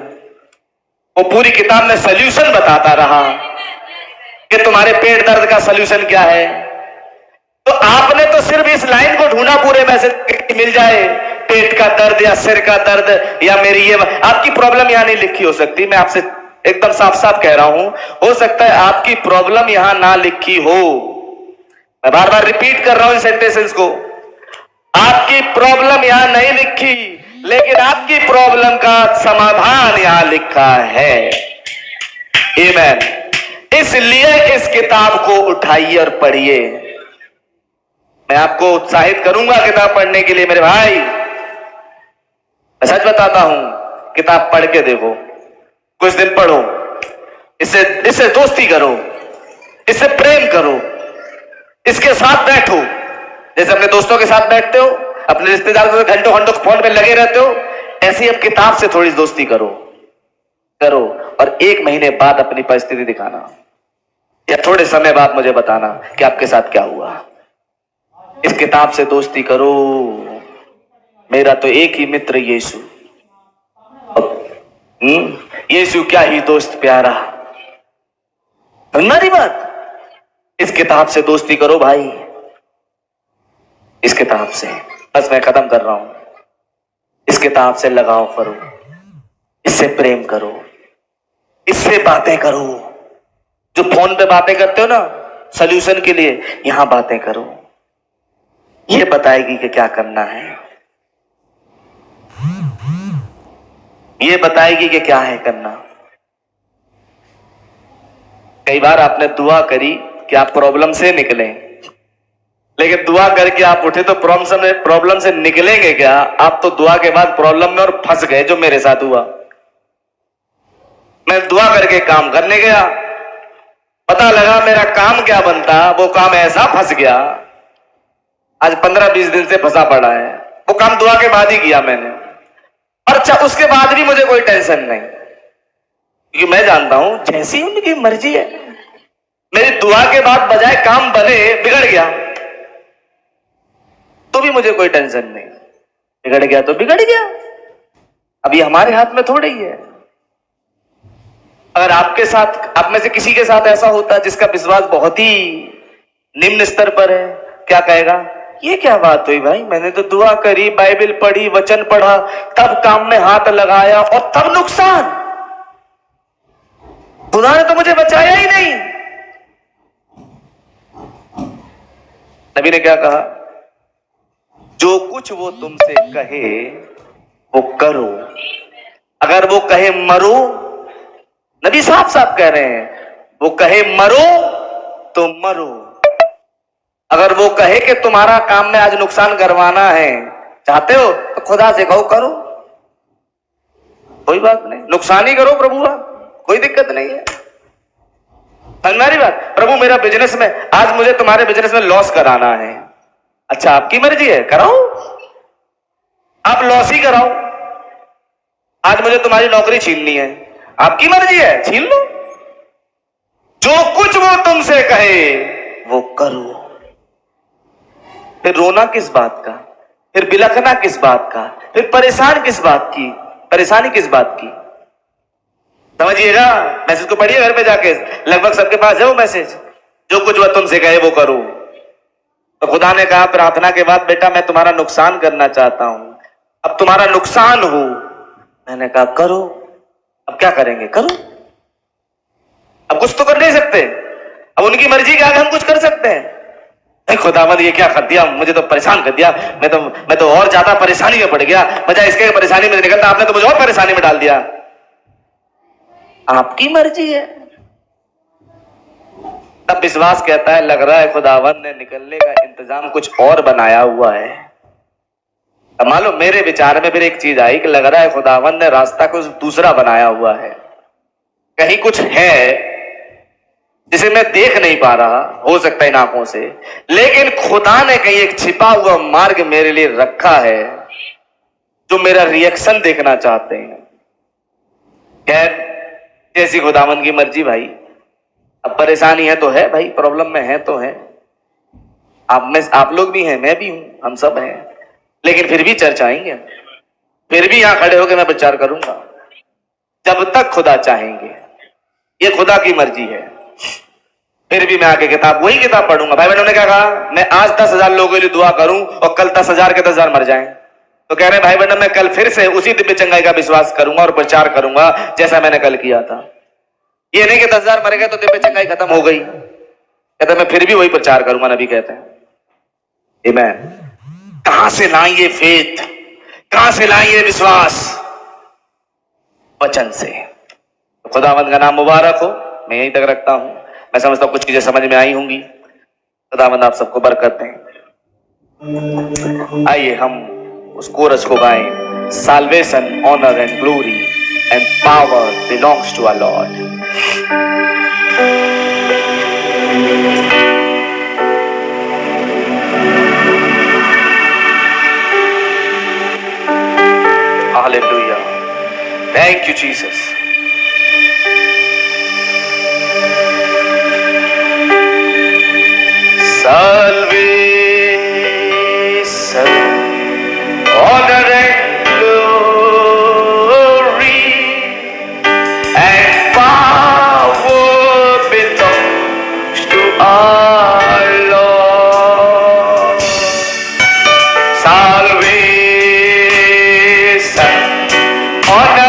वो पूरी किताब में सॉल्यूशन बताता रहा कि तुम्हारे पेट दर्द का सॉल्यूशन क्या है। तो आपने तो सिर्फ इस लाइन को ढूंढा पूरे मैसेज मिल जाए, पेट का दर्द या सिर का दर्द या मेरी ये, आपकी प्रॉब्लम यहां नहीं लिखी हो सकती। मैं आपसे एकदम साफ साफ कह रहा हूं, हो सकता है आपकी प्रॉब्लम यहां ना लिखी हो। मैं बार बार रिपीट कर रहा हूं इन सेंटेंसेस को। आपकी प्रॉब्लम यहां नहीं लिखी, लेकिन आपकी प्रॉब्लम का समाधान यहां लिखा है। आमीन। इसलिए इस किताब को उठाइए और पढ़िए। मैं आपको उत्साहित करूंगा किताब पढ़ने के लिए मेरे भाई। मैं सच बताता हूं, किताब पढ़ के देखो, कुछ दिन पढ़ो, इससे दोस्ती करो, इससे प्रेम करो, इसके साथ बैठो। जैसे अपने दोस्तों के साथ बैठते हो, अपने रिश्तेदारों से घंटों घंटों फोन पे लगे रहते हो, ऐसी अब किताब से थोड़ी दोस्ती करो और 1 महीने बाद अपनी परिस्थिति दिखाना, या थोड़े समय बाद मुझे बताना कि आपके साथ क्या हुआ। इस किताब से दोस्ती करो। मेरा तो एक ही मित्र यीशु। यीशु क्या ही दोस्त प्यारा। हमारी बात, इस किताब से दोस्ती करो भाई, इस किताब से। बस मैं खत्म कर रहा हूं। इस किताब से लगाव करो, इससे प्रेम करो, इससे बातें करो। जो फोन पे बातें करते हो ना सॉल्यूशन के लिए, यहां बातें करो। ये बताएगी कि क्या करना है, ये बताएगी कि क्या है करना। कई बार आपने दुआ करी कि आप प्रॉब्लम से निकलें, लेकिन दुआ करके आप उठे तो प्रॉब्लम से निकलेंगे क्या? आप तो दुआ के बाद प्रॉब्लम में और फंस गए, जो मेरे साथ हुआ। मैं दुआ करके काम करने गया, पता लगा मेरा काम क्या बनता, वो काम ऐसा फंस गया, आज 15-20 दिन से फंसा पड़ा है। वो काम दुआ के बाद ही किया मैंने, और अच्छा उसके बाद भी मुझे कोई टेंशन नहीं, क्योंकि मैं जानता हूं जैसी उनकी मर्जी है। मेरी दुआ के बाद बजाय काम बने बिगड़ गया तो भी मुझे कोई टेंशन नहीं। बिगड़ गया तो बिगड़ गया, अब ये हमारे हाथ में थोड़ा ही है। अगर आपके साथ, आप में से किसी के साथ ऐसा होता है जिसका विश्वास बहुत ही निम्न स्तर पर है, क्या कहेगा? ये क्या बात हुई भाई, मैंने तो दुआ करी, बाइबल पढ़ी, वचन पढ़ा, तब काम में हाथ लगाया और तब नुकसान। खुदा ने तो मुझे बचाया ही नहीं। नबी ने क्या कहा? जो कुछ वो तुमसे कहे वो करो, अगर वो कहे मरो, नबी साफ साफ कह रहे हैं, वो कहे मरो तो मरो। अगर वो कहे कि तुम्हारा काम में आज नुकसान करवाना है, चाहते हो तो खुदा से कहो करो, कोई बात नहीं, नुकसान ही करो प्रभु, कोई दिक्कत नहीं है। हमारी बात, प्रभु मेरा बिजनेस में आज मुझे तुम्हारे बिजनेस में लॉस कराना है, अच्छा आपकी मर्जी है, कराओ, आप लॉस ही कराओ। आज मुझे तुम्हारी नौकरी छीननी है, आपकी मर्जी है, छीन लो। जो कुछ वो तुमसे कहे वो करो। फिर रोना किस बात का, फिर बिलखना किस बात का, फिर परेशानी किस बात की? समझिएगा, मैसेज को पढ़िए घर पे जाके, लगभग सबके पास है वो मैसेज। जो कुछ वह तुमसे कहे वो करो। तो खुदा ने कहा प्रार्थना के बाद, बेटा मैं तुम्हारा नुकसान करना चाहता हूं, अब तुम्हारा नुकसान हो। मैंने कहा करो। अब क्या करेंगे? करो। अब कुछ तो कर नहीं सकते, अब उनकी मर्जी के आगे हम कुछ कर सकते हैं? खुदावंद ये क्या कर दिया, मुझे तो परेशान कर दिया, मैं तो और ज्यादा परेशानी में पड़ गया, बजाय इसके परेशानी में निकलता आपने तो मुझे और परेशानी में डाल दिया। आपकी मर्जी है। तब विश्वास कहता है लग रहा है खुदावंद ने निकलने का इंतजाम कुछ और बनाया हुआ है। अब मालूम मेरे विचार में फिर एक चीज आई कि लग रहा है खुदावंद ने रास्ता कुछ दूसरा बनाया हुआ है, कहीं कुछ है जिसे मैं देख नहीं पा रहा, हो सकता है इन आंखों से, लेकिन खुदा ने कहीं एक छिपा हुआ मार्ग मेरे लिए रखा है जो मेरा रिएक्शन देखना चाहते हैं। खैर जैसी खुदावंद की मर्जी भाई। अब परेशानी है तो है भाई, प्रॉब्लम में है तो है, आप लोग भी हैं, मैं भी हूं, हम सब हैं, लेकिन फिर भी चर्च आएंगे, फिर भी यहां खड़े होकर मैं विचार करूंगा जब तक खुदा चाहेंगे। ये खुदा की मर्जी है। फिर भी मैं आके वही किताब पढ़ूंगा। भाई बहनों ने क्या कहा, मैं आज 10,000 लोगों के लिए दुआ करूं और कल 10,000 के 10,000 मर जाएं, तो कह रहे भाई बहनों मैं कल फिर से उसी दिव्य चंगाई का विश्वास करूंगा और प्रचार करूंगा जैसा मैंने कल किया था। ये नहीं कि 10,000 मर गए तो दिव्य चंगाई खत्म हो गई, कहते मैं फिर भी वही प्रचार करूंगा, नबी कहते हैं। आमीन। कहां से लाएं ये फेथ, कहां से लाएं ये विश्वास? वचन से। खुदावंद का नाम मुबारक हो। मैं यहीं तक रखता हूं। मैं समझता हूं कुछ चीजें समझ में आई होंगी। खुदावंद आप सबको बरकत दें। आइए हम उस कोरस को गाएं। Salvation, honour and glory and power belongs to our Lord. Hallelujah. Thank you Jesus. Salvation, honor and glory and power belongs to our Lord. Salvation, honor